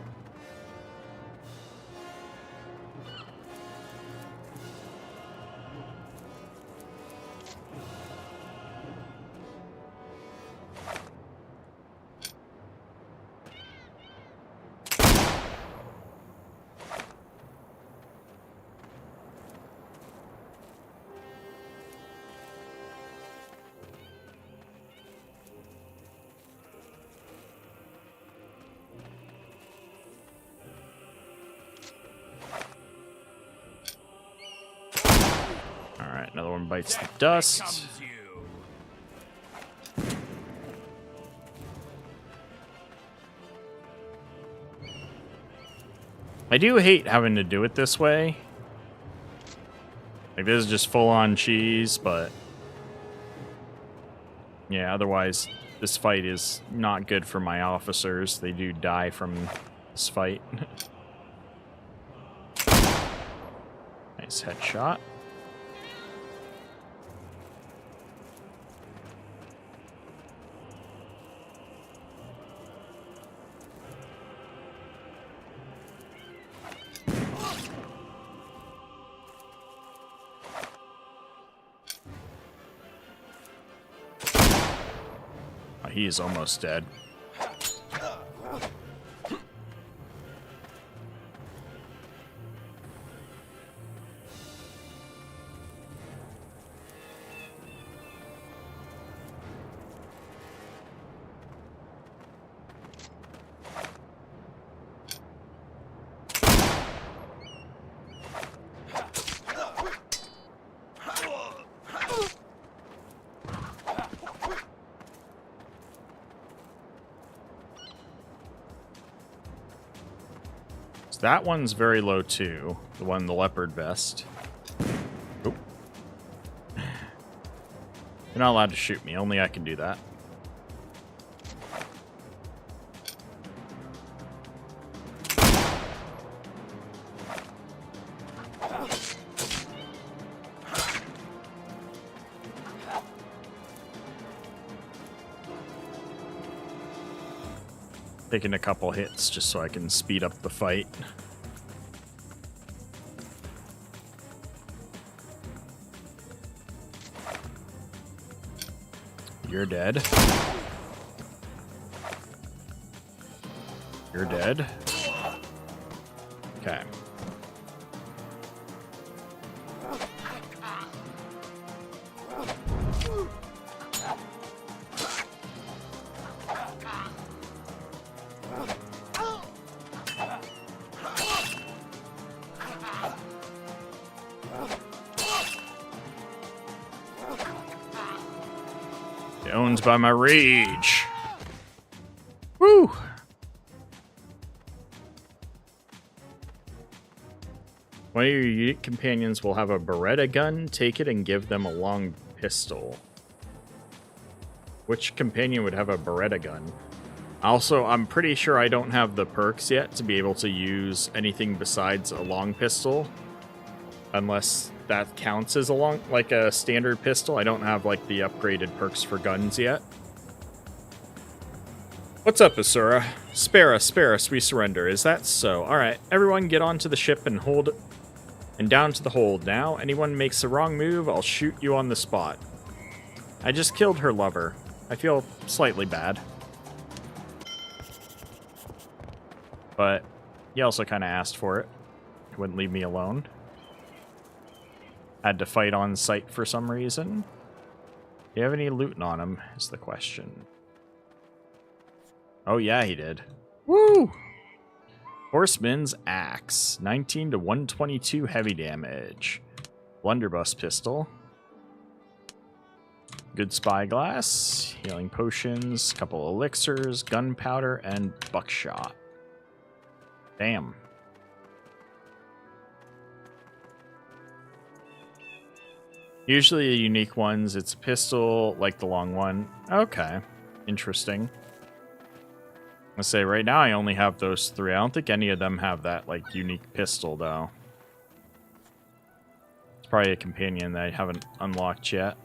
Alright, another one bites the dust. Becomes you. I do hate having to do it this way. Like, this is just full-on cheese, but... yeah, otherwise, this fight is not good for my officers. They do die from this fight. Nice headshot. He is almost dead. So that one's very low too. The one in the leopard vest. Oop. You're not allowed to shoot me. Only I can do that. Taking a couple hits just so I can speed up the fight. You're dead. You're dead. Okay. Owned by my rage. Woo! One of your unique companions will have a Beretta gun. Take it and give them a long pistol. Which companion would have a Beretta gun? Also, I'm pretty sure I don't have the perks yet to be able to use anything besides a long pistol. Unless that counts as like a standard pistol. I don't have like the upgraded perks for guns yet. What's up, Asura? Spare us, we surrender. Is that so? Alright, everyone get onto the ship and hold and down to the hold now. Anyone makes a wrong move, I'll shoot you on the spot. I just killed her lover. I feel slightly bad. But he also kind of asked for it. He wouldn't leave me alone. Had to fight on sight for some reason. Do you have any looting on him, is the question. Oh yeah, he did. Woo! Horseman's Axe. 19 to 122 heavy damage. Blunderbuss pistol. Good spyglass. Healing potions. Couple elixirs. Gunpowder. And buckshot. Damn. Usually the unique ones, it's a pistol, like the long one. Okay. Interesting. Let's say right now I only have those three. I don't think any of them have that, like, unique pistol, though. It's probably a companion that I haven't unlocked yet.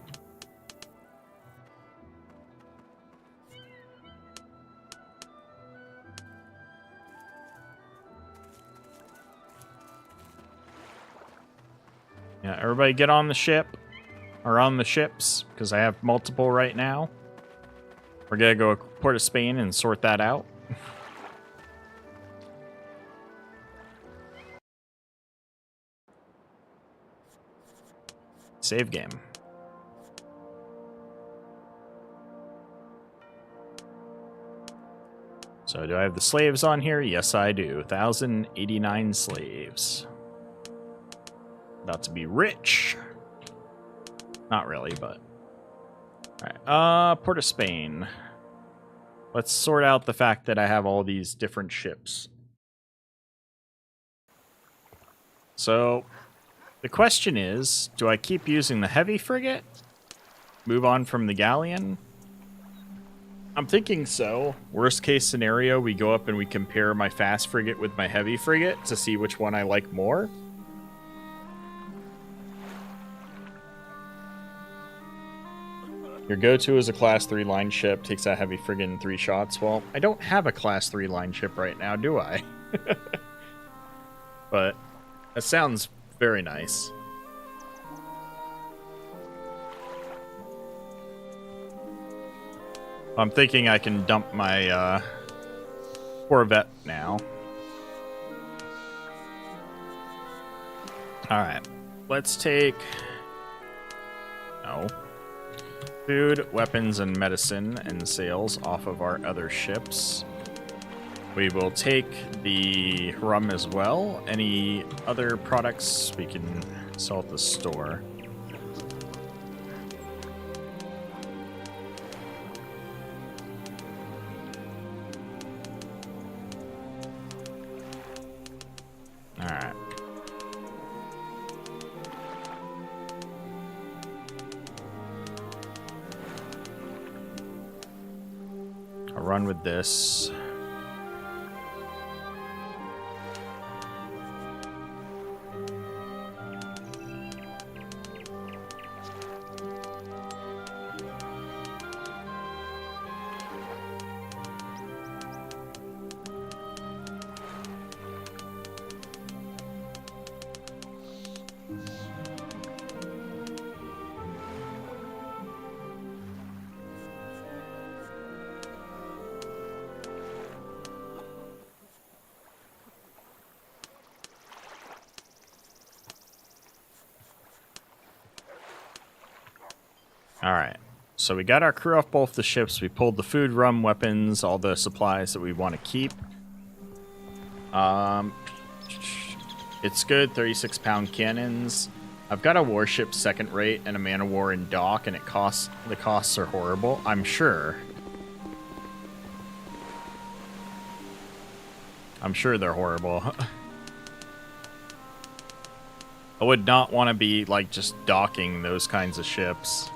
Yeah, everybody get on the ship. Or on the ships, because I have multiple right now. We're gonna go to Port of Spain and sort that out. Save game. So do I have the slaves on here? Yes, I do. 1,089 slaves. About to be rich. Not really, but... Alright, Port of Spain. Let's sort out the fact that I have all these different ships. So, the question is, do I keep using the heavy frigate? Move on from the galleon? I'm thinking so. Worst case scenario, we go up and we compare my fast frigate with my heavy frigate to see which one I like more. Your go-to is a Class 3 line ship, takes a heavy frigate in 3 shots. Well, I don't have a Class 3 line ship right now, do I? But that sounds very nice. I'm thinking I can dump my Corvette now. Alright, let's take... No. Food, weapons, and medicine and sales off of our other ships. We will take the rum as well. Any other products we can sell at the store. I'll run with this. Alright, so we got our crew off both the ships. We pulled the food, rum, weapons, all the supplies that we want to keep. It's good, 36-pound cannons. I've got a warship second rate and a man of war in dock, and the costs are horrible, I'm sure. I'm sure they're horrible. I would not want to be, like, just docking those kinds of ships.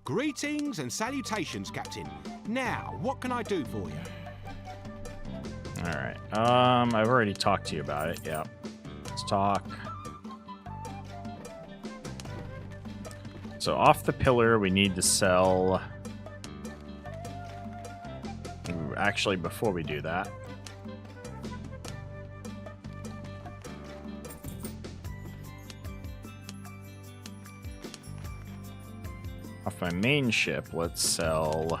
Greetings and salutations, Captain. Now, what can I do for you? Alright, I've already talked to you about it, yeah. Let's talk. So off the pillar, we need to sell... Ooh, actually, before we do that... Off my main ship, let's sell...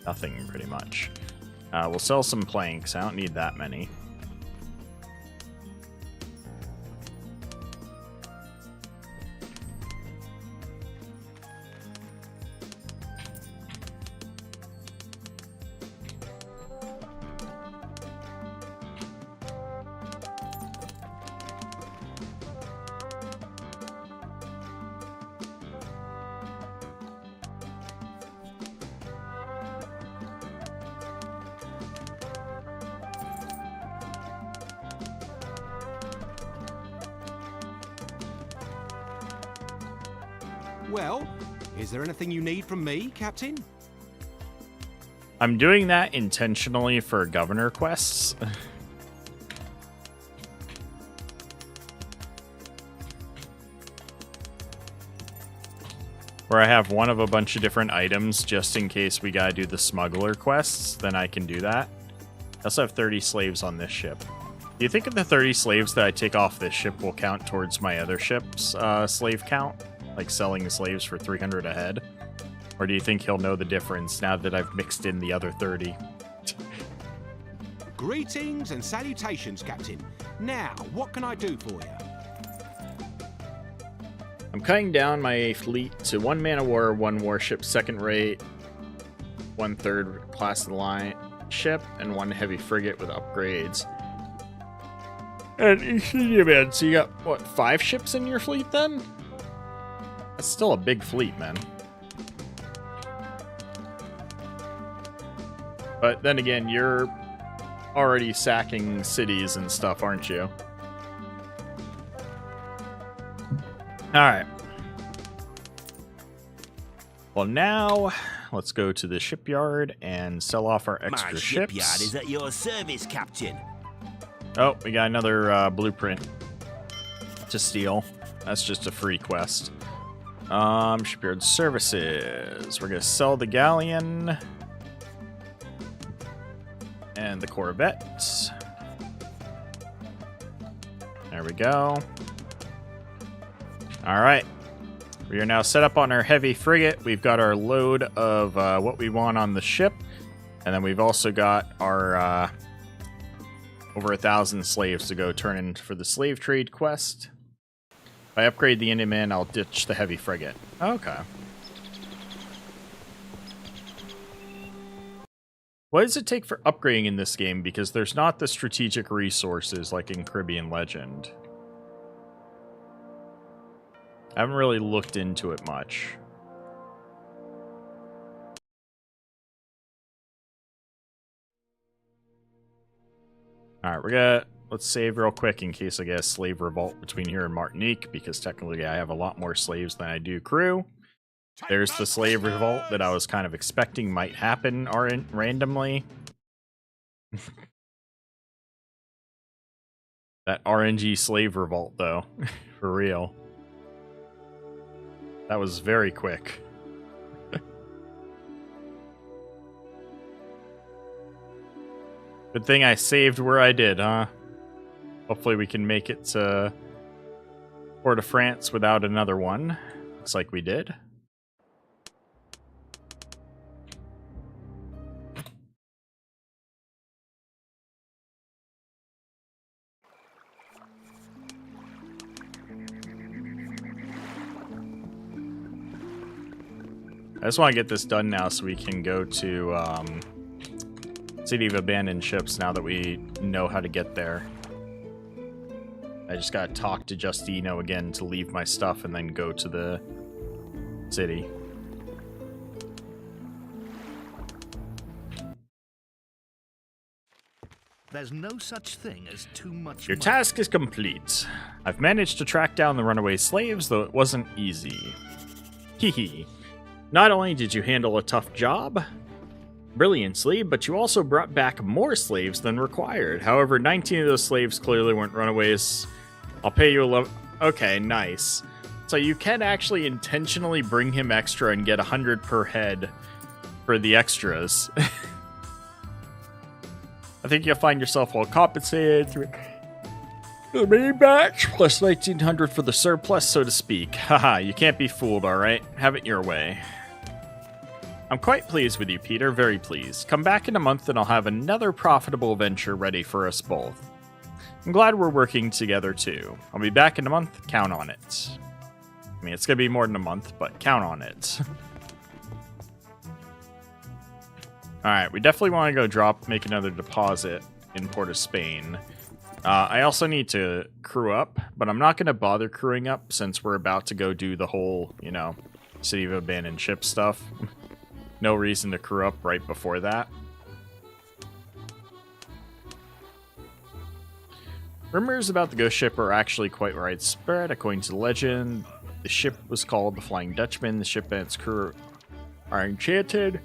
nothing, pretty much. We'll sell some planks. I don't need that many. Well, is there anything you need from me, Captain? I'm doing that intentionally for governor quests. Where I have one of a bunch of different items just in case we gotta do the smuggler quests, then I can do that. I also have 30 slaves on this ship. Do you think the 30 slaves that I take off this ship will count towards my other ship's slave count? Like selling slaves for 300 a head? Or do you think he'll know the difference now that I've mixed in the other 30? Greetings and salutations, Captain. Now, what can I do for you? I'm cutting down my fleet to 1 man of war, 1 warship second rate, 1 third class of the line ship, and 1 heavy frigate with upgrades. And yeah, man, so you got, what, 5 ships in your fleet then? That's still a big fleet, man. But then again, you're already sacking cities and stuff, aren't you? Alright. Well, now, let's go to the shipyard and sell off our extra My ships. shipyard is at your service, Captain. Oh, we got another blueprint to steal. That's just a free quest. Shipyard services. We're gonna sell the galleon and the corvette. There we go. All right. We are now set up on our heavy frigate. We've got our load of what we want on the ship, and then we've also got our over 1,000 slaves to go turn in for the slave trade quest. If I upgrade the Indiaman, I'll ditch the heavy frigate. Okay. What does it take for upgrading in this game? Because there's not the strategic resources like in Caribbean Legend. I haven't really looked into it much. Alright, let's save real quick in case I get a slave revolt between here and Martinique, because technically I have a lot more slaves than I do crew. There's the slave revolt that I was kind of expecting might happen randomly. That RNG slave revolt, though. For real. That was very quick. Good thing I saved where I did, huh? Hopefully we can make it to Port-au-France without another one. Looks like we did. I just want to get this done now so we can go to City of Abandoned Ships now that we know how to get there. I just gotta talk to Justino again to leave my stuff and then go to the city. There's no such thing as too much Your money. task is complete. I've managed to track down the runaway slaves, though it wasn't easy. Hehe. Not only did you handle a tough job brilliantly, but you also brought back more slaves than required. However, 19 of those slaves clearly weren't runaways. I'll pay you 11. Okay, nice. So you can actually intentionally bring him extra and get 100 per head for the extras. I think you'll find yourself well compensated through the main batch, plus 1900 for the surplus, so to speak. Haha, you can't be fooled, alright? Have it your way. I'm quite pleased with you, Peter, very pleased. Come back in a month and I'll have another profitable venture ready for us both. I'm glad we're working together too. I'll be back in a month, count on it. I mean, it's gonna be more than a month, but count on it. Alright, we definitely want to go make another deposit in Port of Spain. I also need to crew up, but I'm not going to bother crewing up since we're about to go do the whole, you know, City of Abandoned Ship stuff. No reason to crew up right before that. Rumors about the ghost ship are actually quite widespread. According to the legend, the ship was called the Flying Dutchman. The ship and its crew are enchanted.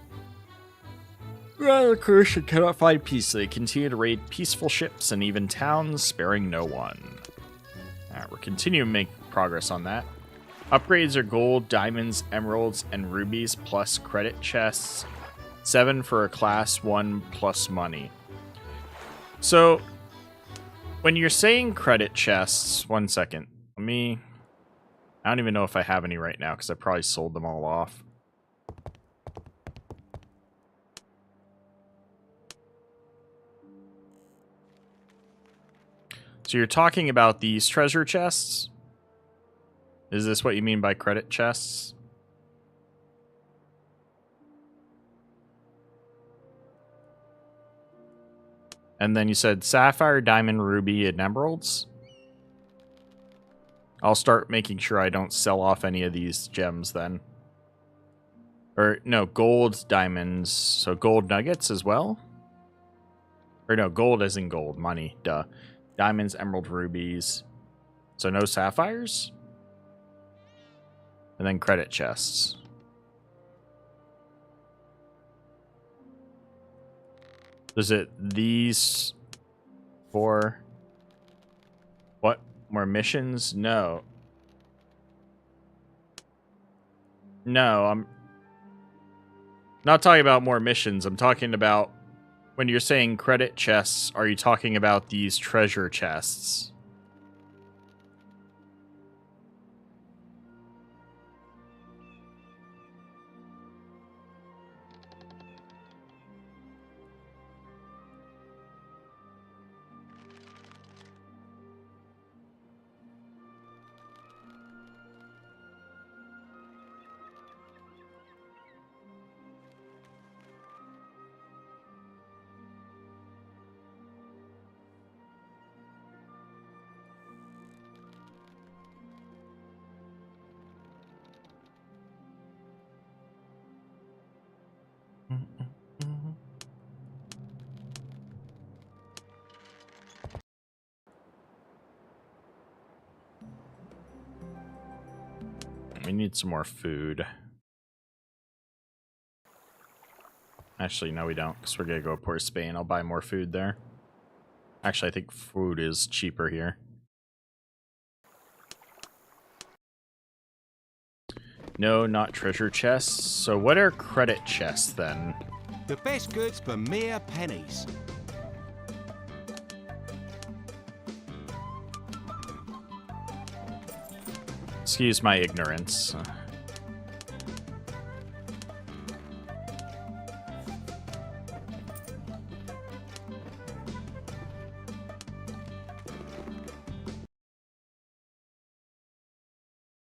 Rather cursed and cannot find peace. They continue to raid peaceful ships and even towns, sparing no one. Alright, we're continuing to make progress on that. Upgrades are gold, diamonds, emeralds, and rubies, plus credit chests. 7 for a class 1 plus money. So, when you're saying credit chests, 1 second. I don't even know if I have any right now because I probably sold them all off. So you're talking about these treasure chests? Is this what you mean by credit chests? And then you said sapphire, diamond, ruby, and emeralds? I'll start making sure I don't sell off any of these gems then. Or, no, gold, diamonds. So gold nuggets as well? Or no, gold as in gold, money, duh. Diamonds, emerald, rubies. So no sapphires? And then credit chests. Is it these 4? What? More missions? No. No, I'm not talking about more missions. I'm talking about when you're saying credit chests, are you talking about these treasure chests? we need some more food. Actually, no, we don't, because we're going to go Port of Spain. I'll buy more food there. Actually, I think food is cheaper here. No, not treasure chests. So what are credit chests, then? The best goods for mere pennies. Excuse my ignorance.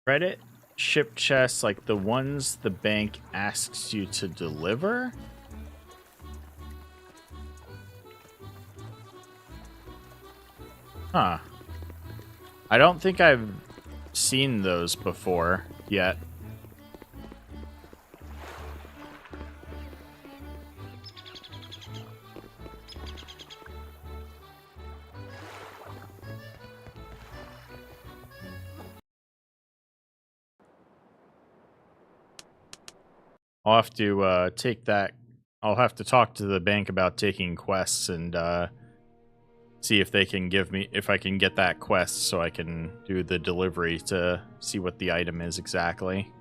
Credit ship chests, like the ones the bank asks you to deliver? Huh. I don't think I've seen those before yet. I'll have to take that. I'll have to talk to the bank about taking quests and see if they can give me, if I can get that quest so I can do the delivery to see what the item is exactly.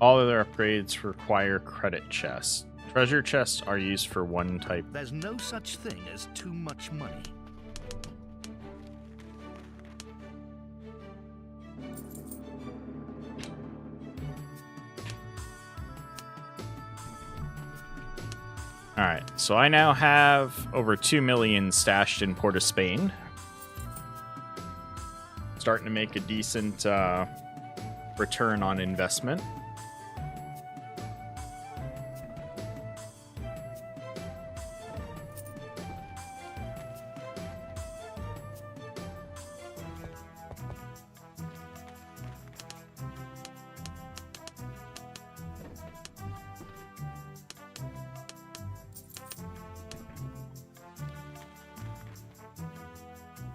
All other upgrades require credit chests. Treasure chests are used for one type. There's no such thing as too much money. Alright, so I now have over 2 million stashed in Port of Spain. Starting to make a decent return on investment.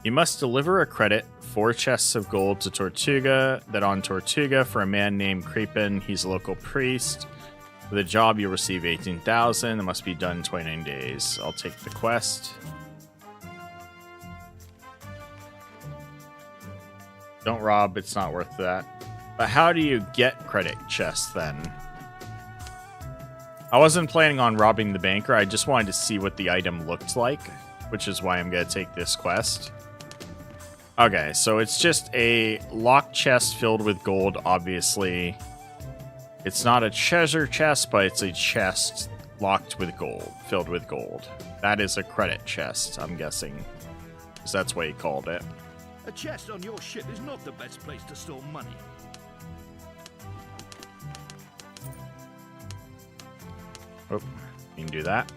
You must deliver a credit, 4 chests of gold to Tortuga, then on Tortuga for a man named Capt'n. He's a local priest. For the job, you'll receive 18,000. It must be done in 29 days. I'll take the quest. Don't rob, it's not worth that. But how do you get credit chests then? I wasn't planning on robbing the banker, I just wanted to see what the item looked like, which is why I'm going to take this quest. Okay, so it's just a locked chest filled with gold, obviously. It's not a treasure chest, but it's a chest locked with gold, filled with gold. That is a credit chest, I'm guessing. Because that's what he called it. A chest on your ship is not the best place to store money. Oh, you can do that.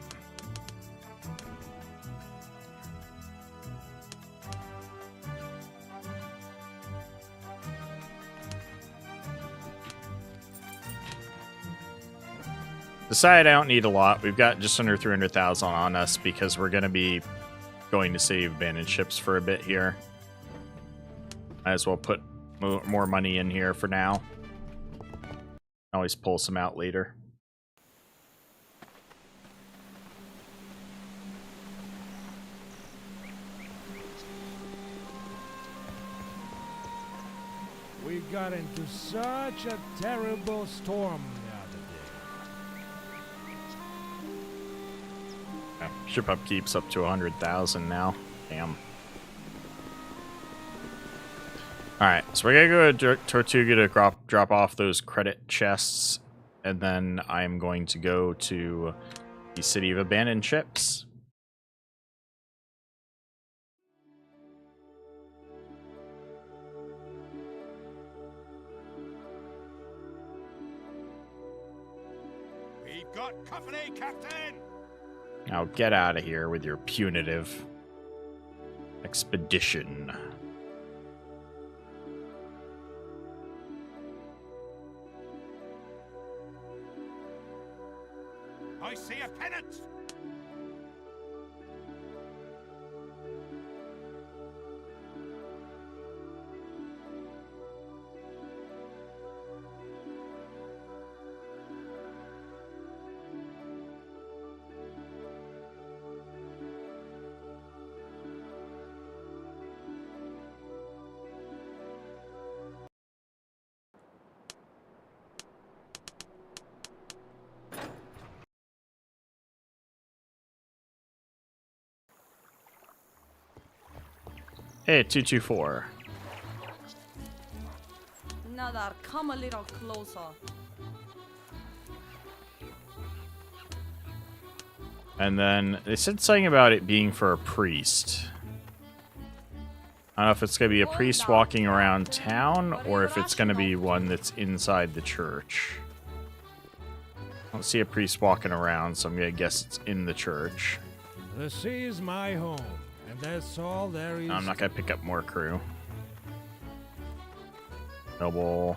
Decide I don't need a lot. We've got just under 300,000 on us because we're going to be going to save abandoned ships for a bit here. Might as well put more money in here for now. Always pull some out later. We got into such a terrible storm the other day. Yeah, ship upkeep's up to 100,000 now. Damn. Alright, so we're gonna go to Tortuga to drop off those credit chests, and then I'm going to go to the City of Abandoned Ships. We've got company, Captain! Now get out of here with your punitive expedition. I see a pennant! Hey, 224. Nadar, come a little closer. And then they said something about it being for a priest. I don't know if it's going to be a priest walking around town or if it's going to be one that's inside the church. I don't see a priest walking around, so I'm going to guess it's in the church. The sea is my home, and that's all there is. I'm not going to pick up more crew. Noble.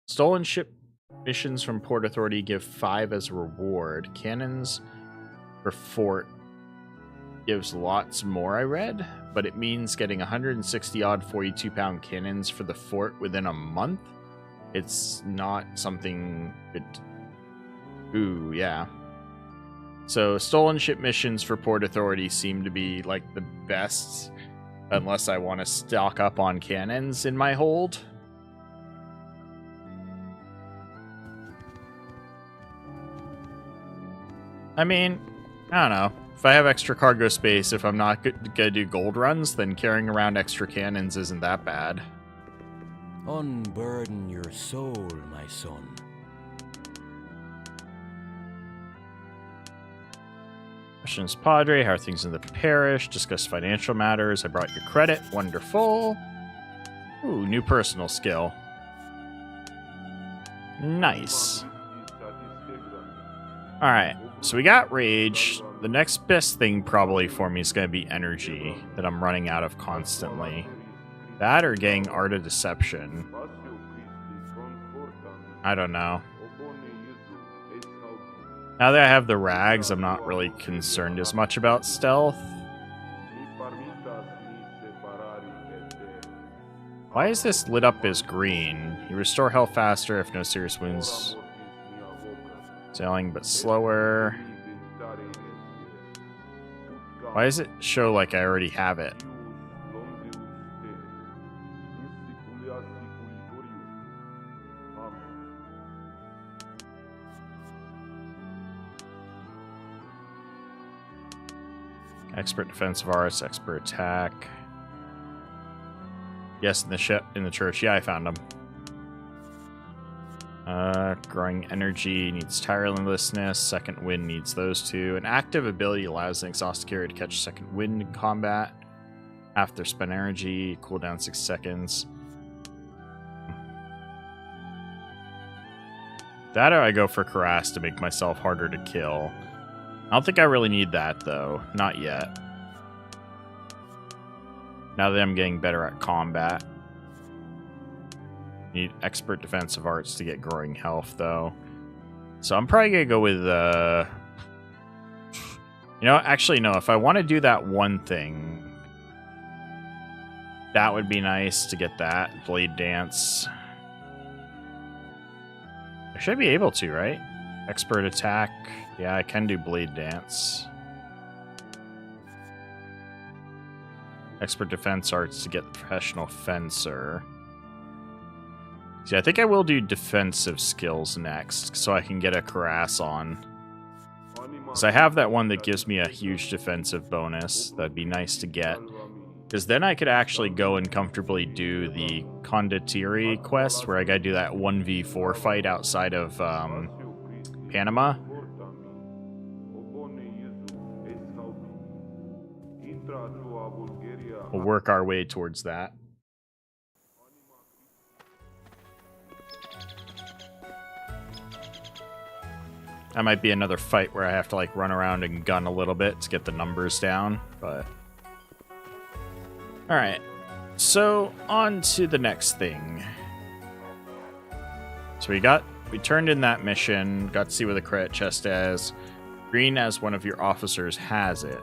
Stolen ship missions from Port Authority give 5 as a reward. Cannons for fort gives lots more, I read, but it means getting 160 odd 42-pound cannons for the fort within a month. It's not something good. Ooh, yeah. So stolen ship missions for Port Authority seem to be like the best, unless I want to stock up on cannons in my hold. I mean, I don't know. If I have extra cargo space, if I'm not gonna do gold runs, then carrying around extra cannons isn't that bad. Unburden your soul, my son. Questions, Padre. How are things in the parish? Discuss financial matters. I brought your credit. Wonderful. Ooh, new personal skill. Nice. Alright, so we got rage. The next best thing probably for me is going to be energy that I'm running out of constantly. That or getting Art of Deception. I don't know. Now that I have the rags, I'm not really concerned as much about stealth. Why is this lit up as green? You restore health faster if no serious wounds. Sailing but slower. Why does it show like I already have it? Expert defensive arts, expert attack. Yes, in the ship, in the church. Yeah, I found them. Growing energy needs tirelessness. Second wind needs those two. An active ability allows an exhausted carrier to catch second wind in combat. Half their spent energy. Cooldown 6 seconds. That or I go for Karas to make myself harder to kill. I don't think I really need that, though. Not yet. Now that I'm getting better at combat. Need expert defensive arts to get growing health, though. So I'm probably going to go with... You know, actually, no. If I want to do that one thing... That would be nice to get that. Blade Dance. I should be able to, right? Expert attack. Yeah, I can do Blade Dance. Expert defense arts to get the professional fencer. See, I think I will do defensive skills next, so I can get a Karas on. Because I have that one that gives me a huge defensive bonus. That'd be nice to get. Because then I could actually go and comfortably do the condottieri quest, where I gotta do that 1v4 fight outside of Panama. We'll work our way towards that. That might be another fight where I have to like run around and gun a little bit to get the numbers down, but... Alright, so on to the next thing. So we turned in that mission, got to see what the credit chest has. Green as one of your officers has it.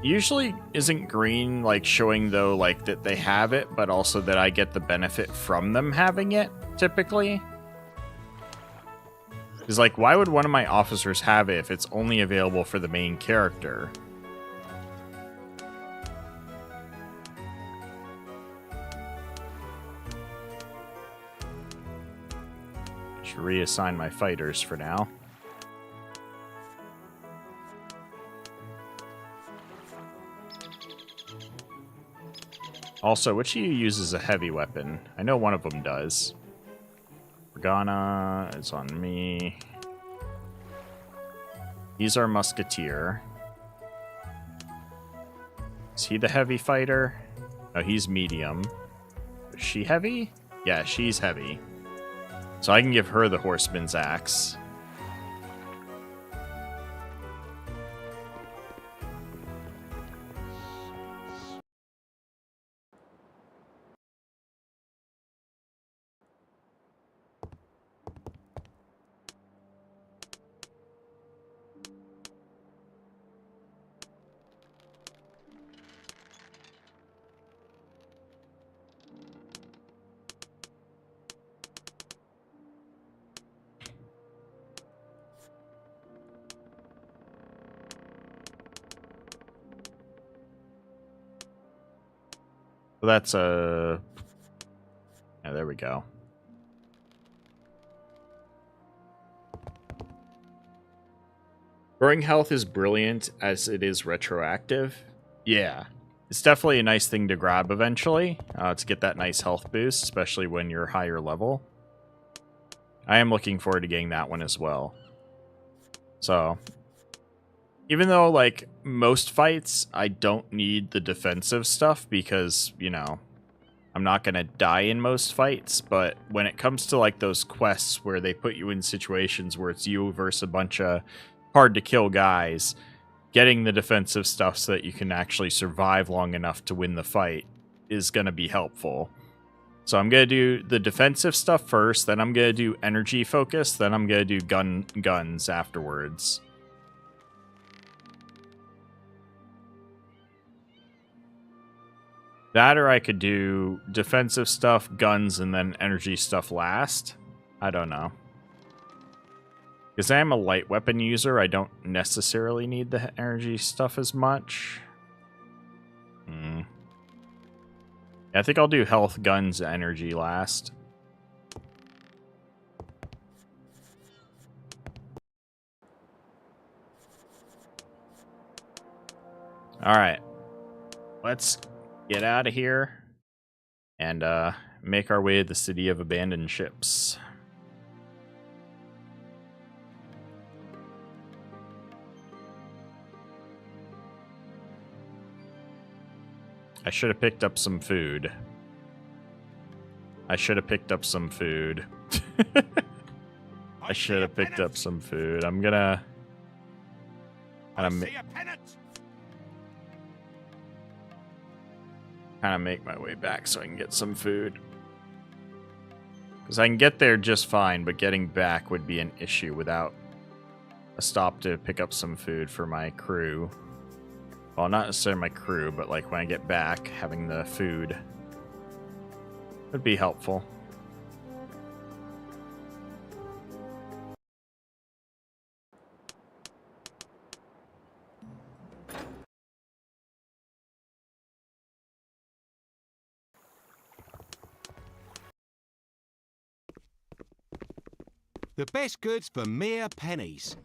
Usually isn't green like showing though like that they have it, but also that I get the benefit from them having it, typically. Because like, why would one of my officers have it if it's only available for the main character? Should reassign my fighters for now. Also, which of you uses a heavy weapon? I know one of them does. Organa is on me. He's our musketeer. Is he the heavy fighter? No, he's medium. Is she heavy? Yeah, she's heavy. So I can give her the horseman's axe. So that's a... Yeah, there we go. Growing health is brilliant as it is retroactive. Yeah. It's definitely a nice thing to grab eventually, to get that nice health boost, especially when you're higher level. I am looking forward to getting that one as well. So... Even though, like, most fights, I don't need the defensive stuff because, you know, I'm not going to die in most fights, but when it comes to, like, those quests where they put you in situations where it's you versus a bunch of hard-to-kill guys, getting the defensive stuff so that you can actually survive long enough to win the fight is going to be helpful. So I'm going to do the defensive stuff first, then I'm going to do energy focus, then I'm going to do guns afterwards. That or I could do defensive stuff, guns, and then energy stuff last. I don't know. Because I am a light weapon user, I don't necessarily need the energy stuff as much. Yeah, I think I'll do health, guns, energy last. Alright. Let's get out of here and make our way to the city of abandoned ships. I should have picked up some food. I should have picked up some food. I should have picked up some food. I'm gonna... kind of make my way back so I can get some food. Because I can get there just fine, but getting back would be an issue without a stop to pick up some food for my crew. Well, not necessarily my crew, but like when I get back, having the food would be helpful. The best goods for mere pennies.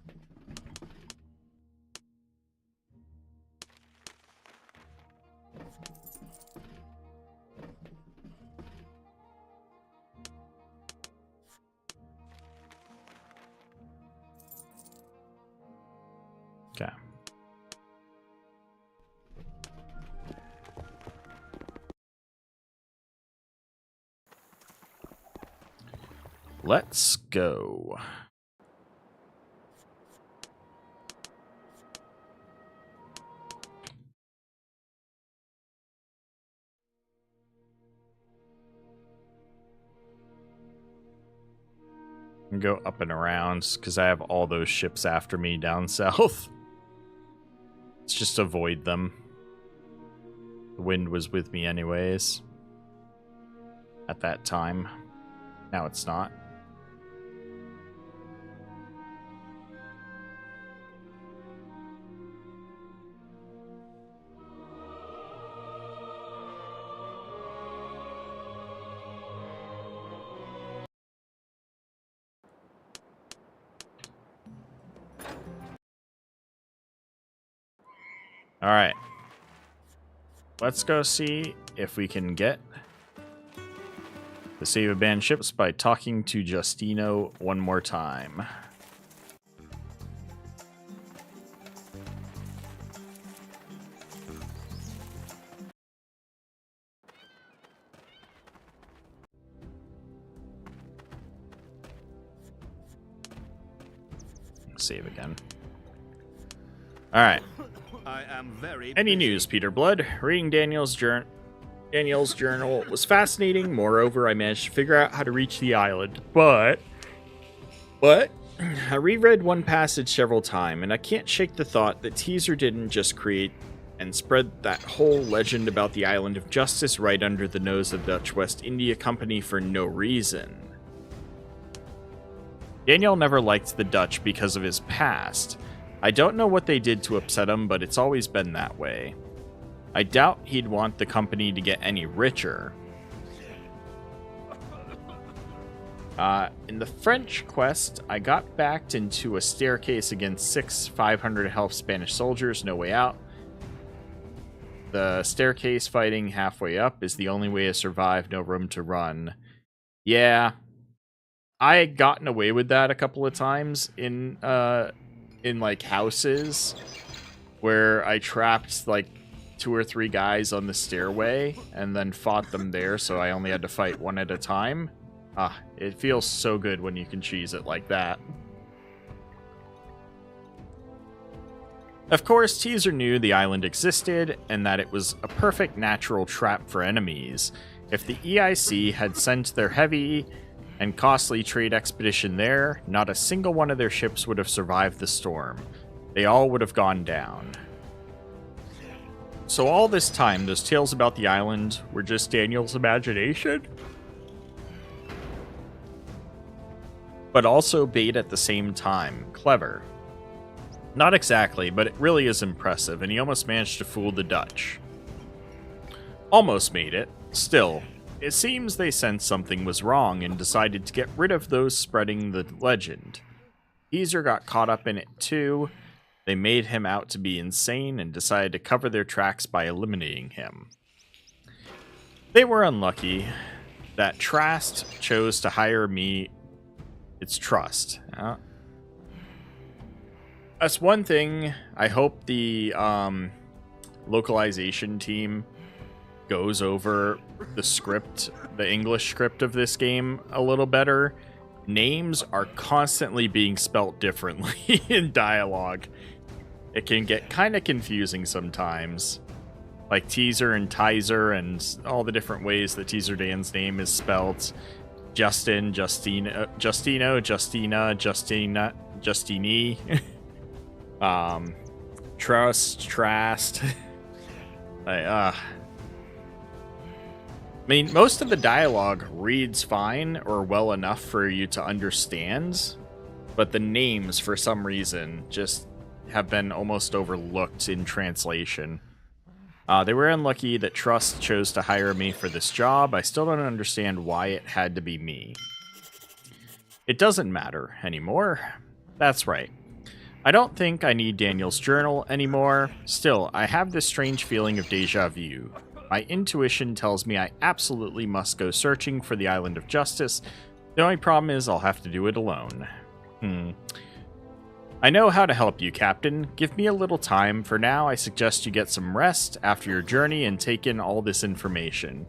Okay. Let's go. And go up and around because I have all those ships after me down south. Let's just avoid them. The wind was with me anyways. At that time. Now it's not. All right. Let's go see if we can get the save abandoned ships by talking to Justino one more time. Save again. All right. I am very Any busy. news, Peter Blood? Reading Daniel's journal was fascinating. Moreover, I managed to figure out how to reach the island. But I reread one passage several times, and I can't shake the thought that Teaser didn't just create and spread that whole legend about the Island of Justice right under the nose of the Dutch West India Company for no reason. Daniel never liked the Dutch because of his past. I don't know what they did to upset him, but it's always been that way. I doubt he'd want the company to get any richer. In the French quest, I got backed into a staircase against 6 500 health Spanish soldiers, no way out. The staircase fighting halfway up is the only way to survive, no room to run. Yeah, I had gotten away with that a couple of times in like houses where I trapped like 2 or 3 guys on the stairway and then fought them there, so I only had to fight one at a time. It feels so good when you can cheese it like that. Of course, Teaser knew the island existed and that it was a perfect natural trap for enemies. If the EIC had sent their heavy and costly trade expedition there, not a single one of their ships would have survived the storm. They all would have gone down. So all this time, those tales about the island were just Daniel's imagination? But also bait at the same time. Clever. Not exactly, but it really is impressive, and he almost managed to fool the Dutch. Almost made it. Still, it seems they sensed something was wrong and decided to get rid of those spreading the legend. Teaser got caught up in it too. They made him out to be insane and decided to cover their tracks by eliminating him. They were unlucky that Trast chose to hire me. It's trust. That's one thing. I hope the localization team goes over the script, the English script of this game a little better. Names are constantly being spelt differently in dialogue. It can get kind of confusing sometimes. Like Teaser and Tizer and all the different ways that Teaser Dan's name is spelt. Justin, Justino, Justina, Justini. Trast. I mean, most of the dialogue reads fine or well enough for you to understand, but the names, for some reason, just have been almost overlooked in translation. They were unlucky that Trust chose to hire me for this job. I still don't understand why it had to be me. It doesn't matter anymore. That's right. I don't think I need Daniel's journal anymore. Still, I have this strange feeling of deja vu. My intuition tells me I absolutely must go searching for the Island of Justice. The only problem is I'll have to do it alone. I know how to help you, Captain. Give me a little time. For now, I suggest you get some rest after your journey and take in all this information.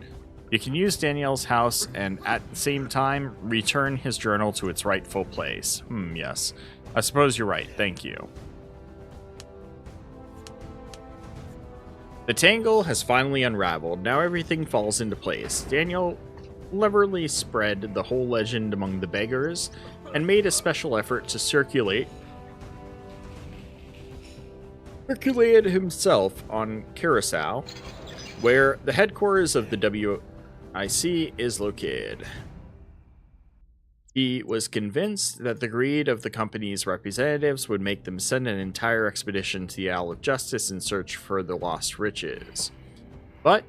You can use Daniel's house and at the same time, return his journal to its rightful place. Yes. I suppose you're right. Thank you. The tangle has finally unraveled. Now everything falls into place. Daniel cleverly spread the whole legend among the beggars and made a special effort to circulated himself on Curacao, where the headquarters of the WIC is located. He was convinced that the greed of the company's representatives would make them send an entire expedition to the Isle of Justice in search for the lost riches. But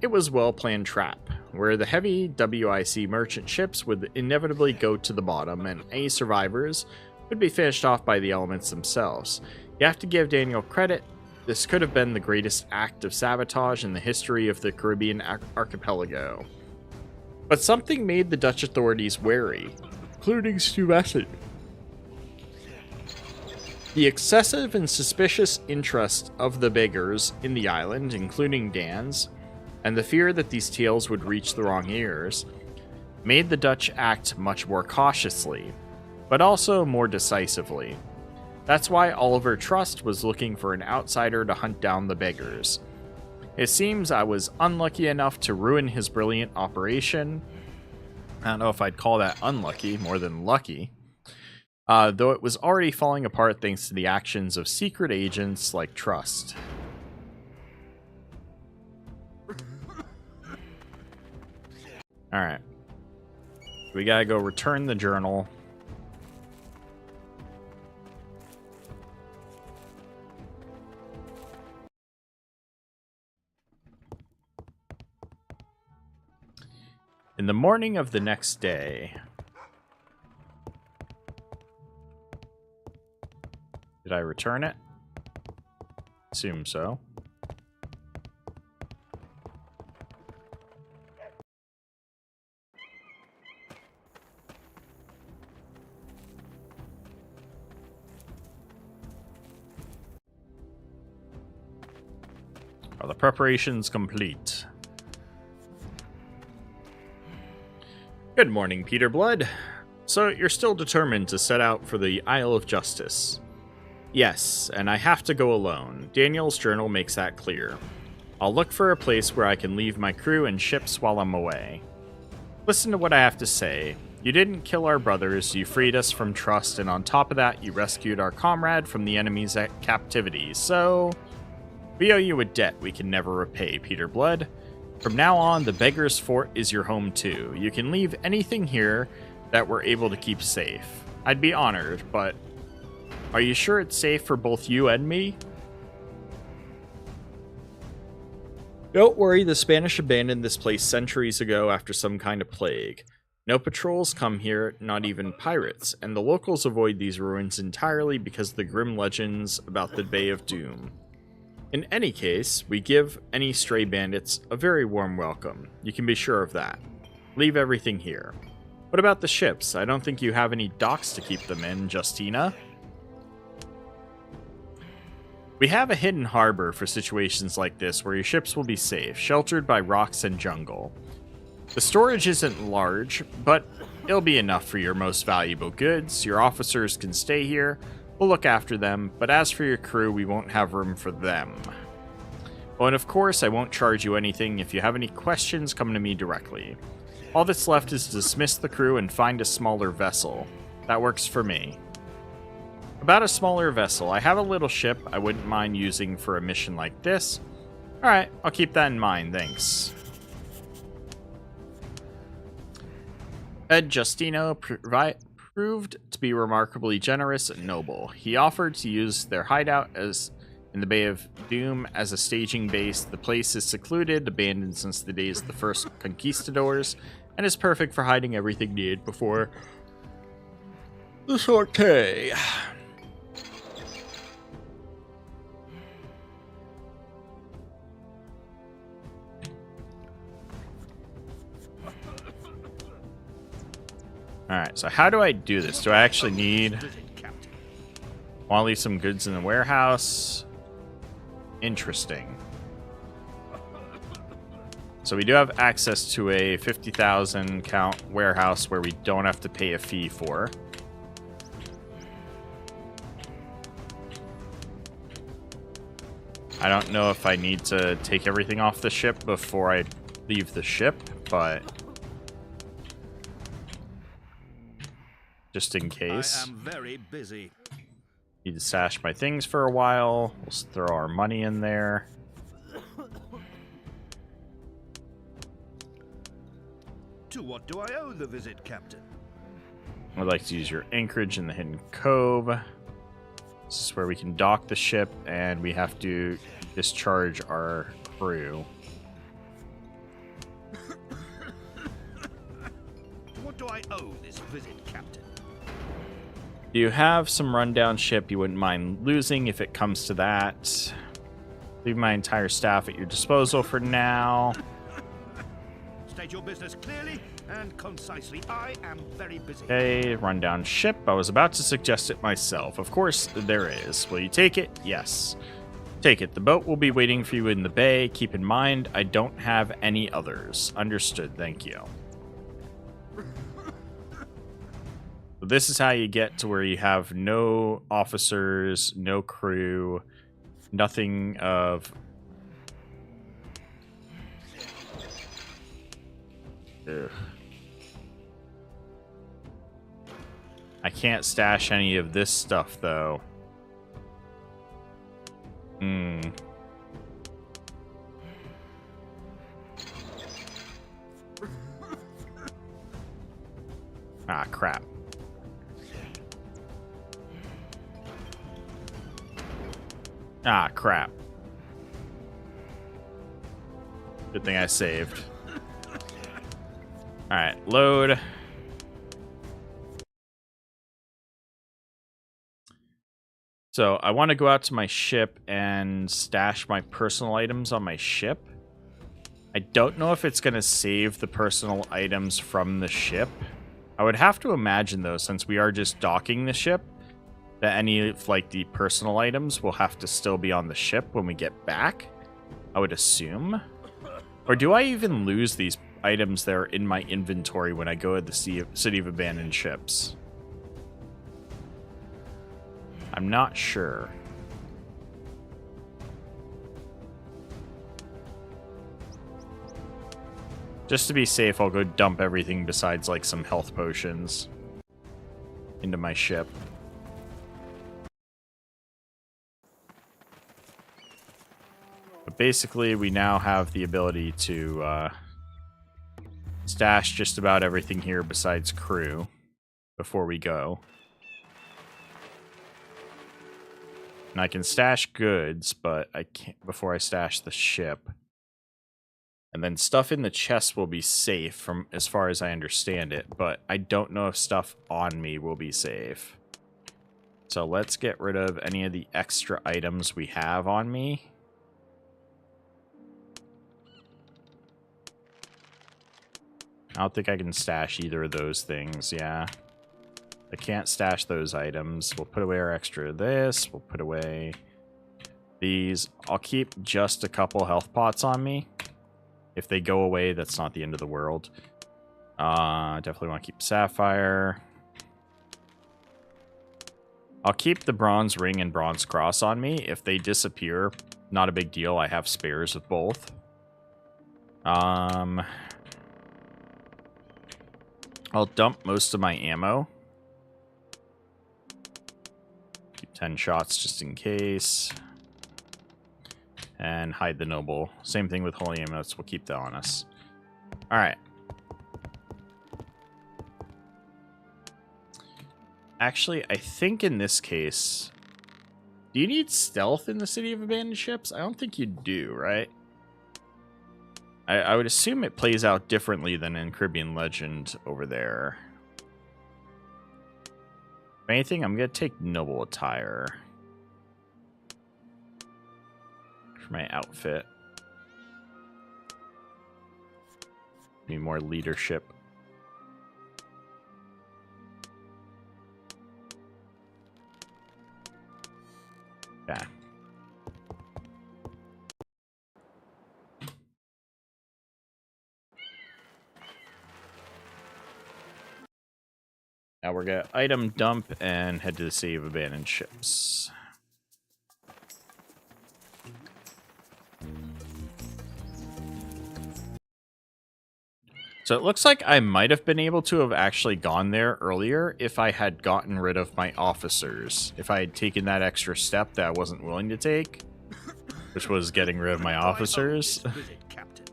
it was a well-planned trap, where the heavy WIC merchant ships would inevitably go to the bottom, and any survivors would be finished off by the elements themselves. You have to give Daniel credit. This could have been the greatest act of sabotage in the history of the Caribbean archipelago. But something made the Dutch authorities wary, including Stuyvesant. The excessive and suspicious interest of the beggars in the island, including Dan's, and the fear that these tales would reach the wrong ears, made the Dutch act much more cautiously, but also more decisively. That's why Oliver Trust was looking for an outsider to hunt down the beggars. It seems I was unlucky enough to ruin his brilliant operation. I don't know if I'd call that unlucky, more than lucky. Though it was already falling apart thanks to the actions of secret agents like Trust. Alright. We gotta go return the journal. In the morning of the next day... Did I return it? Assume so. Are the preparations complete? Good morning, Peter Blood. So, you're still determined to set out for the Isle of Justice? Yes, and I have to go alone. Daniel's journal makes that clear. I'll look for a place where I can leave my crew and ships while I'm away. Listen to what I have to say. You didn't kill our brothers, you freed us from Trust, and on top of that, you rescued our comrade from the enemy's captivity, so... we owe you a debt we can never repay, Peter Blood. From now on, the Beggar's Fort is your home too. You can leave anything here that we're able to keep safe. I'd be honored, but are you sure it's safe for both you and me? Don't worry, the Spanish abandoned this place centuries ago after some kind of plague. No patrols come here, not even pirates, and the locals avoid these ruins entirely because of the grim legends about the Bay of Doom. In any case, we give any stray bandits a very warm welcome. You can be sure of that. Leave everything here. What about the ships? I don't think you have any docks to keep them in, Justina. We have a hidden harbor for situations like this where your ships will be safe, sheltered by rocks and jungle. The storage isn't large, but it'll be enough for your most valuable goods. Your officers can stay here. We'll look after them, but as for your crew, we won't have room for them. Oh, and of course, I won't charge you anything. If you have any questions, come to me directly. All that's left is to dismiss the crew and find a smaller vessel. That works for me. About a smaller vessel, I have a little ship I wouldn't mind using for a mission like this. Alright, I'll keep that in mind, thanks. Ed Justino proved to be remarkably generous and noble. He offered to use their hideout in the Bay of Doom as a staging base. The place is secluded, abandoned since the days of the first conquistadors, and is perfect for hiding everything needed before the sortie. Alright, so how do I do this? Do I actually need... Visit Capt'n. Want to leave some goods in the warehouse. Interesting. So we do have access to a 50,000 count warehouse where we don't have to pay a fee for. I don't know if I need to take everything off the ship before I leave the ship, but just in case. I am very busy. Need to stash my things for a while. We'll throw our money in there. To what do I owe the visit, Captain? I'd like to use your anchorage in the Hidden Cove. This is where we can dock the ship, and we have to discharge our crew. To what do I owe this visit, Captain? Do you have some rundown ship you wouldn't mind losing if it comes to that? Leave my entire staff at your disposal for now. State your business clearly and concisely. I am very busy. Okay, rundown ship. I was about to suggest it myself. Of course, there is. Will you take it? Yes. Take it. The boat will be waiting for you in the bay. Keep in mind, I don't have any others. Understood. Thank you. So this is how you get to where you have no officers, no crew, nothing of... Ugh. I can't stash any of this stuff, though. Ah, crap. Ah, crap. Good thing I saved. Alright, load. So I want to go out to my ship and stash my personal items on my ship. I don't know if it's going to save the personal items from the ship. I would have to imagine, though, since we are just docking the ship, that any of, like, the personal items will have to still be on the ship when we get back. I would assume. Or do I even lose these items that are in my inventory when I go to the City of Abandoned Ships? I'm not sure. Just to be safe, I'll go dump everything besides, like, some health potions into my ship. But basically, we now have the ability to stash just about everything here besides crew before we go. And I can stash goods, but I can't before I stash the ship. And then stuff in the chest will be safe from as far as I understand it, but I don't know if stuff on me will be safe. So let's get rid of any of the extra items we have on me. I don't think I can stash either of those things, yeah. I can't stash those items. We'll put away our extra of this. We'll put away these. I'll keep just a couple health pots on me. If they go away, that's not the end of the world. Definitely want to keep Sapphire. I'll keep the Bronze Ring and Bronze Cross on me. If they disappear, not a big deal. I have spares of both. I'll dump most of my ammo. Keep 10 shots just in case. And hide the noble. Same thing with holy amulets. We'll keep that on us. Alright. Actually, I think in this case... Do you need stealth in the City of Abandoned Ships? I don't think you do, right? I would assume it plays out differently than in Caribbean Legend over there. If anything, I'm going to take noble attire for my outfit. Need more leadership. Now we're gonna item dump and head to the City of Abandoned Ships. So it looks like I might have been able to have actually gone there earlier if I had gotten rid of my officers. If I had taken that extra step that I wasn't willing to take, which was getting rid of my officers, Visit Captain.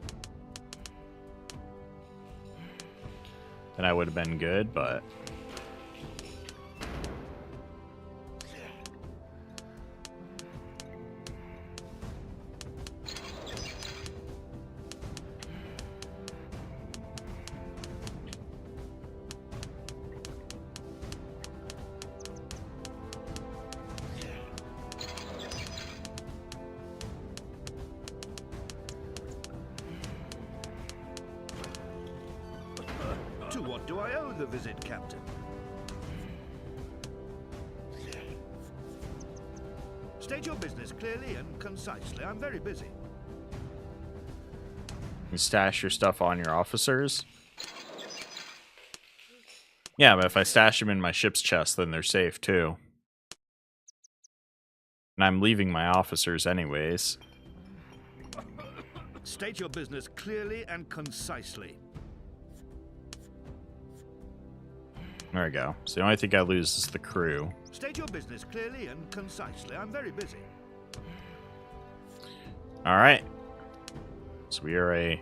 then I would have been good, but... To what do I owe the visit, Captain? State your business clearly and concisely. I'm very busy. You stash your stuff on your officers? Yeah, but if I stash them in my ship's chest, then they're safe too. And I'm leaving my officers anyways. State your business clearly and concisely. There we go. So the only thing I lose is the crew. State your business clearly and concisely. I'm very busy. Alright. So we are a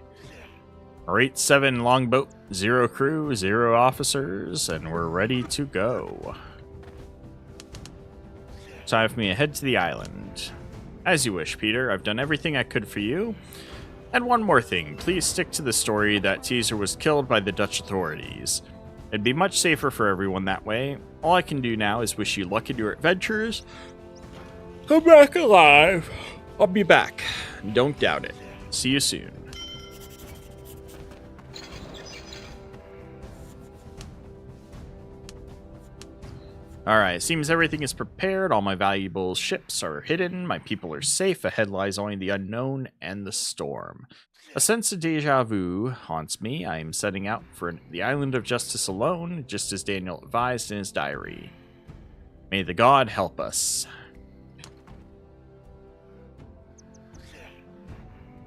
rate 7 longboat, 0 crew, 0 officers, and we're ready to go. Time for me to head to the island. As you wish, Peter. I've done everything I could for you. And one more thing. Please stick to the story that Teaser was killed by the Dutch authorities. It'd be much safer for everyone that way. All I can do now is wish you luck in your adventures. I'm back alive. I'll be back. Don't doubt it. See you soon. Alright, seems everything is prepared. All my valuable ships are hidden. My people are safe. Ahead lies only the unknown and the storm. A sense of deja vu haunts me. I am setting out for the Island of Justice alone, just as Daniel advised in his diary. May the god help us.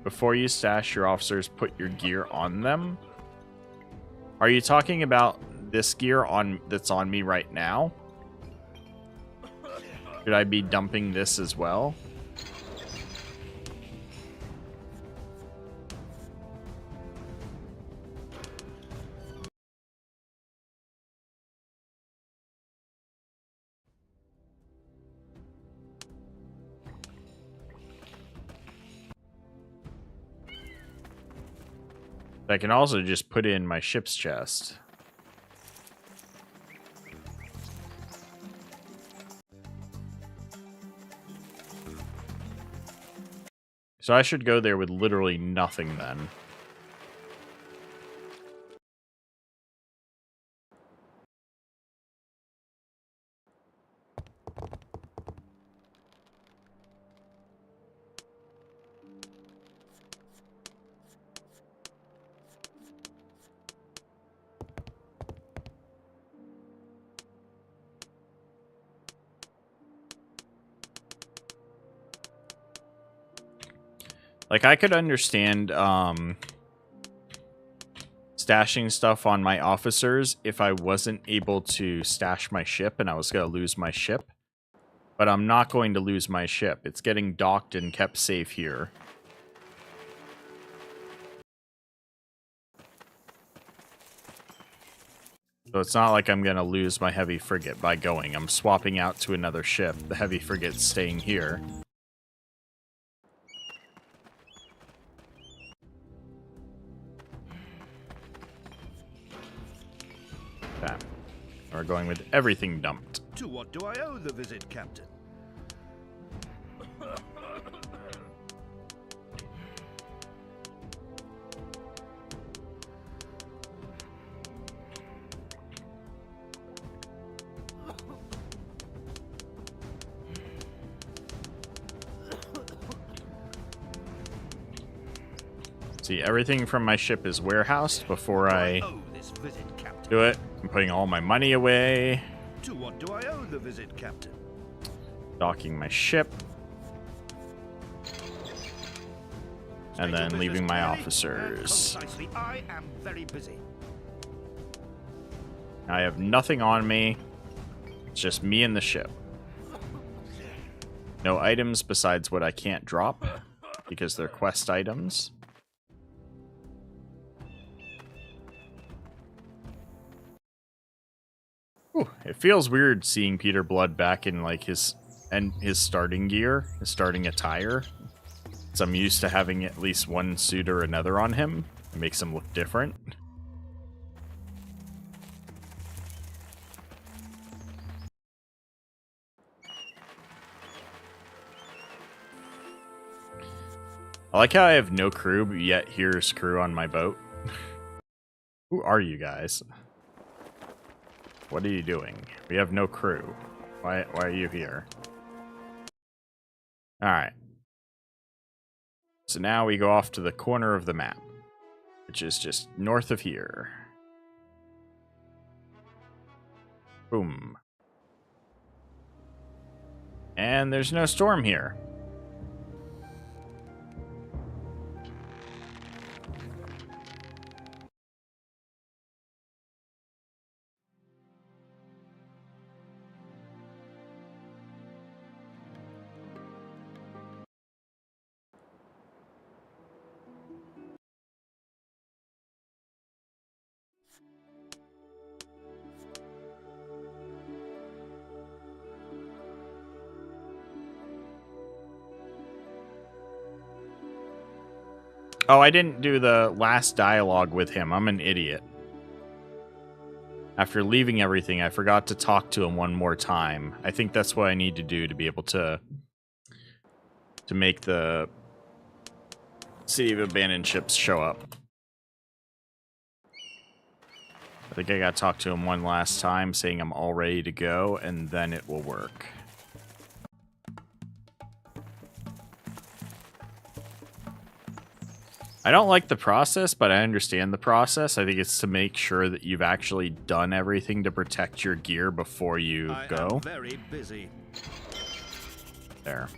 Before you stash your officers, put your gear on them. Are you talking about this gear that's on me right now? Should I be dumping this as well? I can also just put in my ship's chest. So I should go there with literally nothing then. Like, I could understand stashing stuff on my officers if I wasn't able to stash my ship and I was going to lose my ship. But I'm not going to lose my ship. It's getting docked and kept safe here. So it's not like I'm going to lose my heavy frigate by going. I'm swapping out to another ship. The heavy frigate's staying here. We're going with everything dumped. To what do I owe the visit, Captain? See, everything from my ship is warehoused before I owe this visit, Captain. do it. I'm putting all my money away. To what do I owe the visit, Captain? Docking my ship. And State your then leaving business my clearly and officers. concisely. I am very busy. I have nothing on me. It's just me and the ship. No items besides what I can't drop because they're quest items. Ooh, it feels weird seeing Peter Blood back in like his starting gear, his starting attire. So I'm used to having at least one suit or another on him. It makes him look different. I like how I have no crew, but yet here's crew on my boat. Who are you guys? What are you doing? We have no crew. Why are you here? Alright. So now we go off to the corner of the map, which is just north of here. Boom. And there's no storm here. Oh, I didn't do the last dialogue with him. I'm an idiot. After leaving everything, I forgot to talk to him one more time. I think that's what I need to do to be able to make the City of Abandoned Ships show up. I think I gotta talk to him one last time, saying I'm all ready to go, and then it will work. I don't like the process, but I understand the process. I think it's to make sure that you've actually done everything to protect your gear before you go. I am very busy. There.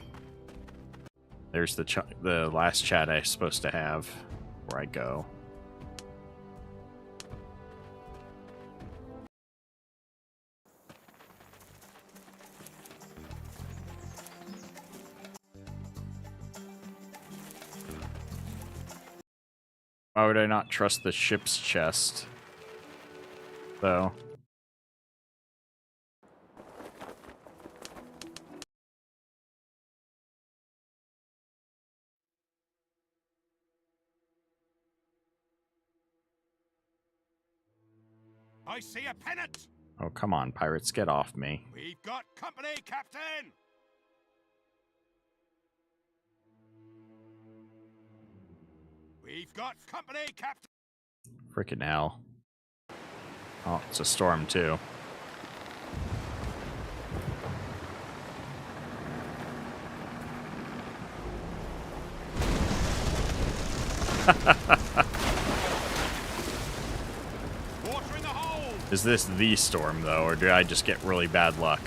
There's the last chat I'm supposed to have before I go. Why would I not trust the ship's chest, though? I see a pennant. Oh, come on, pirates, get off me. We've got company, Captain. We've got company, Captain. Frickin' hell. Oh, it's a storm, too. Water in the hole. Is this the storm, though, or did I just get really bad luck?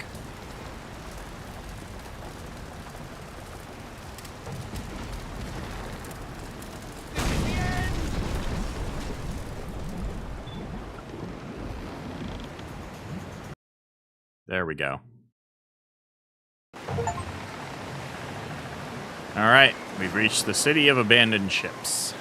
There we go. Alright, we've reached the City of Abandoned Ships.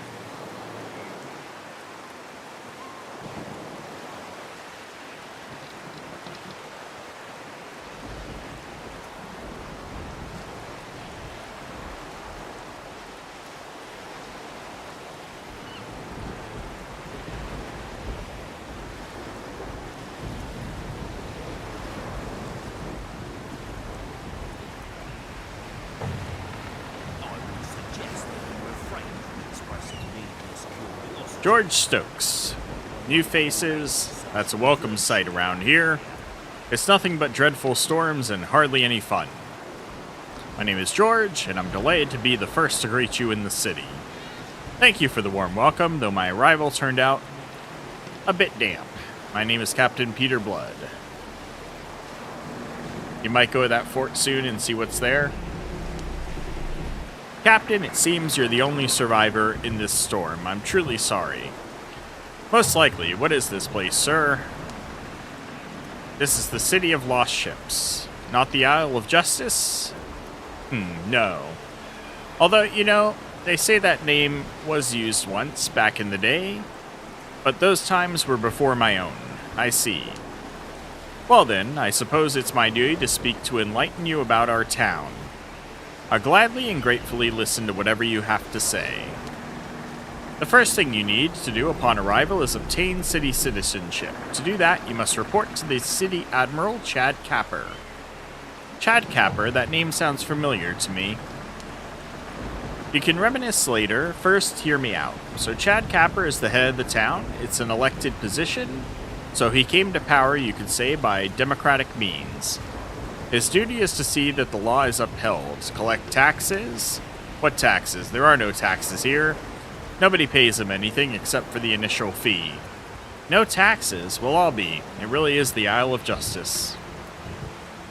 George Stokes. New faces. That's a welcome sight around here. It's nothing but dreadful storms and hardly any fun. My name is George, and I'm delighted to be the first to greet you in the city. Thank you for the warm welcome, though my arrival turned out a bit damp. My name is Captain Peter Blood. You might go to that fort soon and see what's there. Captain, it seems you're the only survivor in this storm. I'm truly sorry. Most likely. What is this place, sir? This is the City of Lost Ships. Not the Isle of Justice? No. Although, you know, they say that name was used once back in the day, but those times were before my own. I see. Well then, I suppose it's my duty to speak to enlighten you about our town. I'll gladly and gratefully listen to whatever you have to say. The first thing you need to do upon arrival is obtain city citizenship. To do that, you must report to the City Admiral, Chad Capper. Chad Capper, that name sounds familiar to me. You can reminisce later. First, hear me out. So Chad Capper is the head of the town. It's an elected position, so he came to power, you could say, by democratic means. His duty is to see that the law is upheld, collect taxes. What taxes? There are no taxes here. Nobody pays him anything except for the initial fee. No taxes? Well, I'll be. It really is the Isle of Justice.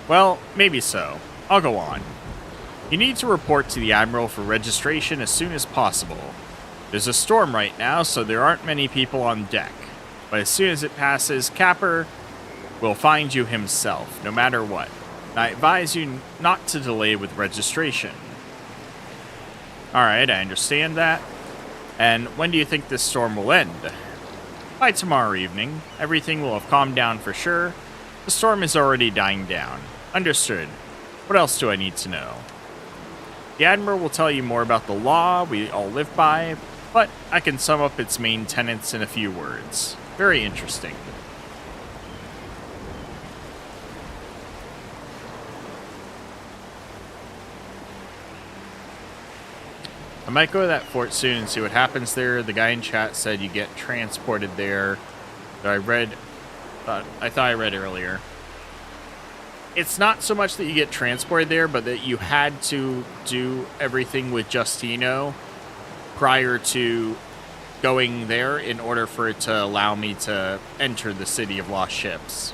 Well, maybe so. I'll go on. You need to report to the Admiral for registration as soon as possible. There's a storm right now, so there aren't many people on deck. But as soon as it passes, Capper will find you himself, no matter what. I advise you not to delay with registration. Alright, I understand that. And when do you think this storm will end? By tomorrow evening. Everything will have calmed down for sure. The storm is already dying down. Understood. What else do I need to know? The Admiral will tell you more about the law we all live by, but I can sum up its main tenets in a few words. Very interesting. I might go to that fort soon and see what happens there. The guy in chat said you get transported there. I thought I read earlier. It's not so much that you get transported there, but that you had to do everything with Justino prior to going there in order for it to allow me to enter the City of Lost Ships.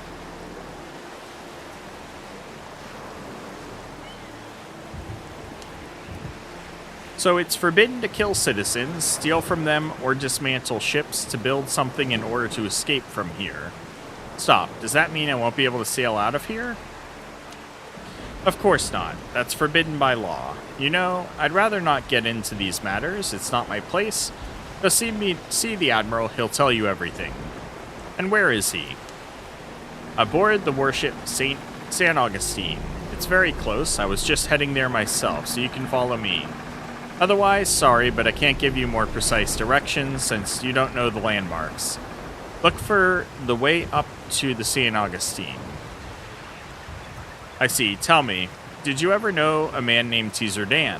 So it's forbidden to kill citizens, steal from them, or dismantle ships to build something in order to escape from here. Stop. Does that mean I won't be able to sail out of here? Of course not. That's forbidden by law. You know, I'd rather not get into these matters. It's not my place. But see the Admiral. He'll tell you everything. And where is he? Aboard the warship San Augustine. It's very close. I was just heading there myself, so you can follow me. Otherwise, sorry, but I can't give you more precise directions since you don't know the landmarks. Look for the way up to the San Augustine. I see. Tell me, did you ever know a man named Teaser Dan?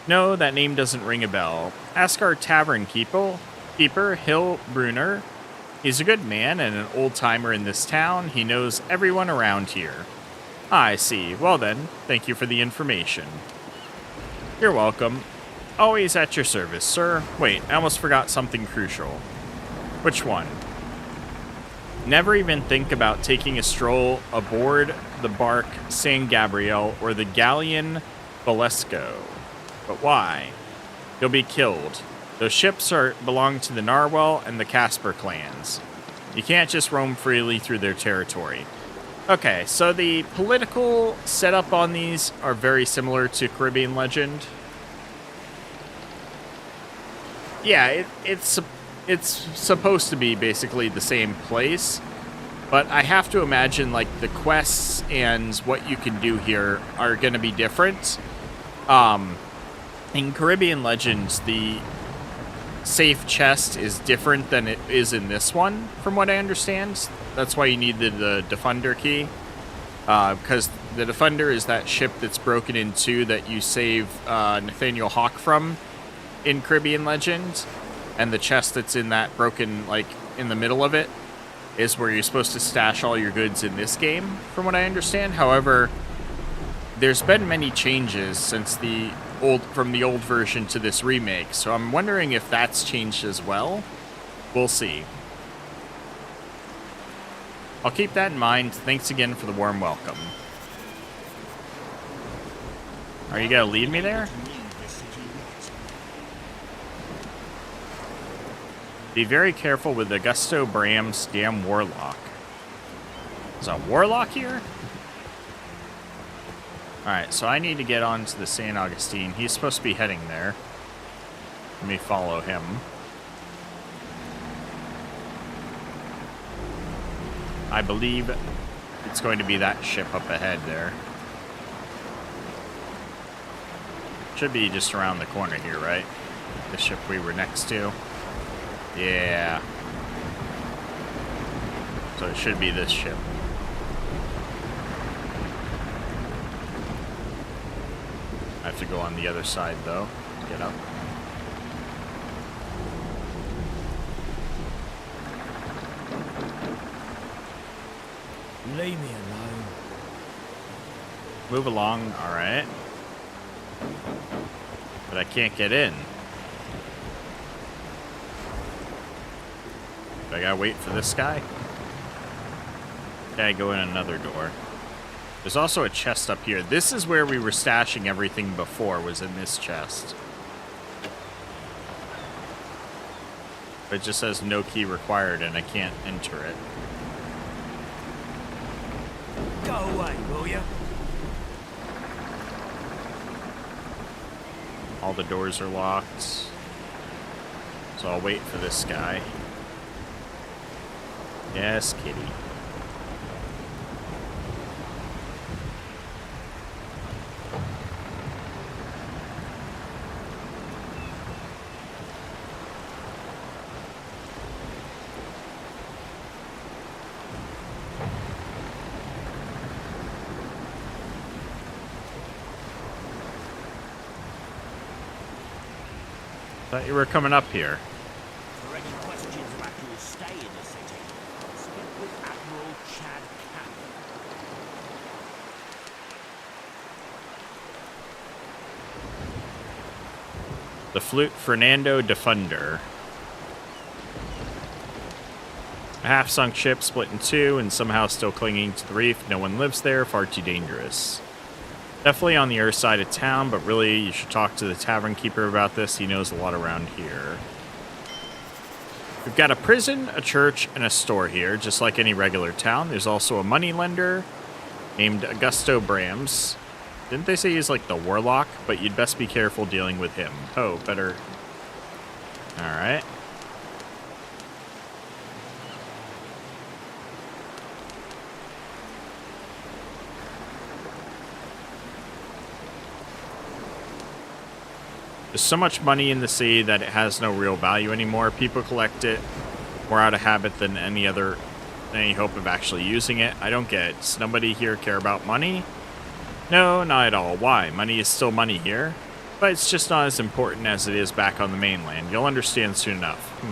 No, that name doesn't ring a bell. Ask our tavern keeper, Hill Brunner. He's a good man and an old-timer in this town. He knows everyone around here. Ah, I see. Well then, thank you for the information. You're welcome. Always at your service, sir. Wait, I almost forgot something crucial. Which one? Never even think about taking a stroll aboard the bark San Gabriel or the galleon Valesco. But why? You'll be killed. Those ships belong to the Narwhal and the Casper clans. You can't just roam freely through their territory. Okay, so the political setup on these are very similar to Caribbean Legend. Yeah, it's supposed to be basically the same place, but I have to imagine like the quests and what you can do here are going to be different. In Caribbean Legends, the safe chest is different than it is in this one, from what I understand. That's why you needed the Defender key, because the Defender is that ship that's broken in two that you save Nathaniel Hawke from in Caribbean Legend, and the chest that's in that broken, like, in the middle of it is where you're supposed to stash all your goods in this game, from what I understand. However, there's been many changes since from the old version to this remake, so I'm wondering if that's changed as well. We'll see. I'll keep that in mind. Thanks again for the warm welcome. Are you gonna lead me there? Be very careful with Augusto Bram's damn warlock. Is a warlock here? Alright, so I need to get on to the St. Augustine. He's supposed to be heading there. Let me follow him. I believe it's going to be that ship up ahead there. Should be just around the corner here, right? The ship we were next to. Yeah. So it should be this ship. I have to go on the other side, though, to get up. Leave me alone. Move along, alright. But I can't get in. Do I gotta wait for this guy? Okay, I go in another door. There's also a chest up here. This is where we were stashing everything before, was in this chest. But it just says no key required and I can't enter it. Go away, will you? All the doors are locked. So I'll wait for this guy. Yes, kitty. Thought you were coming up here. For any questions about your stay in the city, speak with Admiral Chad Capt'n. The flute Fernando Defunder. A half-sunk ship split in two and somehow still clinging to the reef. No one lives there. Far too dangerous. Definitely on the earth side of town, but really you should talk to the tavern keeper about this. He knows a lot around here. We've got a prison, a church, and a store here, just like any regular town. There's also a money lender named Augusto Brams. Didn't they say he's like the warlock? But you'd best be careful dealing with him. Oh, better. Alright. There's so much money in the sea that it has no real value anymore. People collect it more out of habit than any hope of actually using it. I don't get it. Does nobody here care about money? No, not at all. Why? Money is still money here, but it's just not as important as it is back on the mainland. You'll understand soon enough.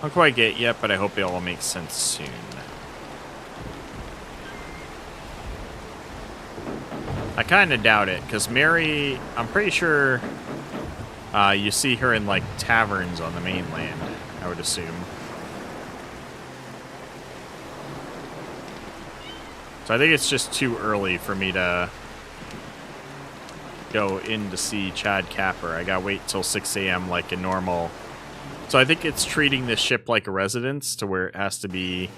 Don't quite get it yet, but I hope it all makes sense soon. I kind of doubt it, because Mary, I'm pretty sure you see her in, like, taverns on the mainland, I would assume. So I think it's just too early for me to go in to see Chad Capper. I gotta wait till 6 a.m. like a normal. So I think it's treating this ship like a residence to where it has to be,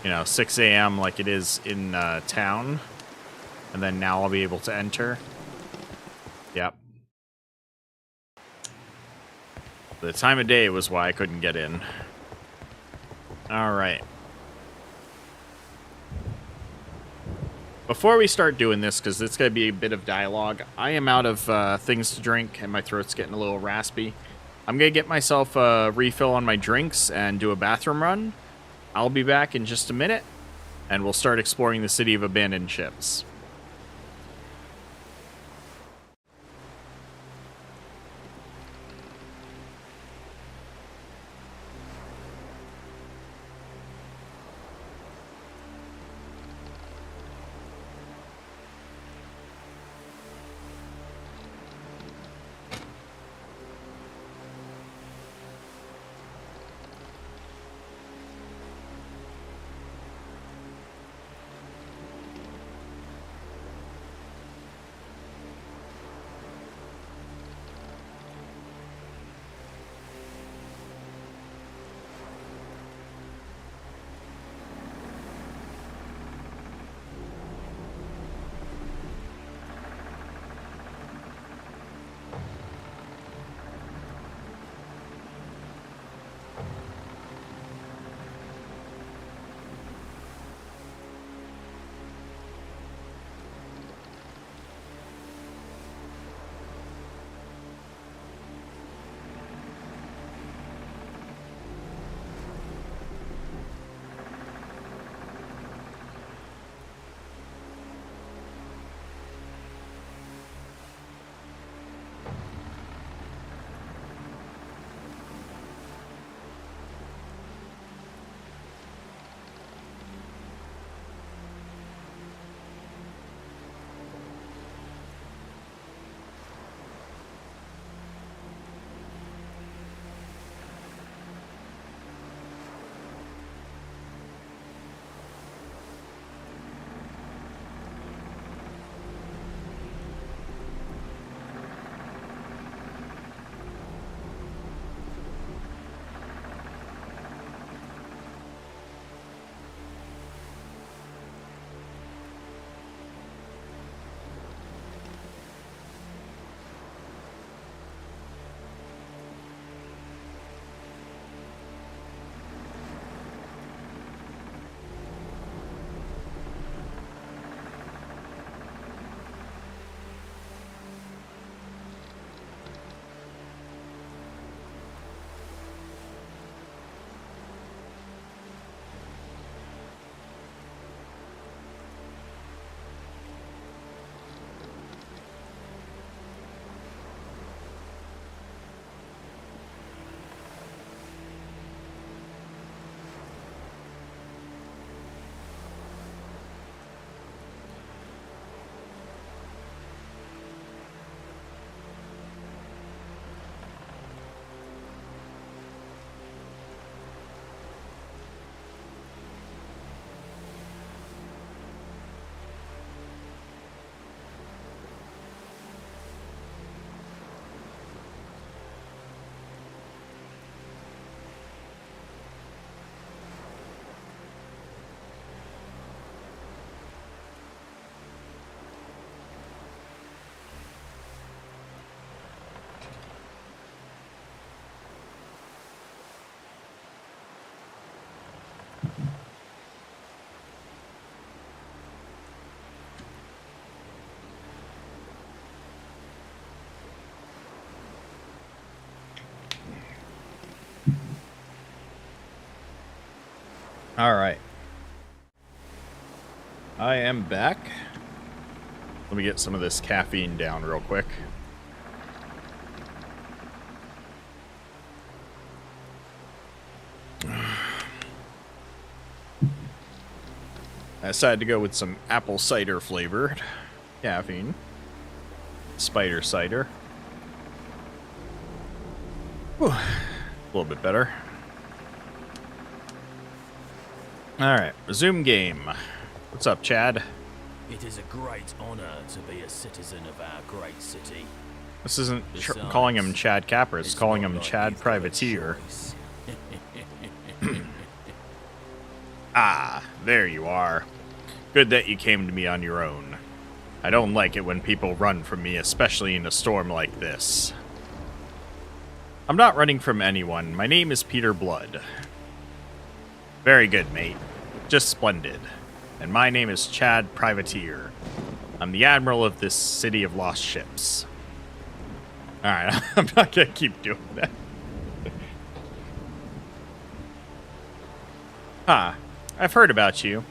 6 a.m. like it is in town. And then now I'll be able to enter. Yep. The time of day was why I couldn't get in. Alright. Before we start doing this, because it's going to be a bit of dialogue, I am out of things to drink, and my throat's getting a little raspy. I'm going to get myself a refill on my drinks and do a bathroom run. I'll be back in just a minute, and we'll start exploring the city of abandoned ships. Alright. I am back. Let me get some of this caffeine down real quick. I decided to go with some apple cider flavored caffeine. Spider cider. Whew. A little bit better. Alright, resume game. What's up, Chad? It is a great honor to be a citizen of our great city. This isn't Besides, calling him Chad Capper, it's calling not him like Chad you've got a Privateer. choice. Ah, there you are. Good that you came to me on your own. I don't like it when people run from me, especially in a storm like this. I'm not running from anyone. My name is Peter Blood. Very good, mate. Just splendid. And my name is Chad Privateer. I'm the admiral of this city of lost ships. Alright, I'm not gonna keep doing that. I've heard about you.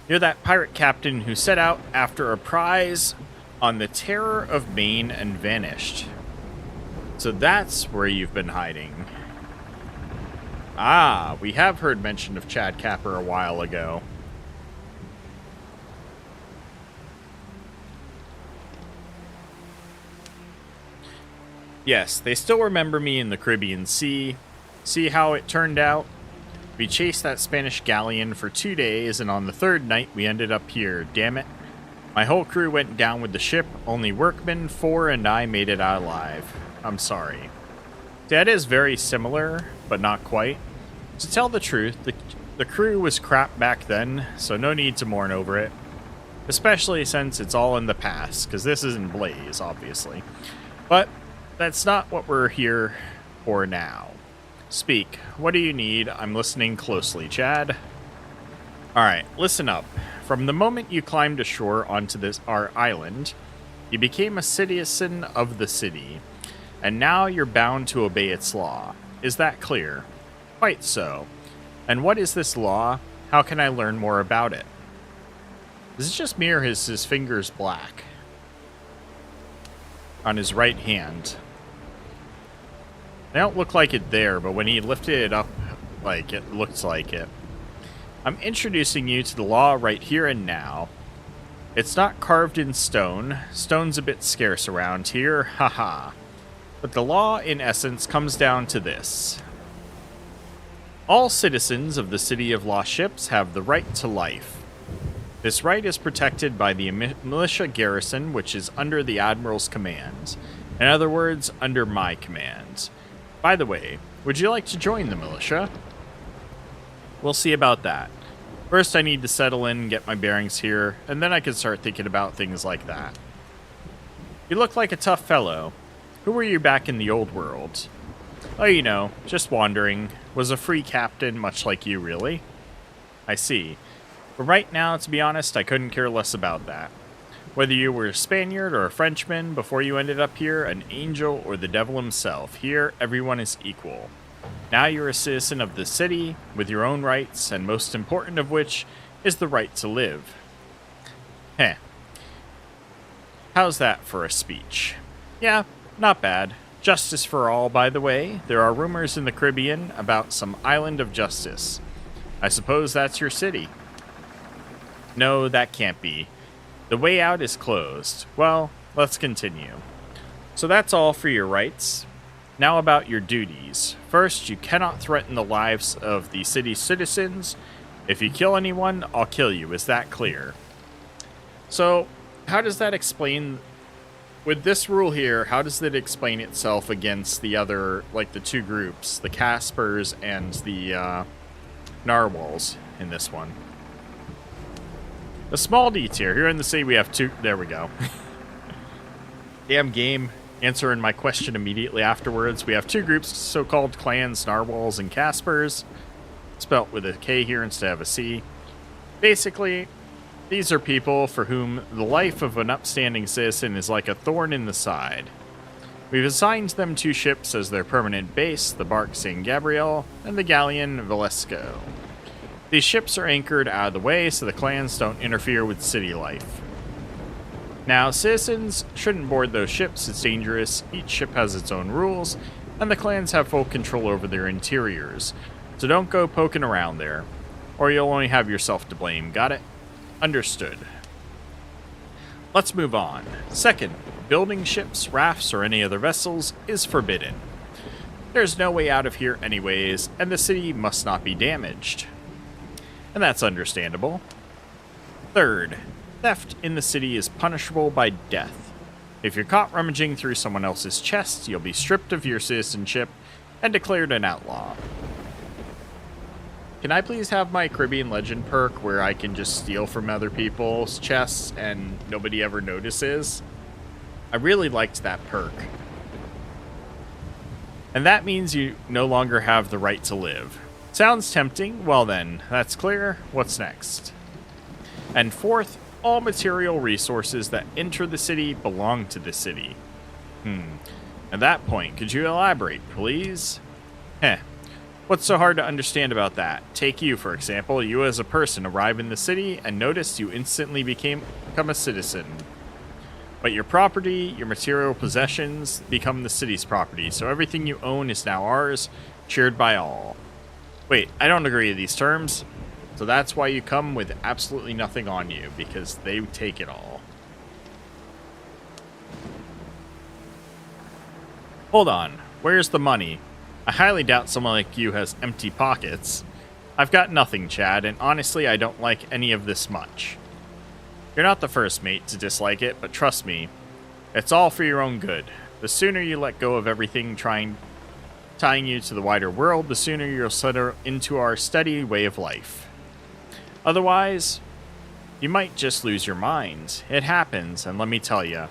You're that pirate captain who set out after a prize on the Terror of Maine and vanished. So that's where you've been hiding. Ah, we have heard mention of Chad Capper a while ago. Yes, they still remember me in the Caribbean Sea. See how it turned out? We chased that Spanish galleon for 2 days, and on the third night we ended up here, damn it. My whole crew went down with the ship, only workmen, 4, and I made it out alive. I'm sorry. That is very similar, but not quite. To tell the truth, the crew was crap back then, so no need to mourn over it. Especially since it's all in the past, because this isn't Blaze, obviously. But that's not what we're here for now. Speak. What do you need? I'm listening closely, Chad. Alright, listen up. From the moment you climbed ashore onto our island, you became a citizen of the city, and now you're bound to obey its law. Is that clear? Quite so. And what is this law? How can I learn more about it? Is it just me or is his fingers black? On his right hand. They don't look like it there, but when he lifted it up, like, it looks like it. I'm introducing you to the law right here and now. It's not carved in stone. Stone's a bit scarce around here, haha. But the law, in essence, comes down to this. All citizens of the City of Lost Ships have the right to life. This right is protected by the militia garrison, which is under the Admiral's command. In other words, under my command. By the way, would you like to join the militia? We'll see about that. First, I need to settle in, get my bearings here, and then I can start thinking about things like that. You look like a tough fellow. Who were you back in the old world? Oh, you know, just wandering. Was a free captain, much like you, really. I see. But right now, to be honest, I couldn't care less about that. Whether you were a Spaniard or a Frenchman before you ended up here, an angel or the devil himself, here everyone is equal. Now you're a citizen of the city, with your own rights, and most important of which is the right to live. Heh. How's that for a speech? Yeah, not bad. Justice for all, by the way. There are rumors in the Caribbean about some island of justice. I suppose that's your city. No, that can't be. The way out is closed. Well, let's continue. So that's all for your rights. Now about your duties. First, you cannot threaten the lives of the city's citizens. If you kill anyone, I'll kill you. Is that clear? So, how does that explain... With this rule here, how does it explain itself against the other, like the two groups, the Caspers and the Narwhals in this one? A small detail. Here in the sea we have two... There we go. Damn game. Answering my question immediately afterwards. We have two groups, so-called clans, Narwhals and Caspers. Spelt with a K here instead of a C. Basically, these are people for whom the life of an upstanding citizen is like a thorn in the side. We've assigned them 2 ships as their permanent base, the bark San Gabriel and the galleon Valesco. These ships are anchored out of the way so the clans don't interfere with city life. Now, citizens shouldn't board those ships, it's dangerous, each ship has its own rules, and the clans have full control over their interiors, so don't go poking around there, or you'll only have yourself to blame, got it? Understood. Let's move on. Second, building ships, rafts, or any other vessels is forbidden. There's no way out of here anyways, and the city must not be damaged. And that's understandable. Third, theft in the city is punishable by death. If you're caught rummaging through someone else's chest, you'll be stripped of your citizenship and declared an outlaw. Can I please have my Caribbean Legend perk where I can just steal from other people's chests and nobody ever notices? I really liked that perk. And that means you no longer have the right to live. Sounds tempting? Well then, that's clear. What's next? And fourth, all material resources that enter the city belong to the city. At that point, could you elaborate, please? What's so hard to understand about that? Take you, for example. You as a person arrive in the city and notice you instantly become a citizen. But your property, your material possessions, become the city's property, so everything you own is now ours, shared by all. Wait, I don't agree with these terms. So that's why you come with absolutely nothing on you, because they take it all. Hold on, where's the money? I highly doubt someone like you has empty pockets. I've got nothing, Chad, and honestly I don't like any of this much. You're not the first mate to dislike it, but trust me, it's all for your own good. The sooner you let go of everything tying you to the wider world, the sooner you'll settle into our steady way of life. Otherwise, you might just lose your mind. It happens, and let me tell you,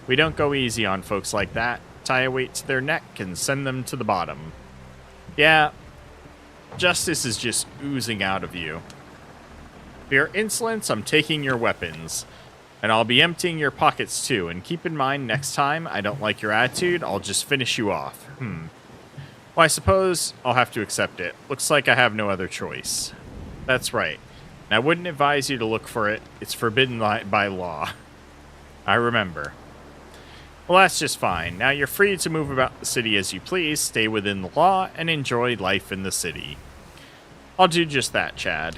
we don't go easy on folks like that. Tie a weight to their neck and send them to the bottom. Yeah, justice is just oozing out of you. For your insolence, I'm taking your weapons, and I'll be emptying your pockets too, and keep in mind, next time I don't like your attitude, I'll just finish you off. Well, I suppose I'll have to accept it. Looks like I have no other choice. That's right. And I wouldn't advise you to look for it. It's forbidden by law. I remember. Well, that's just fine. Now you're free to move about the city as you please, stay within the law, and enjoy life in the city. I'll do just that, Chad.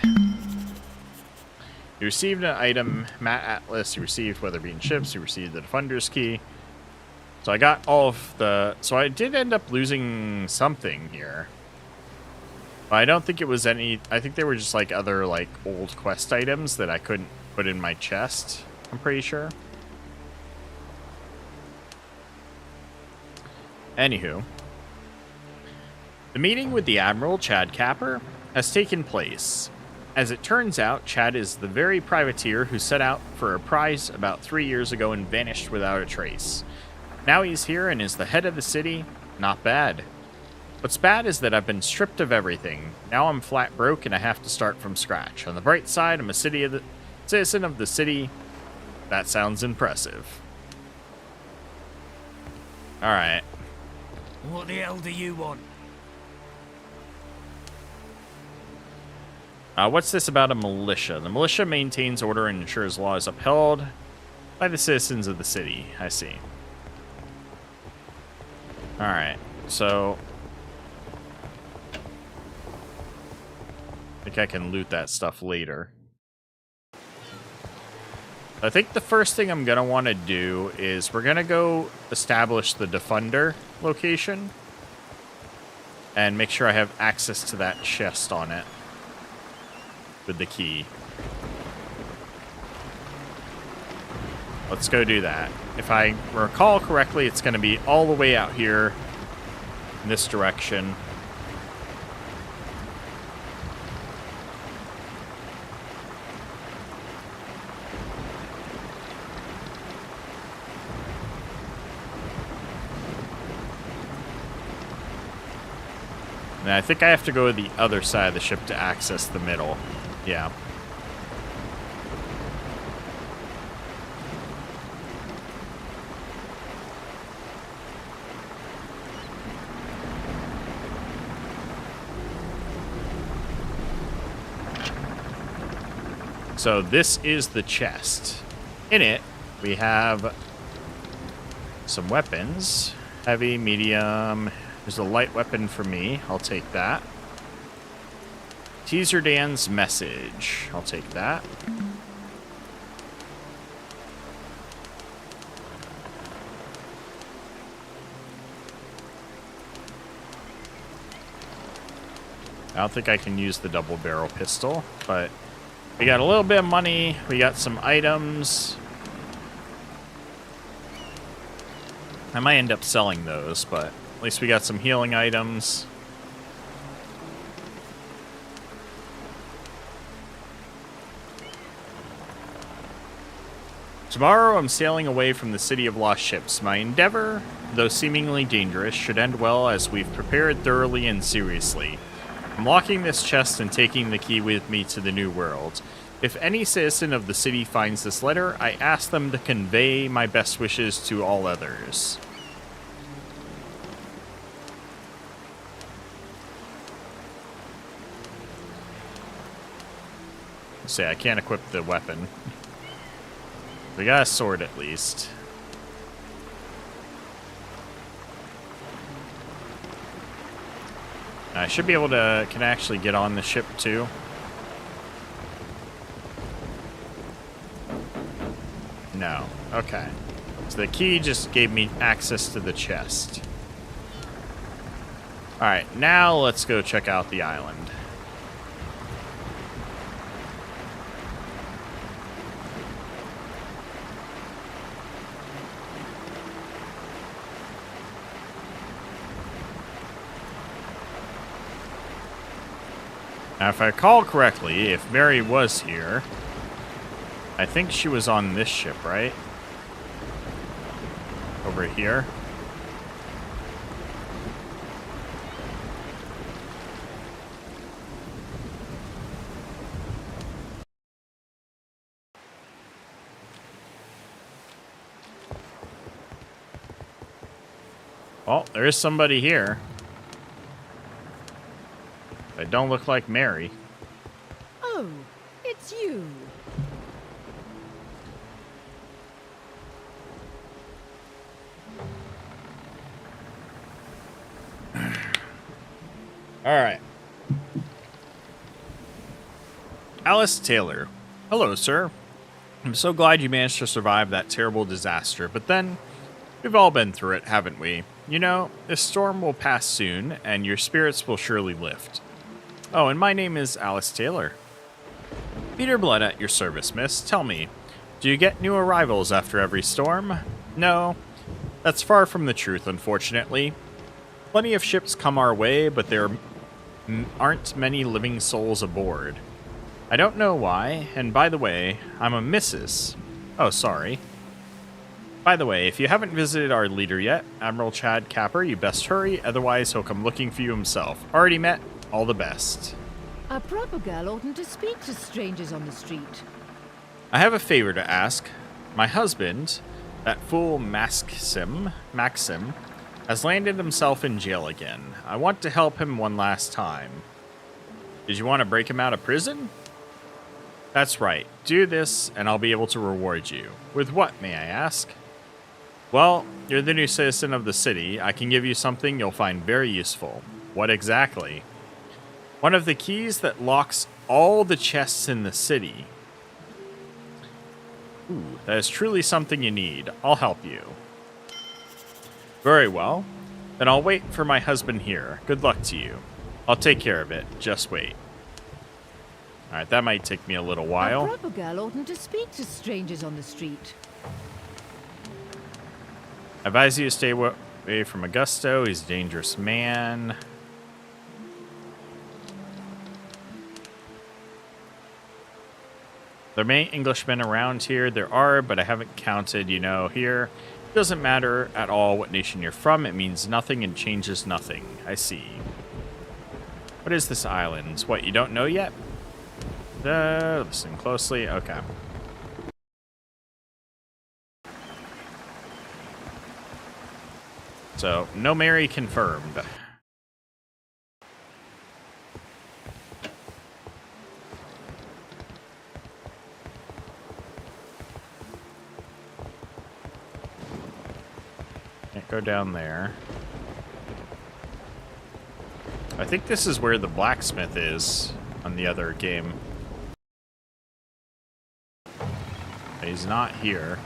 You received an item, Matt Atlas. You received Weatherbeaten Ships. You received the Defender's Key. So I got all of the... So I did end up losing something here. But I don't think it was any... I think they were just like other like old quest items that I couldn't put in my chest. I'm pretty sure. Anywho. The meeting with the Admiral, Chad Capper, has taken place. As it turns out, Chad is the very privateer who set out for a prize about 3 years ago and vanished without a trace. Now he's here and is the head of the city. Not bad. What's bad is that I've been stripped of everything. Now I'm flat broke and I have to start from scratch. On the bright side, I'm a citizen of the city. That sounds impressive. Alright. What the hell do you want? What's this about a militia? The militia maintains order and ensures law is upheld by the citizens of the city. I see. Alright, so... I think I can loot that stuff later. I think the first thing I'm going to want to do is we're going to go establish the Defender location and make sure I have access to that chest on it with the key. Let's go do that. If I recall correctly, it's going to be all the way out here in this direction. And I think I have to go to the other side of the ship to access the middle. Yeah. So this is the chest. In it, we have some weapons. Heavy, medium. There's a light weapon for me. I'll take that. Teaser Dan's message. I'll take that. I don't think I can use the double barrel pistol, but we got a little bit of money. We got some items. I might end up selling those, but at least we got some healing items. Tomorrow I'm sailing away from the City of Lost Ships. My endeavor, though seemingly dangerous, should end well as we've prepared thoroughly and seriously. I'm locking this chest and taking the key with me to the new world. If any citizen of the city finds this letter, I ask them to convey my best wishes to all others. Say I can't equip the weapon. We got a sword at least. I should be able to... Can I actually get on the ship too? No. Okay. So the key just gave me access to the chest. Alright, now let's go check out the island. Now, if I recall correctly, if Mary was here, I think she was on this ship, right? Over here. Well, there is somebody here. They don't look like Mary. Oh, it's you. All right. Alice Taylor. Hello, sir. I'm so glad you managed to survive that terrible disaster, but then we've all been through it, haven't we? You know, this storm will pass soon, and your spirits will surely lift. Oh, and my name is Alice Taylor. Peter Blood at your service, miss. Tell me, do you get new arrivals after every storm? No, that's far from the truth, unfortunately. Plenty of ships come our way, but there aren't many living souls aboard. I don't know why, and by the way, I'm a Mrs. Oh, sorry. By the way, if you haven't visited our leader yet, Admiral Chad Capper, you best hurry, otherwise he'll come looking for you himself. Already met? All the best. A proper girl oughtn't to speak to strangers on the street. I have a favor to ask. My husband, that fool Maxim, has landed himself in jail again. I want to help him one last time. Did you want to break him out of prison? That's right. Do this, and I'll be able to reward you. With what, may I ask? Well, you're the new citizen of the city. I can give you something you'll find very useful. What exactly? One of the keys that locks all the chests in the city. Ooh, that is truly something you need. I'll help you. Very well. Then I'll wait for my husband here. Good luck to you. I'll take care of it. Just wait. Alright, that might take me a little while. A proper girl oughtn't to speak to strangers on the street. I advise you to stay away from Augusto. He's a dangerous man. There may Englishmen around here. There are, but I haven't counted, you know, here. It doesn't matter at all what nation you're from. It means nothing and changes nothing. I see. What is this island? What, you don't know yet? Listen closely. Okay. So, no Mary confirmed. Can't go down there. I think this is where the blacksmith is on the other game. He's not here.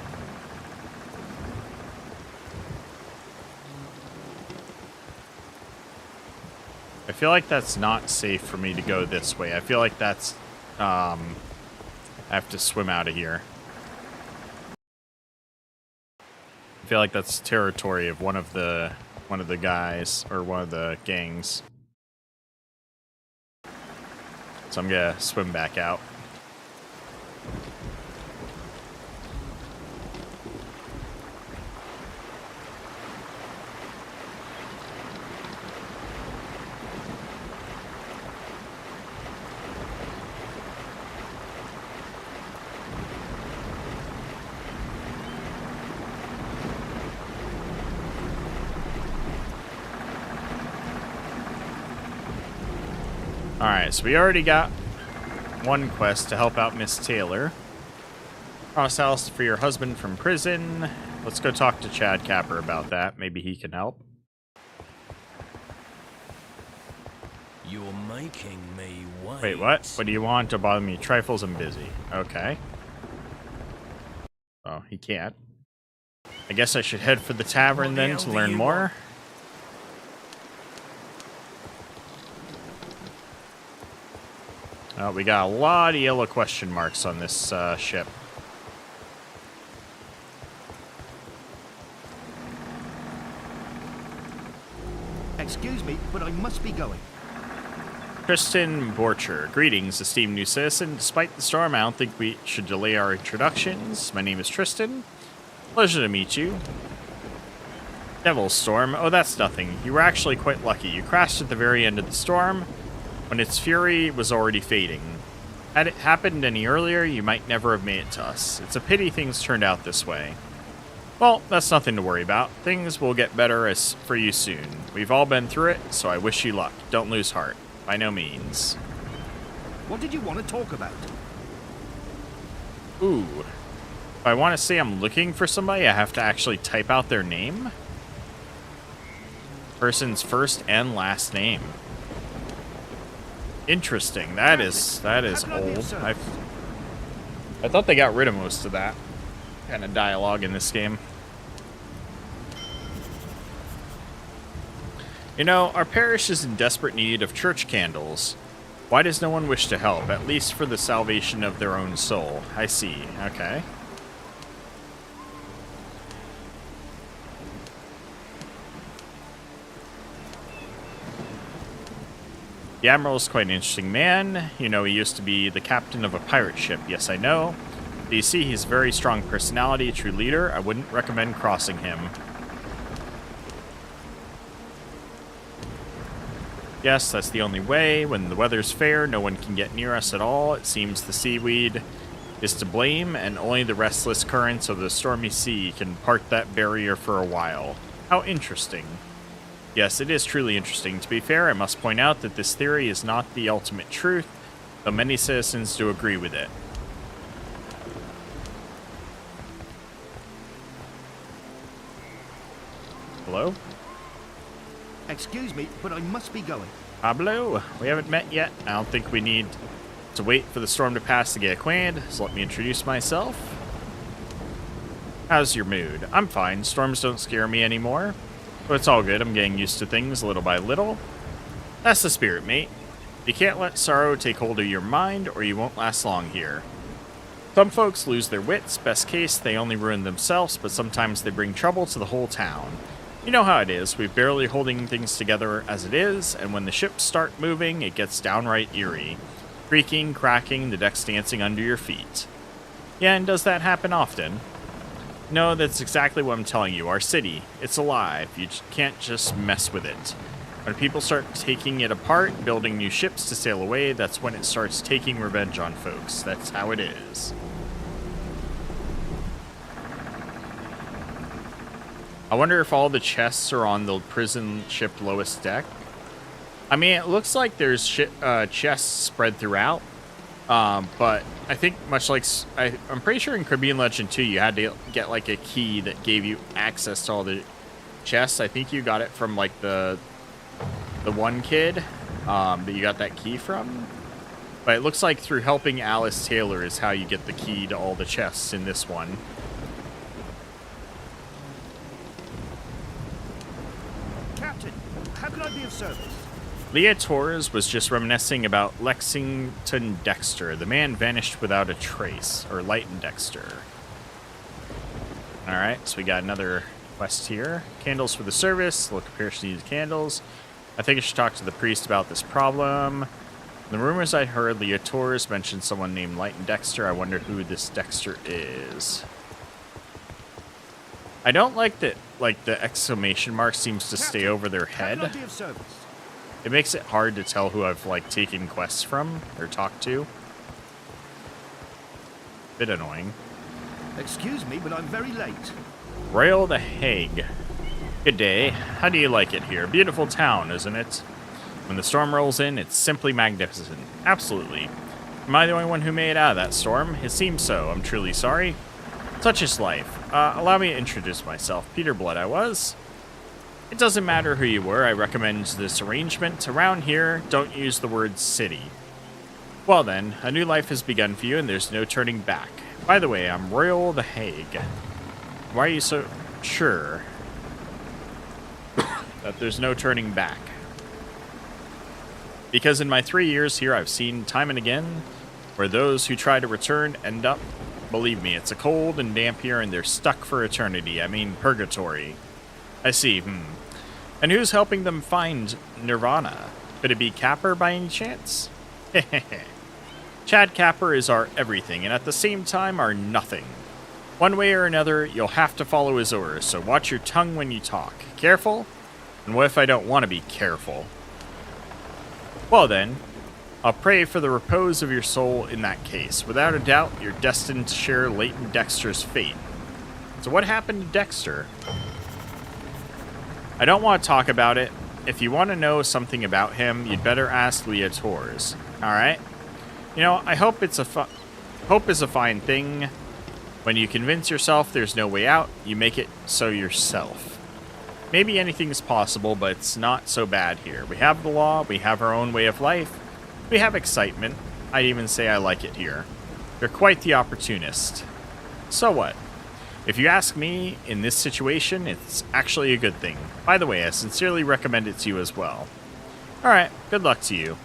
I feel like that's not safe for me to go this way. I feel like that's, I have to swim out of here. I feel like that's territory of one of the guys, or one of the gangs. So I'm gonna swim back out. Alright, so we already got one quest to help out Miss Taylor. Cross house for your husband from prison. Let's go talk to Chad Capper about that. Maybe he can help. You're making me wait. Wait, what? What do you want to bother me? Trifles, I'm busy. Okay. Oh, he can't. I guess I should head for the tavern then to learn more. We got a lot of yellow question marks on this ship. Excuse me, but I must be going. Tristan Borcher. Greetings, esteemed new citizen. Despite the storm, I don't think we should delay our introductions. My name is Tristan. Pleasure to meet you. Devil's Storm. Oh, that's nothing. You were actually quite lucky. You crashed at the very end of the storm, when its fury was already fading. Had it happened any earlier, you might never have made it to us. It's a pity things turned out this way. Well, that's nothing to worry about. Things will get better for you soon. We've all been through it, so I wish you luck. Don't lose heart. By no means. What did you want to talk about? Ooh. If I want to say I'm looking for somebody, I have to actually type out their name? Person's first and last name. Interesting. That is old. I thought they got rid of most of that kind of dialogue in this game. You know, our parish is in desperate need of church candles. Why does no one wish to help, at least for the salvation of their own soul? I see. Okay. The Admiral is quite an interesting man. You know, he used to be the captain of a pirate ship. Yes, I know. But you see, he's a very strong personality, a true leader. I wouldn't recommend crossing him. Yes, that's the only way. When the weather's fair, no one can get near us at all. It seems the seaweed is to blame, and only the restless currents of the stormy sea can part that barrier for a while. How interesting. Yes, it is truly interesting. To be fair, I must point out that this theory is not the ultimate truth, though many citizens do agree with it. Hello? Excuse me, but I must be going. Pablo, we haven't met yet. I don't think we need to wait for the storm to pass to get acquainted, so let me introduce myself. How's your mood? I'm fine. Storms don't scare me anymore. But it's all good. I'm getting used to things little by little. That's the spirit, mate. You can't let sorrow take hold of your mind, or you won't last long here. Some folks lose their wits. Best case, they only ruin themselves, but sometimes they bring trouble to the whole town. You know how it is. We're barely holding things together as it is, and when the ships start moving, it gets downright eerie. Creaking, cracking, the decks dancing under your feet. Yeah, and does that happen often? No, that's exactly what I'm telling you. Our city, it's alive. You can't just mess with it. When people start taking it apart, building new ships to sail away, that's when it starts taking revenge on folks. That's how it is. I wonder if all the chests are on the prison ship lowest deck. I mean, it looks like there's chests spread throughout. But I think much like... I'm pretty sure in Caribbean Legend 2, you had to get like a key that gave you access to all the chest. I think you got it from like the one kid that you got that key from. But it looks like through helping Alice Taylor is how you get the key to all the chests in this one. Captain, how can I be of service? Leah Torres was just reminiscing about Lexington Dexter. The man vanished without a trace. Or Leighton Dexter. Alright, so we got another quest here. Candles for the service. Look, Pierce needs candles. I think I should talk to the priest about this problem. The rumors I heard, Leah Torres mentioned someone named Leighton Dexter. I wonder who this Dexter is. I don't like that, like, the exclamation mark seems to stay over their head. How can I be of service? It makes it hard to tell who I've, like, taken quests from or talked to. Bit annoying. Excuse me, but I'm very late. Royal the Hague. Good day. How do you like it here? Beautiful town, isn't it? When the storm rolls in, it's simply magnificent. Absolutely. Am I the only one who made it out of that storm? It seems so. I'm truly sorry. Such is life. Allow me to introduce myself. Peter Blood I was. It doesn't matter who you were. I recommend this arrangement. Around here, don't use the word city. Well then, a new life has begun for you and there's no turning back. By the way, I'm Royal the Hague. Why are you so sure that there's no turning back? Because in my 3 years here, I've seen time and again where those who try to return end up, believe me, it's a cold and damp here and they're stuck for eternity. I mean, purgatory. I see, And who's helping them find Nirvana? Could it be Capper by any chance? Hehehe. Chad Capper is our everything and at the same time our nothing. One way or another, you'll have to follow his orders, so watch your tongue when you talk. Careful? And what if I don't want to be careful? Well then, I'll pray for the repose of your soul in that case. Without a doubt, you're destined to share Leighton Dexter's fate. So what happened to Dexter? I don't want to talk about it. If you want to know something about him, you'd better ask Leah Torres. Alright? You know, I hope hope is a fine thing. When you convince yourself there's no way out, you make it so yourself. Maybe anything is possible, but it's not so bad here. We have the law, we have our own way of life, we have excitement. I'd even say I like it here. You're quite the opportunist. So what? If you ask me, in this situation, it's actually a good thing. By the way, I sincerely recommend it to you as well. Alright, good luck to you.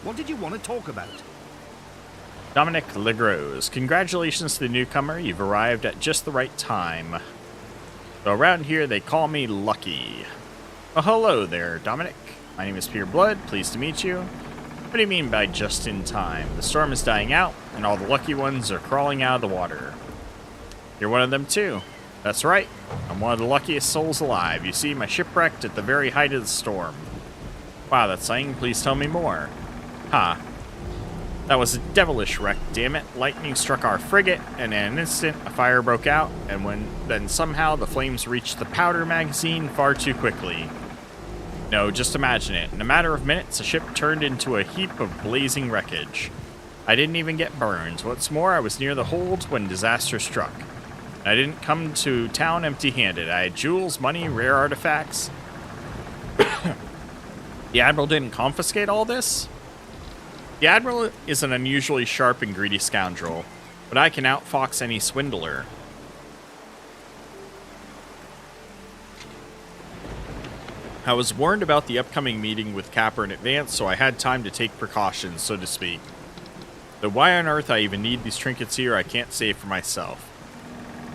What did you want to talk about? Dominic Legros, congratulations to the newcomer. You've arrived at just the right time. So around here, they call me Lucky. Oh, hello there, Dominic. My name is Peter Blood. Pleased to meet you. What do you mean by just in time? The storm is dying out, and all the lucky ones are crawling out of the water. You're one of them, too. That's right. I'm one of the luckiest souls alive. You see, my ship wrecked at the very height of the storm. Wow, that's something. Please tell me more. Huh. That was a devilish wreck, damn it. Lightning struck our frigate, and in an instant, a fire broke out, and then somehow the flames reached the powder magazine far too quickly. No, just imagine it. In a matter of minutes, the ship turned into a heap of blazing wreckage. I didn't even get burned. What's more, I was near the hold when disaster struck. I didn't come to town empty-handed. I had jewels, money, rare artifacts. The Admiral didn't confiscate all this? The Admiral is an unusually sharp and greedy scoundrel, but I can outfox any swindler. I was warned about the upcoming meeting with Capper in advance, so I had time to take precautions, so to speak. Though why on earth I even need these trinkets here, I can't say for myself.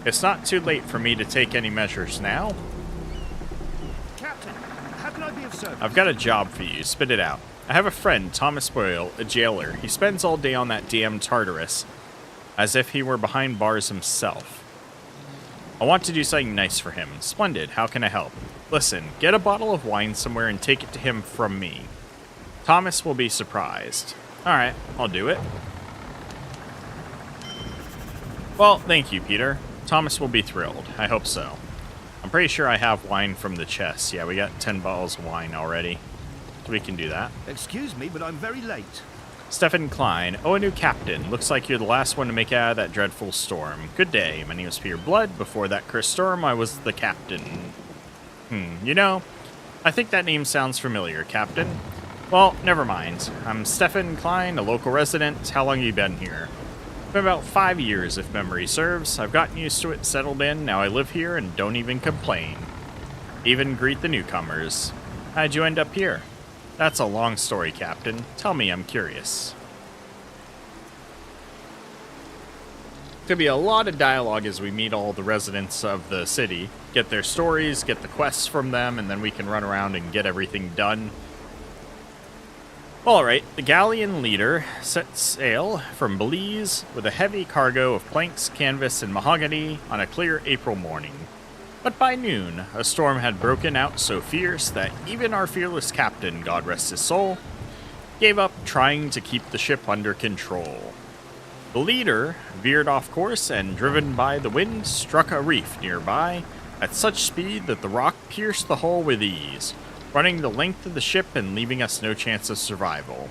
It's not too late for me to take any measures now. Captain, how can I be of service? I've got a job for you. Spit it out. I have a friend, Thomas Boyle, a jailer. He spends all day on that damn Tartarus, as if he were behind bars himself. I want to do something nice for him. Splendid. How can I help? Listen, get a bottle of wine somewhere and take it to him from me. Thomas will be surprised. Alright, I'll do it. Well, thank you, Peter. Thomas will be thrilled. I hope so. I'm pretty sure I have wine from the chest. Yeah, we got 10 bottles of wine already. So we can do that. Excuse me, but I'm very late. Stefan Klein. Oh, a new captain. Looks like you're the last one to make it out of that dreadful storm. Good day. My name is Peter Blood. Before that cursed storm, I was the captain. You know, I think that name sounds familiar, Captain. Well, never mind. I'm Stefan Klein, a local resident. How long have you been here? Been about 5 years, if memory serves. I've gotten used to it, settled in. Now I live here and don't even complain. Even greet the newcomers. How'd you end up here? That's a long story, Captain. Tell me, I'm curious. Could be a lot of dialogue as we meet all the residents of the city, get their stories, get the quests from them, and then we can run around and get everything done. Alright, the galleon leader set sail from Belize with a heavy cargo of planks, canvas, and mahogany on a clear April morning. But by noon, a storm had broken out so fierce that even our fearless captain, God rest his soul, gave up trying to keep the ship under control. The leader veered off course and, driven by the wind, struck a reef nearby at such speed that the rock pierced the hull with ease, running the length of the ship and leaving us no chance of survival.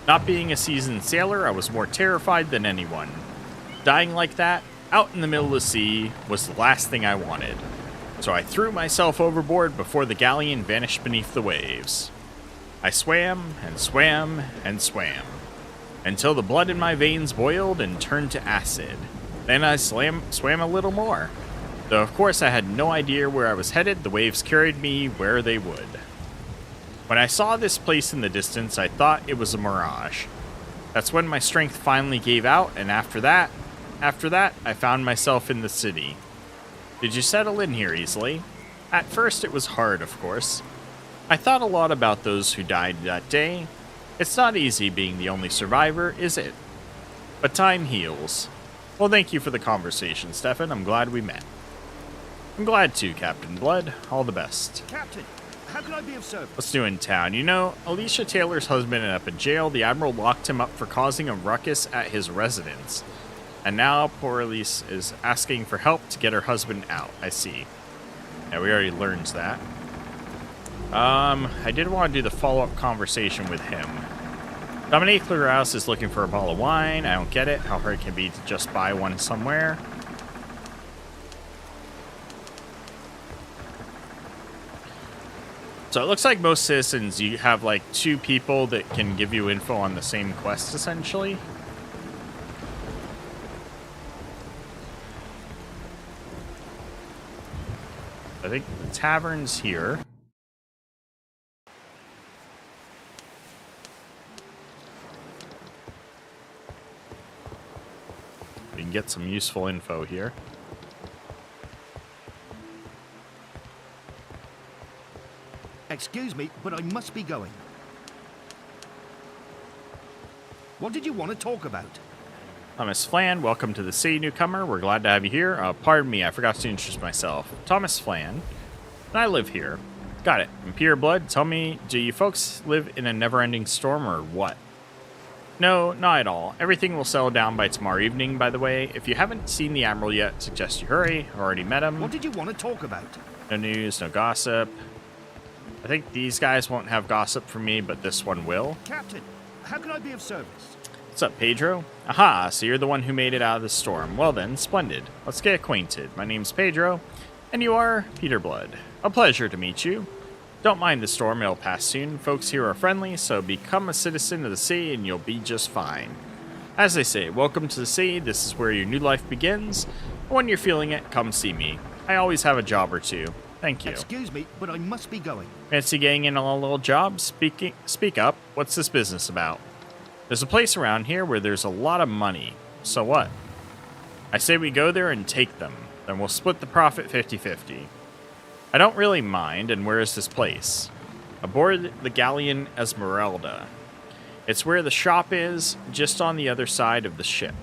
Not being a seasoned sailor, I was more terrified than anyone. Dying like that, out in the middle of the sea, was the last thing I wanted. So I threw myself overboard before the galleon vanished beneath the waves. I swam and swam and swam, until the blood in my veins boiled and turned to acid. Then I swam a little more. Though of course I had no idea where I was headed, the waves carried me where they would. When I saw this place in the distance, I thought it was a mirage. That's when my strength finally gave out, and after that, I found myself in the city. Did you settle in here easily? At first it was hard, of course. I thought a lot about those who died that day. It's not easy being the only survivor, is it? But time heals. Well, thank you for the conversation, Stefan. I'm glad we met. I'm glad too, Captain Blood. All the best. Captain, how can I be of service? What's new in town? You know, Alicia Taylor's husband ended up in jail. The Admiral locked him up for causing a ruckus at his residence. And now poor Elise is asking for help to get her husband out. I see. Yeah, we already learned that. I did want to do the follow-up conversation with him. Dominique Lerouse is looking for a bottle of wine. I don't get it. How hard it can be to just buy one somewhere. So it looks like most citizens, you have like 2 people that can give you info on the same quest, essentially. I think the tavern's here. We can get some useful info here. Excuse me, but I must be going. What did you want to talk about? Thomas Flan, welcome to the city, newcomer. We're glad to have you here. Pardon me, I forgot to introduce myself. Thomas Flan, and I live here. Got it. I'm Peter Blood. Tell me, do you folks live in a never-ending storm or what? No, not at all. Everything will settle down by tomorrow evening, by the way. If you haven't seen the Admiral yet, suggest you hurry. I've already met him. What did you want to talk about? No news, no gossip. I think these guys won't have gossip from me, but this one will. Captain, how can I be of service? What's up, Pedro? Aha, so you're the one who made it out of the storm. Well then, splendid. Let's get acquainted. My name's Pedro, and you are Peter Blood. A pleasure to meet you. Don't mind the storm, it'll pass soon. Folks here are friendly, so become a citizen of the sea and you'll be just fine. As they say, welcome to the sea. This is where your new life begins. When you're feeling it, come see me. I always have a job or two. Thank you. Excuse me, but I must be going. Fancy getting in a little job? Speak up. What's this business about? There's a place around here where there's a lot of money. So what? I say we go there and take them. Then we'll split the profit 50-50. I don't really mind, and where is this place? Aboard the galleon Esmeralda. It's where the shop is, just on the other side of the ship.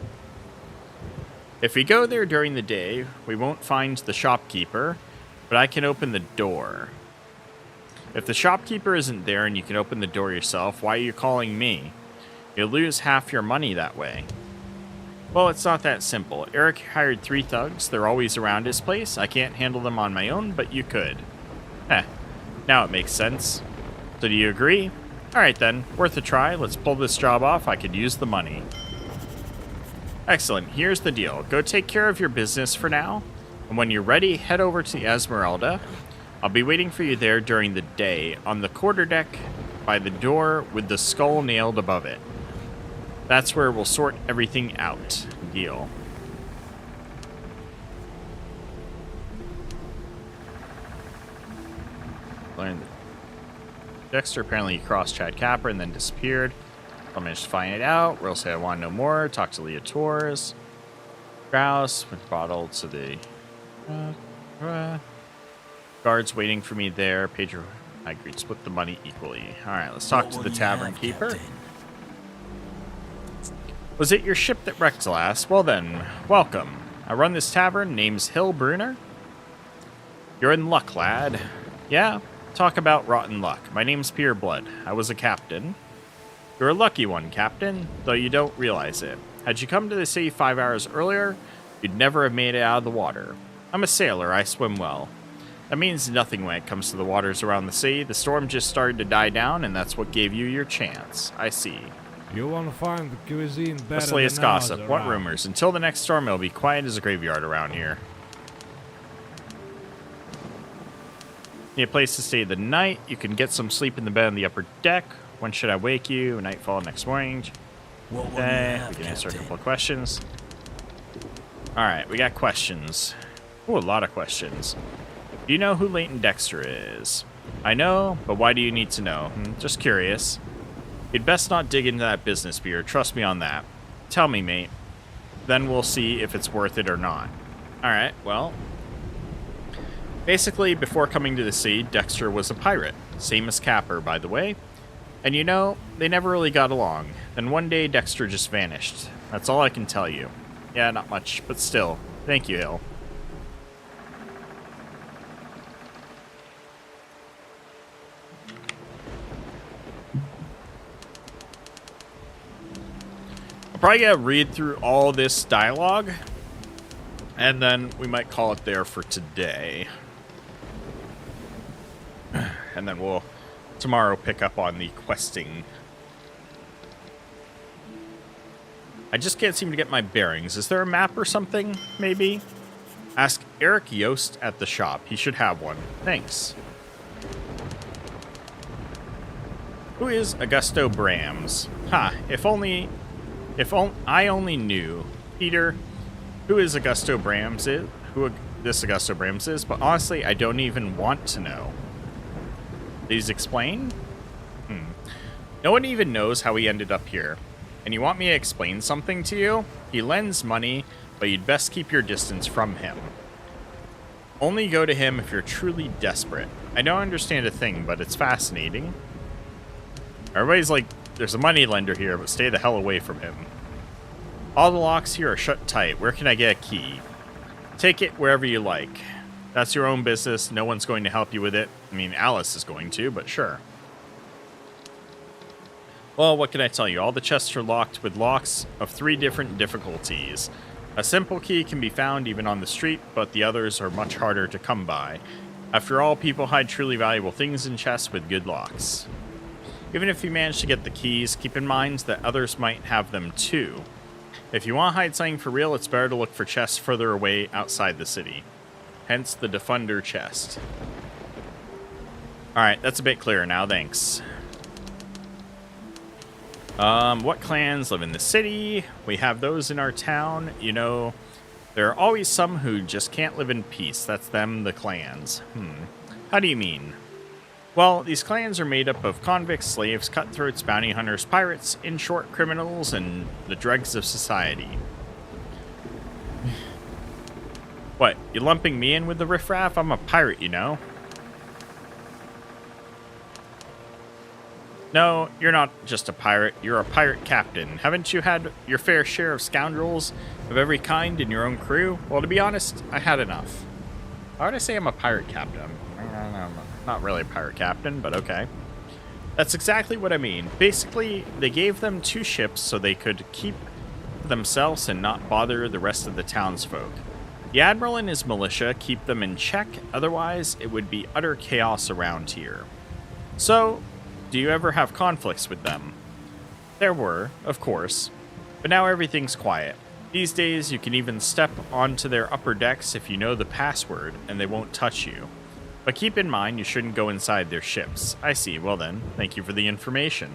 If we go there during the day, we won't find the shopkeeper, but I can open the door. If the shopkeeper isn't there and you can open the door yourself, why are you calling me? You'll lose half your money that way. Well, it's not that simple. Eric hired 3 thugs. They're always around his place. I can't handle them on my own, but you could. Now it makes sense. So do you agree? Alright then, worth a try. Let's pull this job off. I could use the money. Excellent, here's the deal. Go take care of your business for now, and when you're ready, head over to the Esmeralda. I'll be waiting for you there during the day, on the quarterdeck by the door with the skull nailed above it. That's where we'll sort everything out. Deal. Learned Dexter apparently crossed Chad Capper and then disappeared. I managed to find it out. We'll say I want to know more. Talk to Leah Torres. Grouse with bottle to the guards waiting for me there. Pedro, I agreed. Split the money equally. All right, let's talk to the tavern keeper. Captain? Was it your ship that wrecked last? Well then, welcome. I run this tavern. Name's Hill Bruner. You're in luck, lad. Yeah, talk about rotten luck. My name's Pureblood. I was a captain. You're a lucky one, Captain, though you don't realize it. Had you come to the sea 5 hours earlier, you'd never have made it out of the water. I'm a sailor. I swim well. That means nothing when it comes to the waters around the sea. The storm just started to die down, and that's what gave you your chance. I see. You want to find the cuisine better Let's than latest ours gossip. What around. rumors? Until the next storm, it'll be quiet as a graveyard around here. Need a place to stay the night. You can get some sleep in the bed on the upper deck. When should I wake you? Nightfall next morning. What will you Okay, have, we can answer a Captain? couple of questions. Alright, we got questions. Ooh, a lot of questions. Do you know who Leighton Dexter is? I know, but why do you need to know? Just curious. You'd best not dig into that business beer. Trust me on that. Tell me, mate. Then we'll see if it's worth it or not. Alright, well. Basically, before coming to the sea, Dexter was a pirate. Same as Capper, by the way. And you know, they never really got along. Then one day, Dexter just vanished. That's all I can tell you. Yeah, not much, but still. Thank you, Hill. I'll probably gotta read through all this dialogue, and then we might call it there for today. And then we'll tomorrow pick up on the questing. I just can't seem to get my bearings. Is there a map or something, maybe? Ask Eric Yost at the shop. He should have one. Thanks. Who is Augusto Brams? Ha, if I only knew. Peter, who is Augusto Brams is? Who this Augusto Brams is, but honestly, I don't even want to know. Please explain? No one even knows how he ended up here. And you want me to explain something to you? He lends money, but you'd best keep your distance from him. Only go to him if you're truly desperate. I don't understand a thing, but it's fascinating. Everybody's like, there's a money lender here, but stay the hell away from him. All the locks here are shut tight. Where can I get a key? Take it wherever you like. That's your own business. No one's going to help you with it. I mean, Alice is going to, but sure. Well, what can I tell you? All the chests are locked with locks of 3 different difficulties. A simple key can be found even on the street, but the others are much harder to come by. After all, people hide truly valuable things in chests with good locks. Even if you manage to get the keys, keep in mind that others might have them too. If you want to hide something for real, it's better to look for chests further away outside the city. Hence the Defunder chest. Alright, that's a bit clearer now, thanks. What clans live in the city? We have those in our town. You know, there are always some who just can't live in peace. That's them, the clans. How do you mean? Well, these clans are made up of convicts, slaves, cutthroats, bounty hunters, pirates, in short, criminals, and the dregs of society. What, you lumping me in with the riffraff? I'm a pirate, you know. No, you're not just a pirate. You're a pirate captain. Haven't you had your fair share of scoundrels of every kind in your own crew? Well, to be honest, I had enough. Why would I say I'm a pirate captain? I'm not really a pirate captain, but okay. That's exactly what I mean. Basically, they gave them 2 ships so they could keep themselves and not bother the rest of the townsfolk. The Admiral and his militia keep them in check, otherwise it would be utter chaos around here. So, do you ever have conflicts with them? There were, of course, but now everything's quiet. These days, you can even step onto their upper decks if you know the password, and they won't touch you. But keep in mind, you shouldn't go inside their ships. I see. Well then, thank you for the information.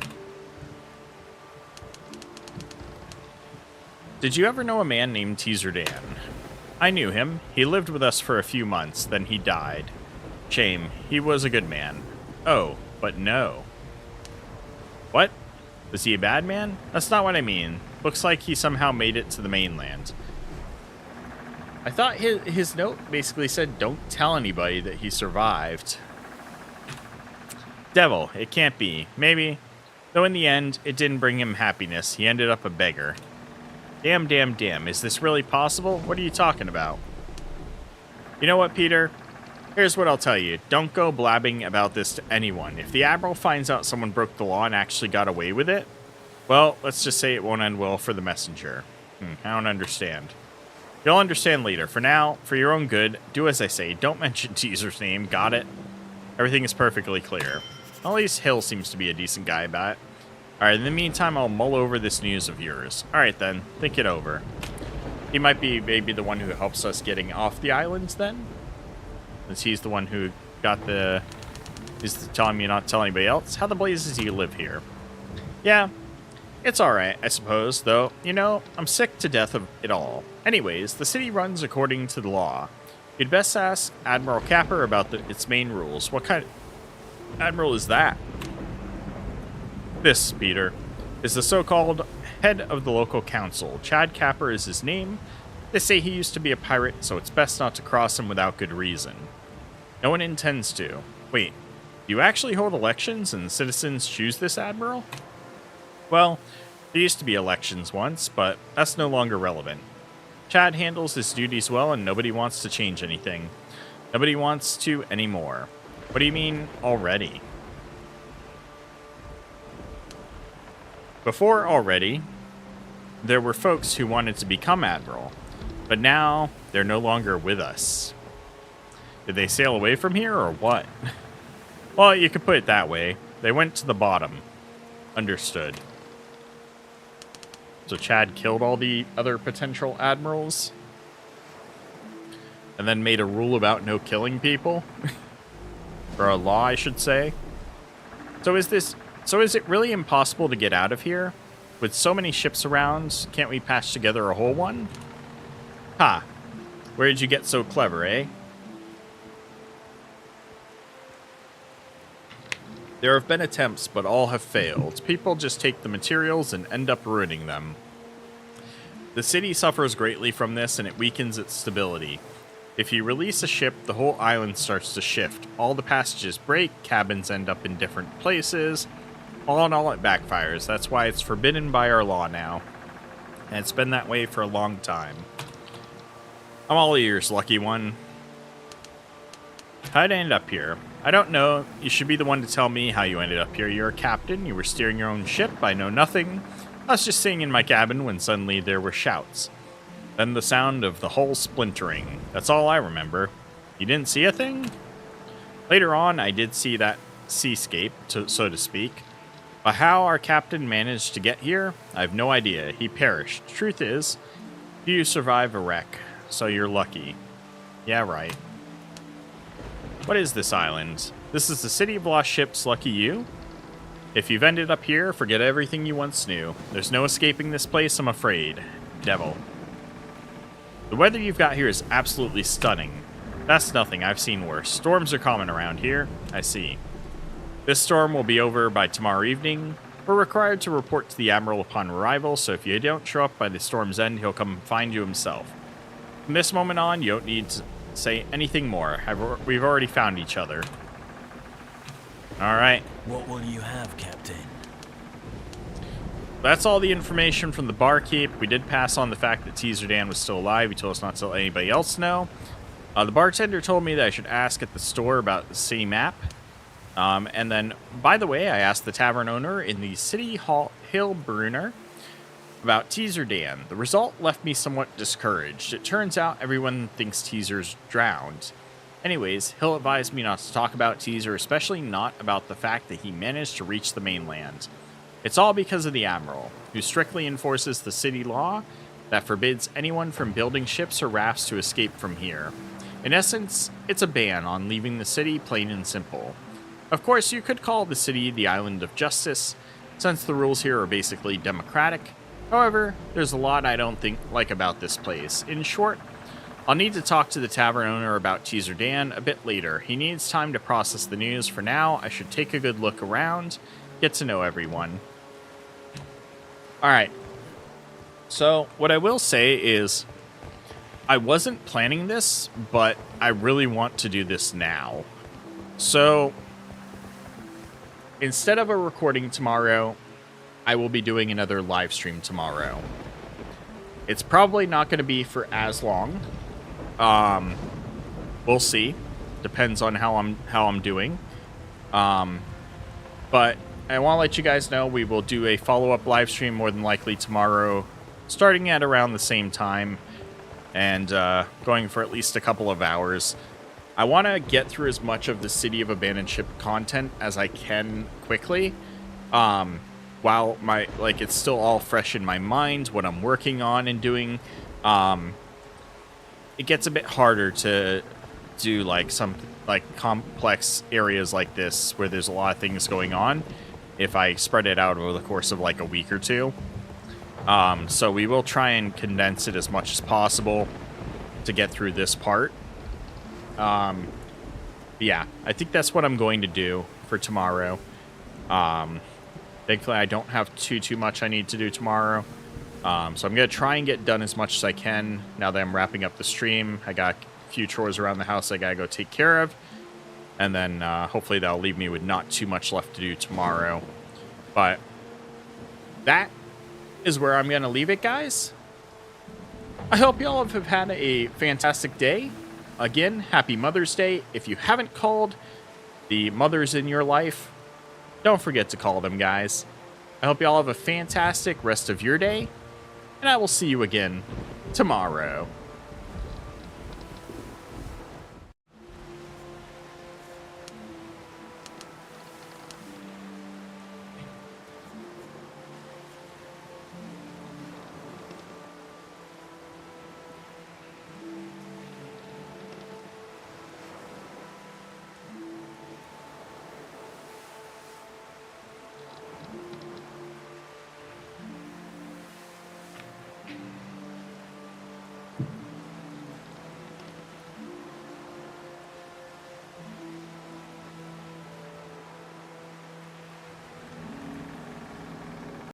Did you ever know a man named Teaser Dan? I knew him. He lived with us for a few months, then he died. Shame. He was a good man. Oh, but no. What? Was he a bad man? That's not what I mean. Looks like he somehow made it to the mainland. I thought his note basically said, don't tell anybody that he survived. Devil, it can't be. Maybe. Though in the end, it didn't bring him happiness. He ended up a beggar. Damn, damn, damn. Is this really possible? What are you talking about? You know what, Peter? Here's what I'll tell you. Don't go blabbing about this to anyone. If the Admiral finds out someone broke the law and actually got away with it, well, let's just say it won't end well for the messenger. I don't understand. You'll understand later. For now, for your own good, do as I say. Don't mention Teaser's name. Got it? Everything is perfectly clear. At least Hill seems to be a decent guy about it. Alright, in the meantime, I'll mull over this news of yours. Alright then, think it over. He might be maybe the one who helps us getting off the islands then? Since he's the one who got the... He's telling me not to tell anybody else. How the blazes do you live here? Yeah, it's alright, I suppose, though, you know, I'm sick to death of it all. Anyways, the city runs according to the law. You'd best ask Admiral Capper about its main rules. What kind of admiral is that? This, Peter, is the so-called head of the local council. Chad Capper is his name. They say he used to be a pirate, so it's best not to cross him without good reason. No one intends to. Wait, do you actually hold elections and citizens choose this admiral? Well, there used to be elections once, but that's no longer relevant. Chad handles his duties well, and nobody wants to change anything. Nobody wants to anymore. What do you mean, already? Before already, there were folks who wanted to become admiral, but now they're no longer with us. Did they sail away from here, or what? Well, you could put it that way. They went to the bottom. Understood. So Chad killed all the other potential admirals? And then made a rule about no killing people? Or a law, I should say. So is it really impossible to get out of here? With so many ships around, can't we patch together a whole one? Ha! Where did you get so clever, eh? There have been attempts, but all have failed. People just take the materials and end up ruining them. The city suffers greatly from this, and it weakens its stability. If you release a ship, the whole island starts to shift. All the passages break, cabins end up in different places. All in all, it backfires. That's why it's forbidden by our law now. And it's been that way for a long time. I'm all ears, lucky one. How'd I end up here? I don't know. You should be the one to tell me how you ended up here. You're a captain. You were steering your own ship. I know nothing. I was just sitting in my cabin when suddenly there were shouts. Then the sound of the hull splintering. That's all I remember. You didn't see a thing? Later on, I did see that seascape, so to speak. But how our captain managed to get here, I have no idea. He perished. Truth is, you survive a wreck, so you're lucky. Yeah, right. What is this island? This is the city of lost ships, lucky you? If you've ended up here, forget everything you once knew. There's no escaping this place, I'm afraid. Devil. The weather you've got here is absolutely stunning. That's nothing, I've seen worse. Storms are common around here. I see. This storm will be over by tomorrow evening. We're required to report to the Admiral upon arrival, so if you don't show up by the storm's end, he'll come find you himself. From this moment on, you don't need to say anything more. We've already found each other. Alright. What will you have, Captain? That's all the information from the barkeep. We did pass on the fact that Teaser Dan was still alive. He told us not to let anybody else know. The bartender told me that I should ask at the store about the city map. And then, by the way, I asked the tavern owner in the City Hall Hillbrunner about Teaser Dan. The result left me somewhat discouraged. It turns out everyone thinks Teaser's drowned. Anyways, he'll advise me not to talk about Teaser, especially not about the fact that he managed to reach the mainland. It's all because of the Admiral, who strictly enforces the city law that forbids anyone from building ships or rafts to escape from here. In essence, it's a ban on leaving the city, plain and simple. Of course, you could call the city the Island of Justice, since the rules here are basically democratic. However, there's a lot I don't like about this place. In short, I'll need to talk to the tavern owner about Teaser Dan a bit later. He needs time to process the news. For now, I should take a good look around, get to know everyone. Alright. So, what I will say is, I wasn't planning this, but I really want to do this now. So, instead of a recording tomorrow, I will be doing another live stream tomorrow. It's probably not going to be for as long. We'll see. Depends on how I'm doing. But I want to let you guys know we will do a follow-up live stream more than likely tomorrow, starting at around the same time and going for at least a couple of hours. I want to get through as much of the City of Abandoned Ship content as I can quickly, while it's still all fresh in my mind, what I'm working on and doing. It gets a bit harder to do some complex areas like this where there's a lot of things going on if I spread it out over the course of a week or two. So we will try and condense it as much as possible to get through this part. Yeah, I think that's what I'm going to do for tomorrow. Thankfully, I don't have too much I need to do tomorrow. So I'm going to try and get done as much as I can now that I'm wrapping up the stream. I got a few chores around the house I got to go take care of. And then hopefully that'll leave me with not too much left to do tomorrow. But that is where I'm going to leave it, guys. I hope y'all have had a fantastic day. Again, happy Mother's Day. If you haven't called the mothers in your life, don't forget to call them, guys. I hope y'all have a fantastic rest of your day, and I will see you again tomorrow.